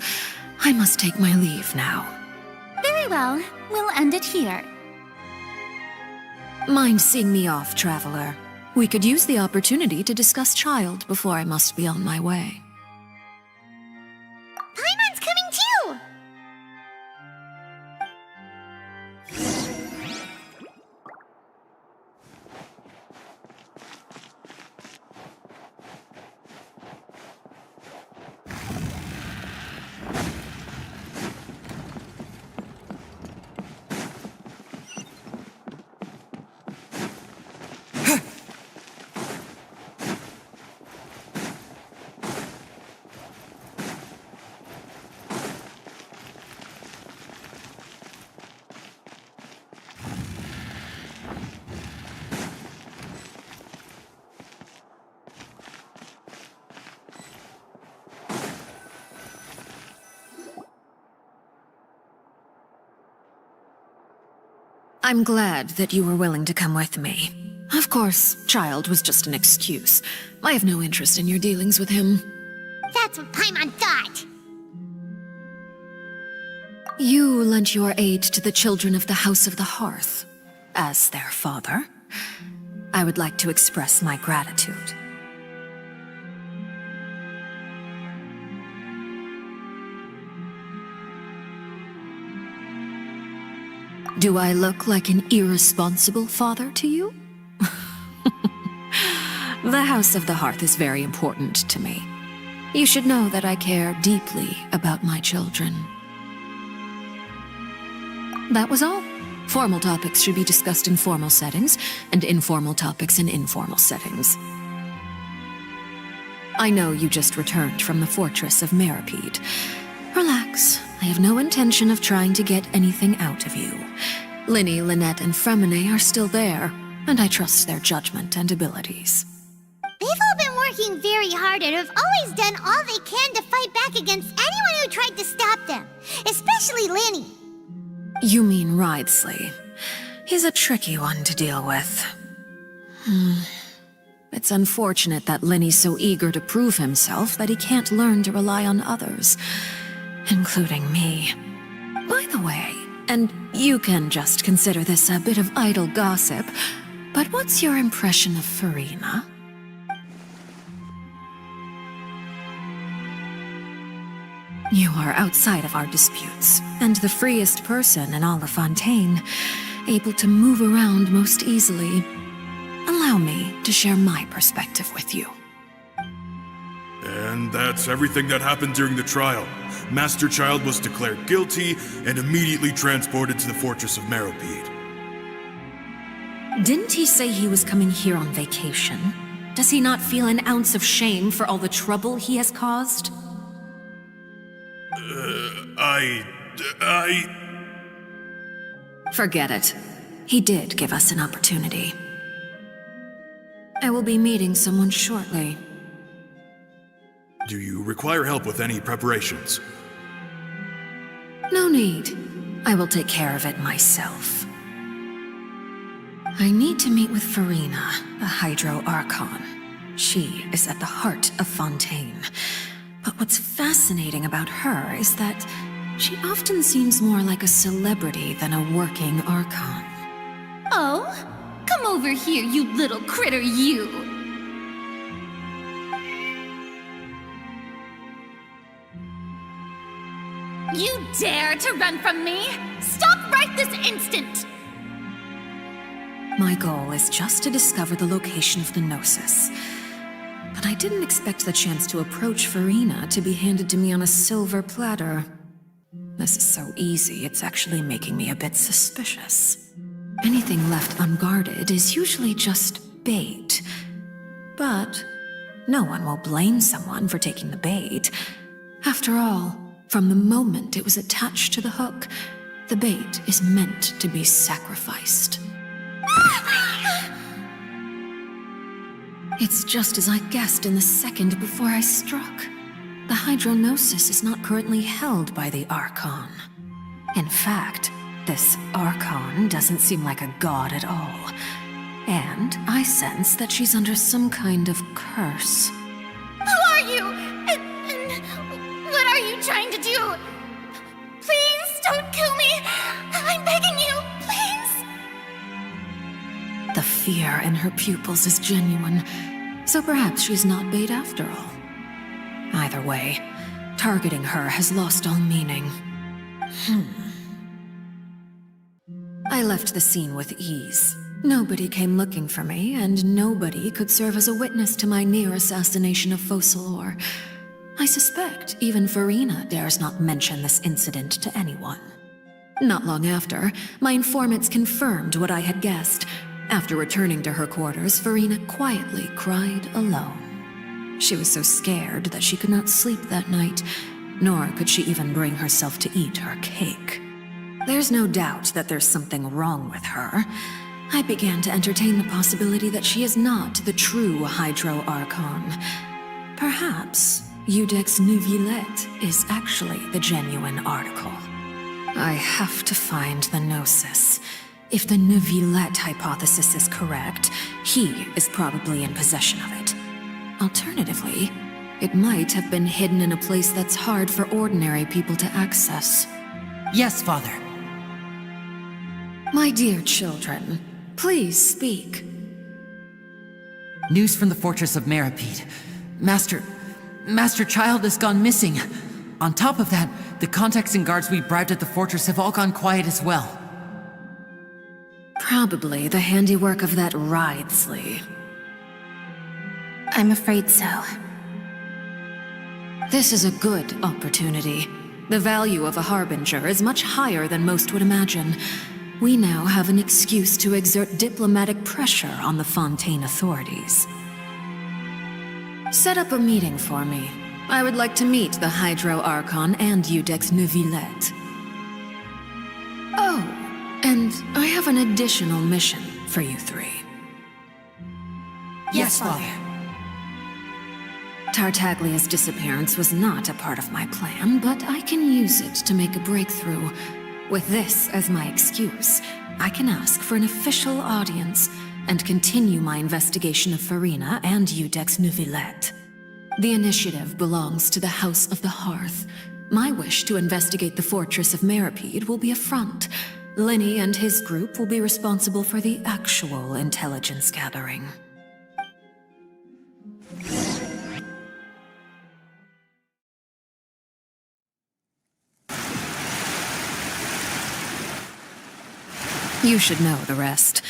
I must take my leave now. Very well. We'll end it here. Mind seeing me off, traveler? We could use the opportunity to discuss Child before I must be on my way. Paimon's coming too! I'm glad that you were willing to come with me. Of course, Child was just an excuse. I have no interest in your dealings with him. That's what Paimon thought. You lent your aid to the children of the House of the Hearth. As their father, I would like to express my gratitude. Do I look like an irresponsible father to you? The House of the Hearth is very important to me. You should know that I care deeply about my children. That was all. Formal topics should be discussed in formal settings, and informal topics in informal settings. I know you just returned from the fortress of Meripede. Relax. I have no intention of trying to get anything out of you. Linny, Lynette, and Fremine are still there, and I trust their judgment and abilities. They've all been working very hard and have always done all they can to fight back against anyone who tried to stop them, especially Linny. You mean Ridesley. He's a tricky one to deal with. It's unfortunate that Linny's so eager to prove himself that he can't learn to rely on others, including me. By the way, and you can just consider this a bit of idle gossip, but what's your impression of Farina? You are outside of our disputes, and the freest person in all of Fontaine, able to move around most easily. Allow me to share my perspective with you. And that's everything that happened during the trial. Master Child was declared guilty and immediately transported to the Fortress of Meripede. Didn't he say he was coming here on vacation? Does he not feel an ounce of shame for all the trouble he has caused? Forget it. He did give us an opportunity. I will be meeting someone shortly. Do you require help with any preparations? No need. I will take care of it myself. I need to meet with Farina, the Hydro Archon. She is at the heart of Fontaine. But what's fascinating about her is that she often seems more like a celebrity than a working Archon. Oh? Come over here, you little critter, you! You dare to run from me? Stop right this instant! My goal is just to discover the location of the Gnosis. But I didn't expect the chance to approach Farina to be handed to me on a silver platter. This is so easy, it's actually making me a bit suspicious. Anything left unguarded is usually just bait. But no one will blame someone for taking the bait. After all, from the moment it was attached to the hook, the bait is meant to be sacrificed. It's just as I guessed in the second before I struck. The Hydronosis is not currently held by the Archon. In fact, this Archon doesn't seem like a god at all. And I sense that she's under some kind of curse. Who are you? And what are you trying to do? Please don't kill me. I'm begging you, please. The fear in her pupils is genuine, so perhaps she's not bait after all. Either way, targeting her has lost all meaning. I left the scene with ease. Nobody came looking for me, and nobody could serve as a witness to my near assassination of Focalor. I suspect even Farina dares not mention this incident to anyone. Not long after, my informants confirmed what I had guessed. After returning to her quarters, Farina quietly cried alone. She was so scared that she could not sleep that night, nor could she even bring herself to eat her cake. There's no doubt that there's something wrong with her. I began to entertain the possibility that she is not the true Hydro Archon. Perhaps Iudex Neuvillette is actually the genuine article. I have to find the Gnosis. If the Neuvillette hypothesis is correct, he is probably in possession of it. Alternatively, it might have been hidden in a place that's hard for ordinary people to access. Yes, Father. My dear children, please speak. News from the fortress of Meripede. Master Child has gone missing. On top of that, the contacts and guards we bribed at the fortress have all gone quiet as well. Probably the handiwork of that Wriothesley. I'm afraid so. This is a good opportunity. The value of a harbinger is much higher than most would imagine. We now have an excuse to exert diplomatic pressure on the Fontaine authorities. Set up a meeting for me. I would like to meet the Hydro Archon and Iudex Neuvillette. Oh, and I have an additional mission for you three. Yes, Father. Tartaglia's disappearance was not a part of my plan, but I can use it to make a breakthrough. With this as my excuse, I can ask for an official audience and continue my investigation of Farina and Iudex Neuvillette. The initiative belongs to the House of the Hearth. My wish to investigate the fortress of Meripede will be a front. Lenny and his group will be responsible for the actual intelligence gathering. You should know the rest.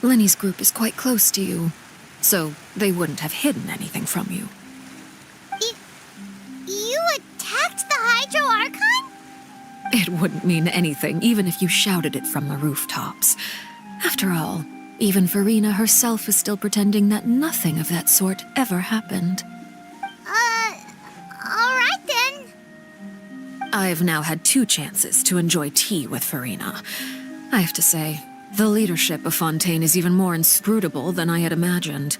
Lenny's group is quite close to you, so they wouldn't have hidden anything from you. You attacked the Hydro Archon? It wouldn't mean anything, even if you shouted it from the rooftops. After all, even Farina herself is still pretending that nothing of that sort ever happened. Alright then. I've now had 2 chances to enjoy tea with Farina. I have to say, the leadership of Fontaine is even more inscrutable than I had imagined.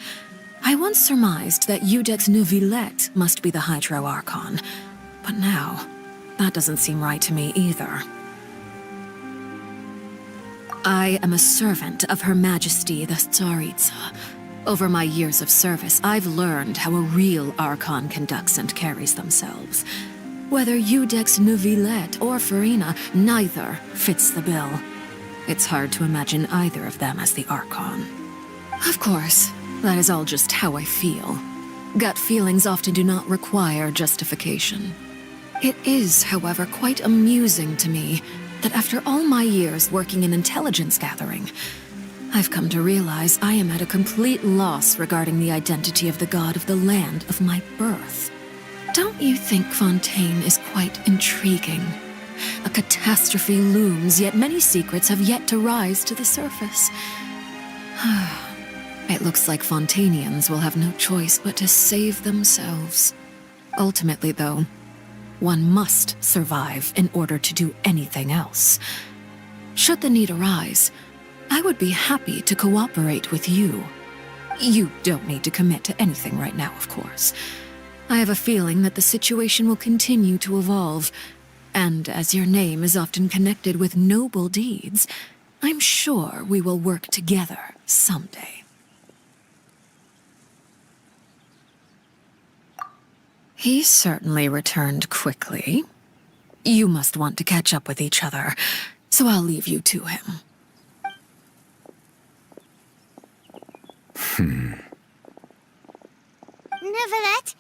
I once surmised that Iudex Neuvillette must be the Hydro Archon, but now, that doesn't seem right to me either. I am a servant of Her Majesty the Tsaritsa. Over my years of service, I've learned how a real Archon conducts and carries themselves. Whether Iudex Neuvillette or Farina, neither fits the bill. It's hard to imagine either of them as the Archon. Of course, that is all just how I feel. Gut feelings often do not require justification. It is, however, quite amusing to me that after all my years working in intelligence gathering, I've come to realize I am at a complete loss regarding the identity of the god of the land of my birth. Don't you think Fontaine is quite intriguing? A catastrophe looms, yet many secrets have yet to rise to the surface. It looks like Fontainians will have no choice but to save themselves. Ultimately, though, one must survive in order to do anything else. Should the need arise, I would be happy to cooperate with you. You don't need to commit to anything right now, of course. I have a feeling that the situation will continue to evolve, and as your name is often connected with noble deeds, I'm sure we will work together someday. He certainly returned quickly. You must want to catch up with each other, so I'll leave you to him. Neverlet,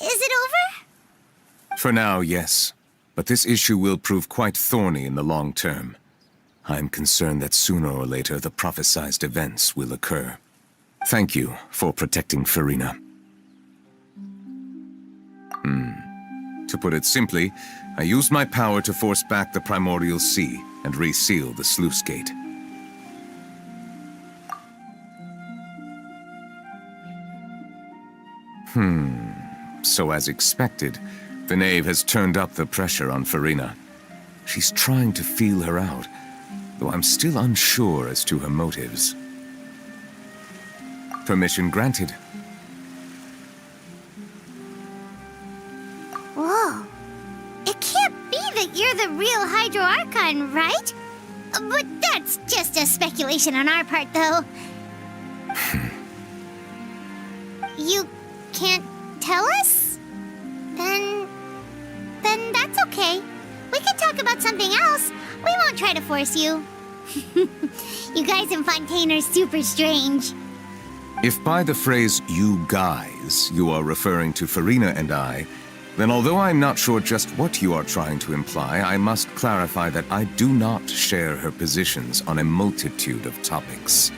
is it over? For now, yes. But this issue will prove quite thorny in the long term. I'm concerned that sooner or later the prophesized events will occur. Thank you for protecting Farina. To put it simply, I used my power to force back the primordial sea and reseal the sluice gate. So as expected, the knave has turned up the pressure on Farina. She's trying to feel her out, though I'm still unsure as to her motives. Permission granted. Whoa. It can't be that you're the real Hydro Archon, right? But that's just a speculation on our part, though. You can't tell us? Then that's okay. We can talk about something else. We won't try to force you. You guys in Fontaine are super strange. If by the phrase, you guys, you are referring to Farina and I, then although I'm not sure just what you are trying to imply, I must clarify that I do not share her positions on a multitude of topics.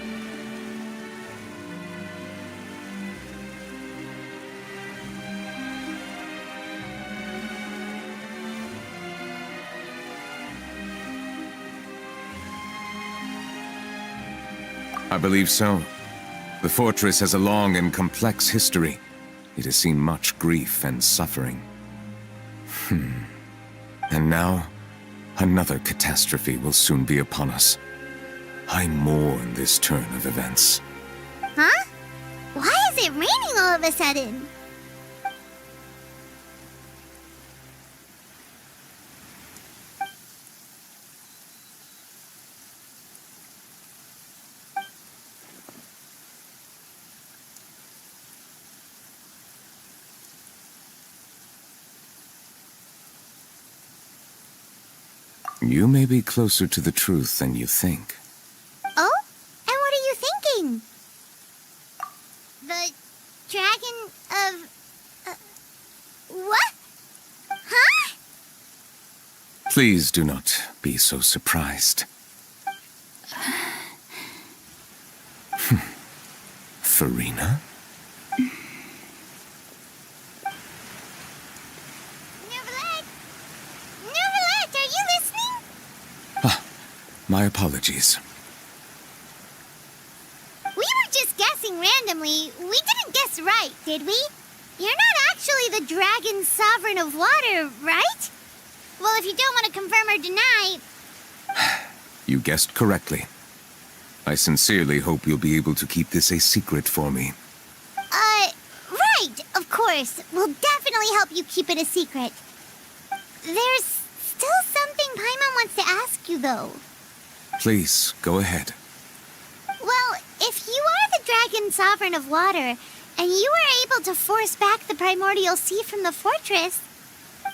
I believe so. The fortress has a long and complex history. It has seen much grief and suffering. And now, another catastrophe will soon be upon us. I mourn this turn of events. Huh? Why is it raining all of a sudden? You may be closer to the truth than you think. Oh? And what are you thinking? The dragon of... what? Huh? Please do not be so surprised. Farina? My apologies. We were just guessing randomly. We didn't guess right, did we? You're not actually the dragon sovereign of water, right? Well, if you don't want to confirm or deny... You guessed correctly. I sincerely hope you'll be able to keep this a secret for me. Right, of course. We'll definitely help you keep it a secret. There's still something Paimon wants to ask you, though. Please, go ahead. Well, if you are the dragon sovereign of water, and you were able to force back the primordial sea from the fortress,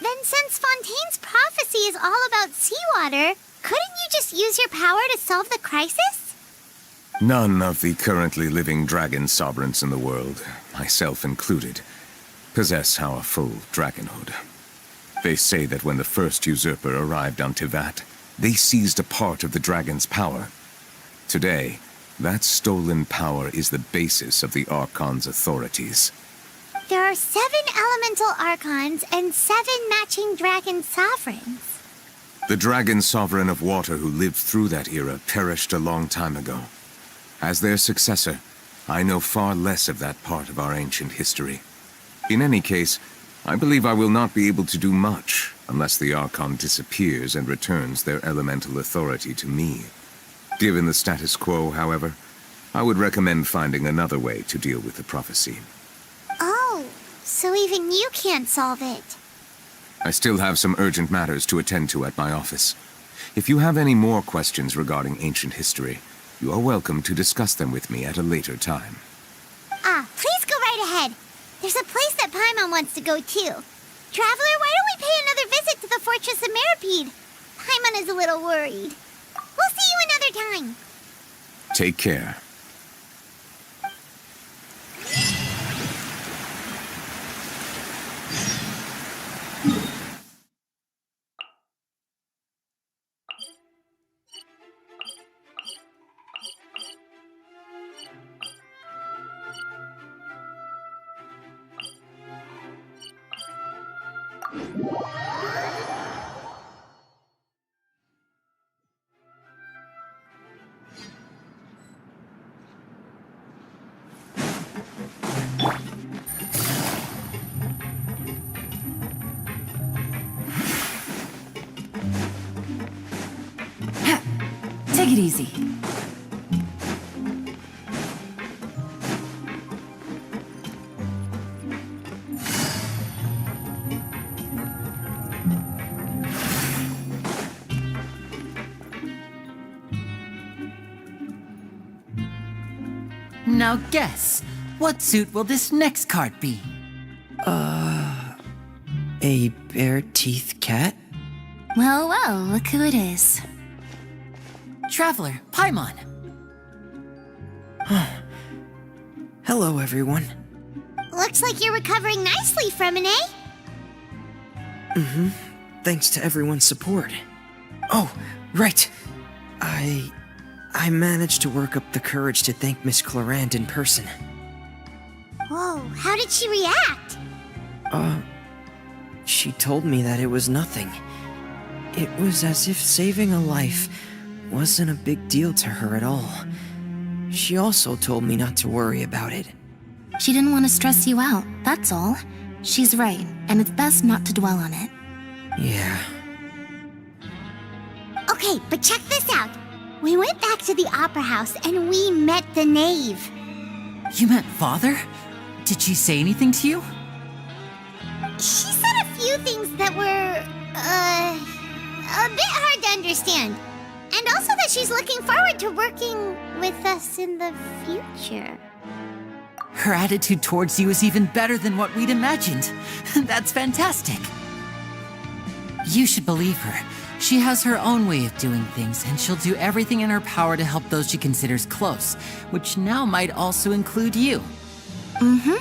then since Fontaine's prophecy is all about seawater, couldn't you just use your power to solve the crisis? None of the currently living dragon sovereigns in the world, myself included, possess our full dragonhood. They say that when the first usurper arrived on Tivat, they seized a part of the dragon's power. Today, that stolen power is the basis of the Archon's authorities. There are 7 elemental Archons and 7 matching dragon sovereigns. The dragon sovereign of water who lived through that era perished a long time ago. As their successor, I know far less of that part of our ancient history. In any case, I believe I will not be able to do much unless the Archon disappears and returns their elemental authority to me. Given the status quo, however, I would recommend finding another way to deal with the prophecy. Oh, so even you can't solve it. I still have some urgent matters to attend to at my office. If you have any more questions regarding ancient history, you are welcome to discuss them with me at a later time. Please go right ahead. There's a place that Paimon wants to go too. Traveler, why don't we pay another visit to the Fortress of Meripede? Paimon is a little worried. We'll see you another time. Take care. Take it easy. Now guess, what suit will this next card be? A bare-teeth cat? Well, well, look who it is. Traveler, Paimon. Hello, everyone. Looks like you're recovering nicely from it, eh? Mm-hmm. Thanks to everyone's support. Oh, right. I managed to work up the courage to thank Miss Clarant in person. Whoa, how did she react? She told me that it was nothing. It was as if saving a life wasn't a big deal to her at all. She also told me not to worry about it. She didn't want to stress you out, that's all. She's right, and it's best not to dwell on it. Yeah. Okay, but check this out. We went back to the Opera House and we met the Knave. You met Father? Did she say anything to you? She said a few things that were, a bit hard to understand. And also that she's looking forward to working with us in the future. Her attitude towards you is even better than what we'd imagined. That's fantastic. You should believe her. She has her own way of doing things, and she'll do everything in her power to help those she considers close, which now might also include you. Mm-hmm.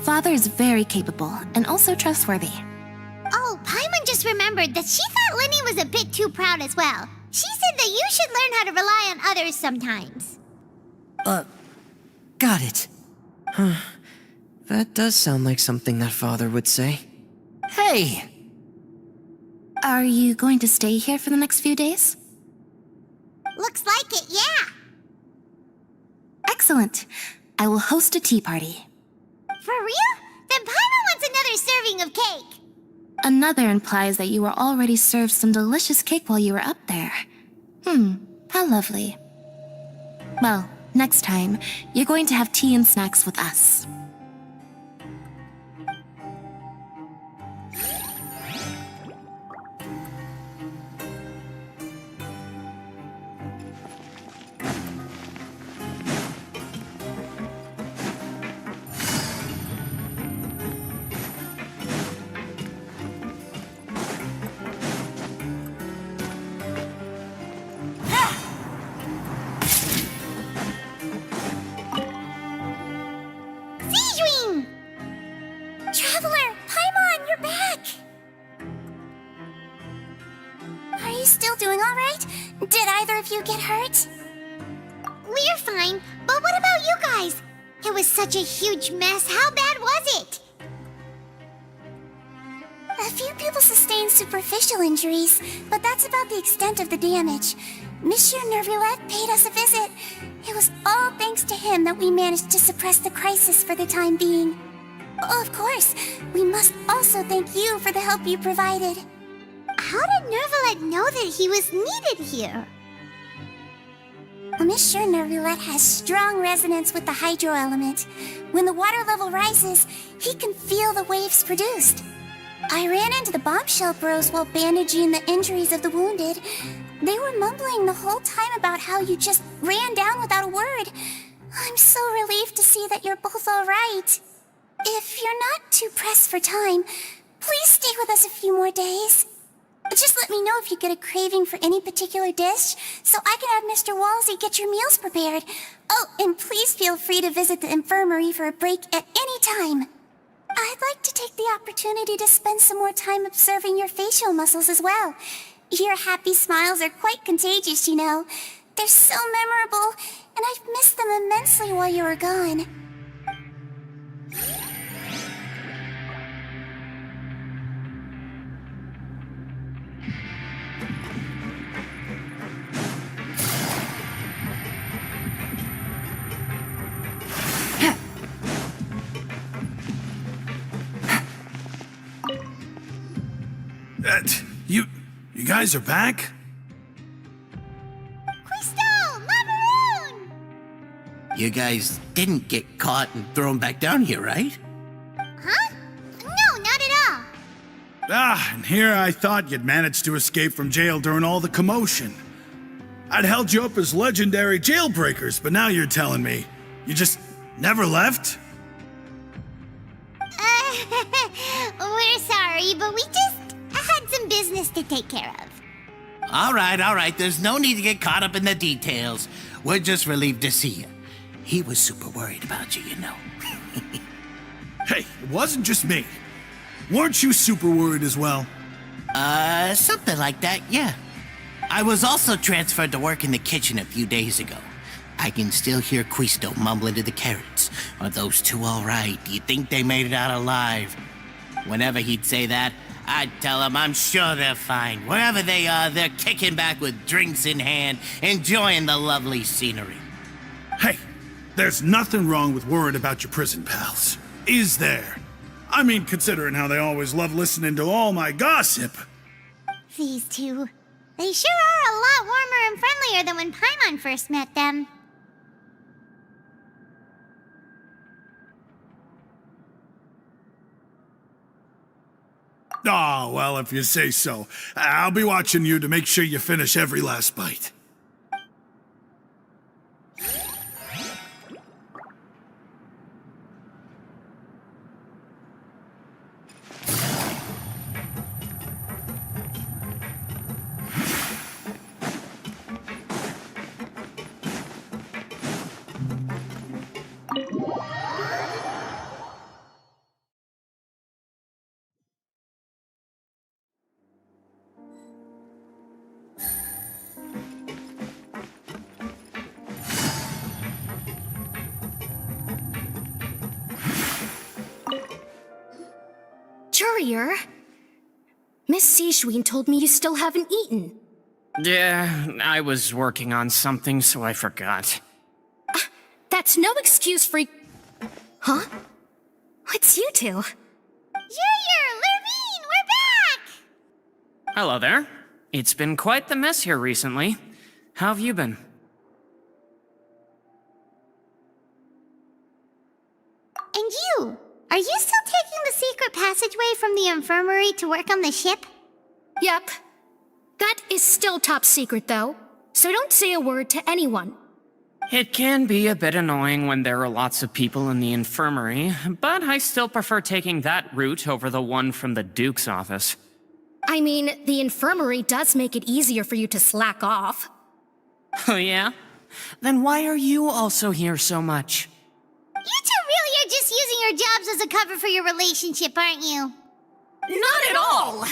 Father is very capable, and also trustworthy. Oh, Paimon just remembered that she thought Lenny was a bit too proud as well. She said that you should learn how to rely on others sometimes. Got it. Huh. That does sound like something that Father would say. Hey! Are you going to stay here for the next few days? Looks like it, yeah. Excellent. I will host a tea party. For real? Then Paimon wants another serving of cake. Another implies that you were already served some delicious cake while you were up there. How lovely. Well, next time, you're going to have tea and snacks with us. Traveler, Paimon, you're back! Are you still doing all right? Did either of you get hurt? We're fine, but what about you guys? It was such a huge mess. How bad was it? A few people sustained superficial injuries, but that's about the extent of the damage. Monsieur Nervulette paid us a visit. It was all thanks to him that we managed to suppress the crisis for the time being. Of course, we must also thank you for the help you provided. How did Nervulette know that he was needed here? I'm sure Narulette has strong resonance with the hydro element. When the water level rises, he can feel the waves produced. I ran into the bombshell bros while bandaging the injuries of the wounded. They were mumbling the whole time about how you just ran down without a word. I'm so relieved to see that you're both alright. If you're not too pressed for time, please stay with us a few more days. Just let me know if you get a craving for any particular dish, so I can have Mr. Walsey get your meals prepared. Oh, and please feel free to visit the infirmary for a break at any time. I'd like to take the opportunity to spend some more time observing your facial muscles as well. Your happy smiles are quite contagious, you know. They're so memorable, and I've missed them immensely while you were gone. You guys are back? Crystal! Macaroon! You guys didn't get caught and thrown back down here, right? Huh? No, not at all. And here I thought you'd managed to escape from jail during all the commotion. I'd held you up as legendary jailbreakers, but now you're telling me you just never left? We're sorry, but we just had some business to take care of. All right. There's no need to get caught up in the details. We're just relieved to see you. He was super worried about you, you know. Hey, it wasn't just me. Weren't you super worried as well? Something like that, yeah. I was also transferred to work in the kitchen a few days ago. I can still hear Quisto mumbling to the carrots. Are those two all right? Do you think they made it out alive? Whenever he'd say that, I'd tell him I'm sure they're fine. Wherever they are, they're kicking back with drinks in hand, enjoying the lovely scenery. Hey, there's nothing wrong with worrying about your prison pals. Is there? I mean, considering how they always love listening to all my gossip. These two. They sure are a lot warmer and friendlier than when Paimon first met them. Oh, well, if you say so. I'll be watching you to make sure you finish every last bite. Courier, Miss Sijween told me you still haven't eaten. Yeah, I was working on something, so I forgot. That's no excuse for... Huh? It's you two. Junior! Lurvine! We're back! Hello there. It's been quite the mess here recently. How have you been? And you? Are you still taking the secret passageway from the infirmary to work on the ship? Yep. That is still top secret, though. So don't say a word to anyone. It can be a bit annoying when there are lots of people in the infirmary, but I still prefer taking that route over the one from the Duke's office. I mean, the infirmary does make it easier for you to slack off. Oh yeah? Then why are you also here so much? You two really are just using your jobs as a cover for your relationship, aren't you? Not at all!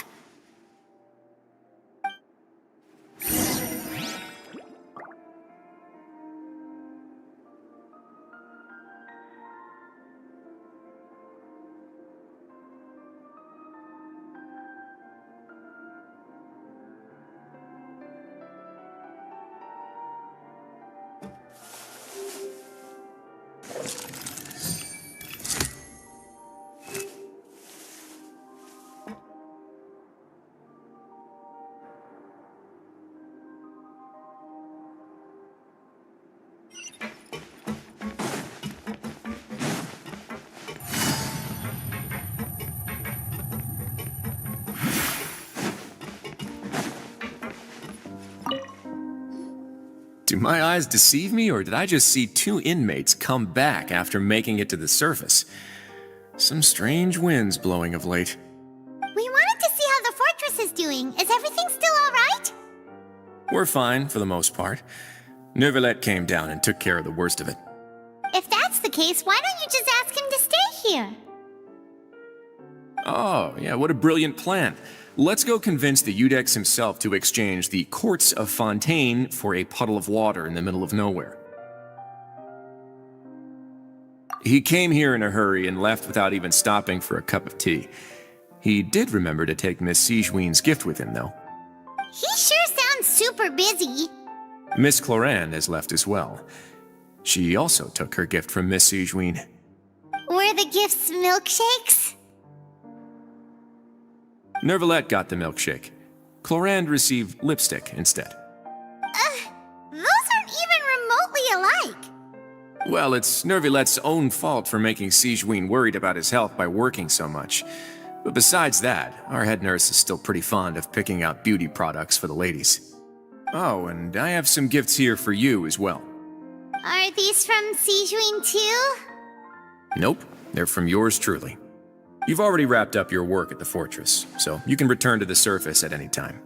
Do my eyes deceive me, or did I just see 2 inmates come back after making it to the surface? Some strange winds blowing of late. We wanted to see how the fortress is doing. Is everything still all right? We're fine, for the most part. Neuvillette came down and took care of the worst of it. If that's the case, why don't you just ask him to stay here? Oh, yeah, what a brilliant plan. Let's go convince the Eudex himself to exchange the Courts of Fontaine for a puddle of water in the middle of nowhere. He came here in a hurry and left without even stopping for a cup of tea. He did remember to take Miss Sigewinne's gift with him, though. He sure sounds super busy. Miss Clorand has left as well. She also took her gift from Miss Sigewinne. Were the gifts milkshakes? Neuvillette got the milkshake. Clorand received lipstick instead. Those aren't even remotely alike. Well, it's Neuvillette's own fault for making Sigewinne worried about his health by working so much. But besides that, our head nurse is still pretty fond of picking out beauty products for the ladies. Oh, and I have some gifts here for you as well. Are these from Sigewinne too? Nope, they're from yours truly. You've already wrapped up your work at the fortress, so you can return to the surface at any time.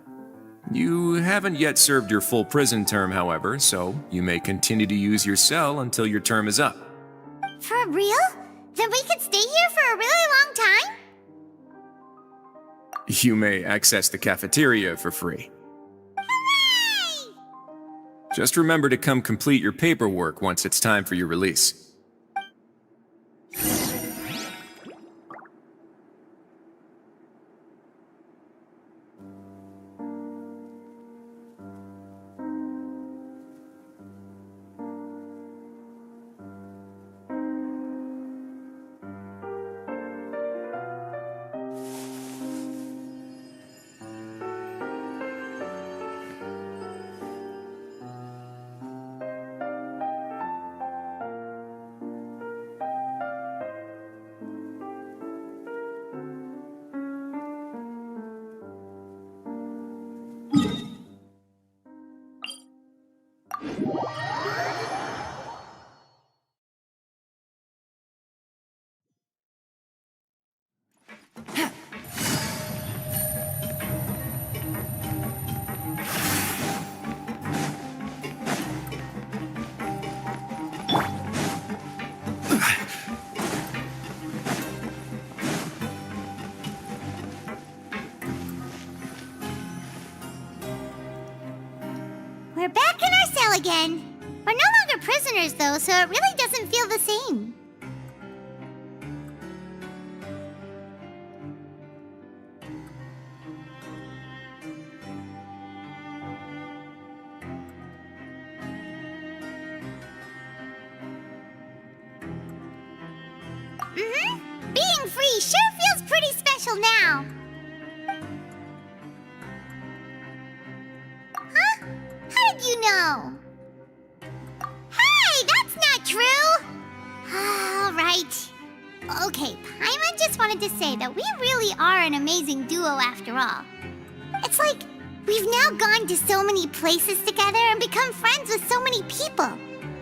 You haven't yet served your full prison term, however, so you may continue to use your cell until your term is up. For real? Then we could stay here for a really long time? You may access the cafeteria for free. Hooray! Just remember to come complete your paperwork once it's time for your release. We're back in our cell again. We're no longer prisoners, though, so it really doesn't feel the same. Being free sure feels pretty special now. Huh? How did you know? Hey, that's not true! All right. Okay, Paimon just wanted to say that we really are an amazing duo after all. It's like we've now gone to so many places together and become friends with so many people.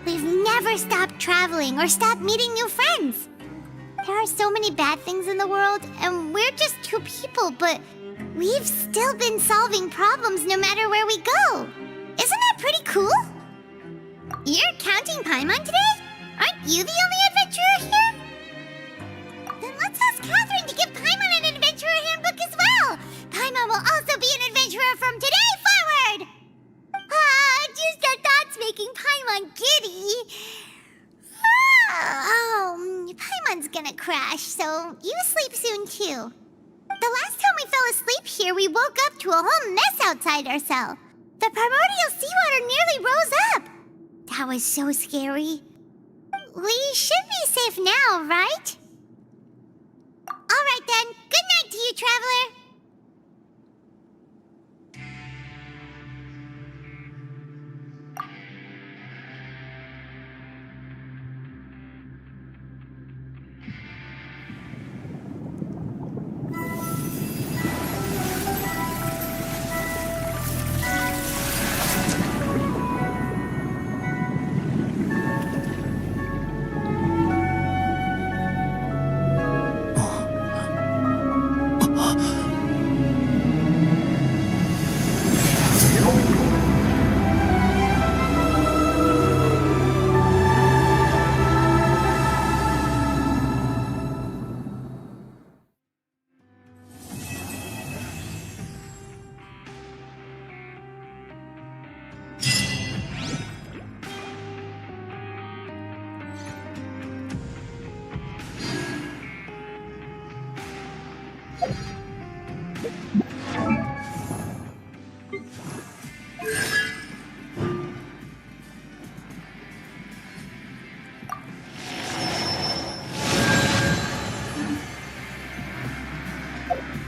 We've never stopped traveling or stopped meeting new friends. There are so many bad things in the world, and we're just two people, but we've still been solving problems no matter where we go. Isn't that pretty cool? You're counting Paimon today? Aren't you the only adventurer here? Then let's ask Catherine to give Paimon an adventurer handbook as well. Paimon will also be an adventurer from today forward. Just our thoughts making Paimon giddy. Paimon's gonna crash, so you sleep soon too. The last time we fell asleep here, we woke up to a whole mess outside our cell. The primordial seawater nearly rose up. That was so scary. We should be safe now, right? All right then. Good night to you, traveler.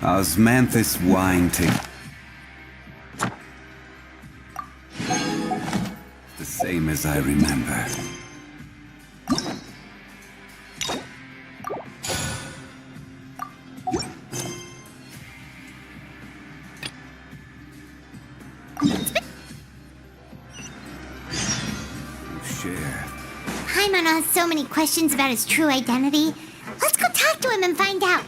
Osmanthus wine to... The same as I remember. Paimon has so many questions about his true identity. Let's go talk to him and find out.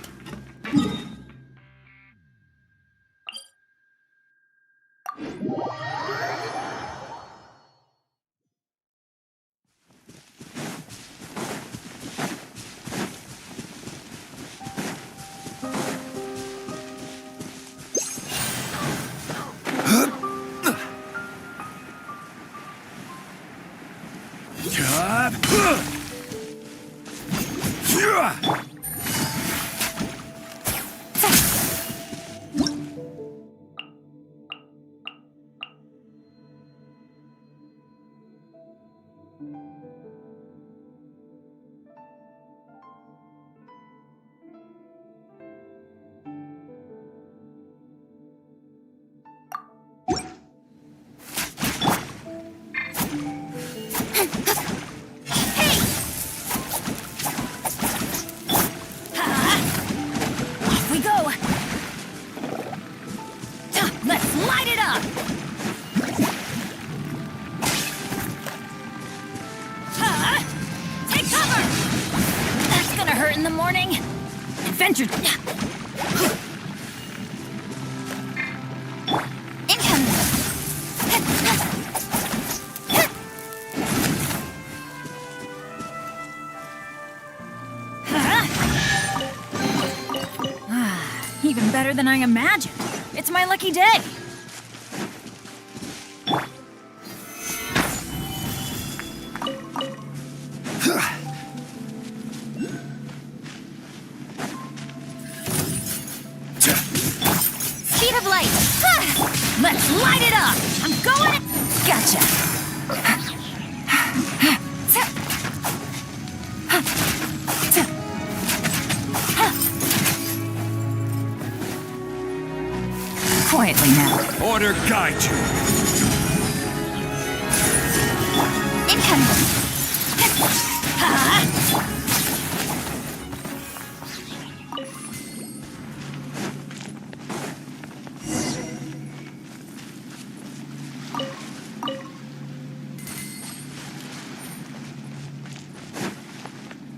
Even better than I imagined. It's my lucky day. Speed of light. Let's light it up. I'm going. Gotcha. Quietly now. Order guide you. Incoming.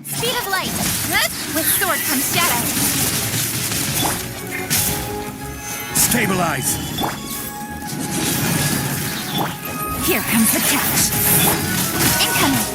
Speed of light. With sword comes shadow. Stabilize. Here comes the catch. Incoming.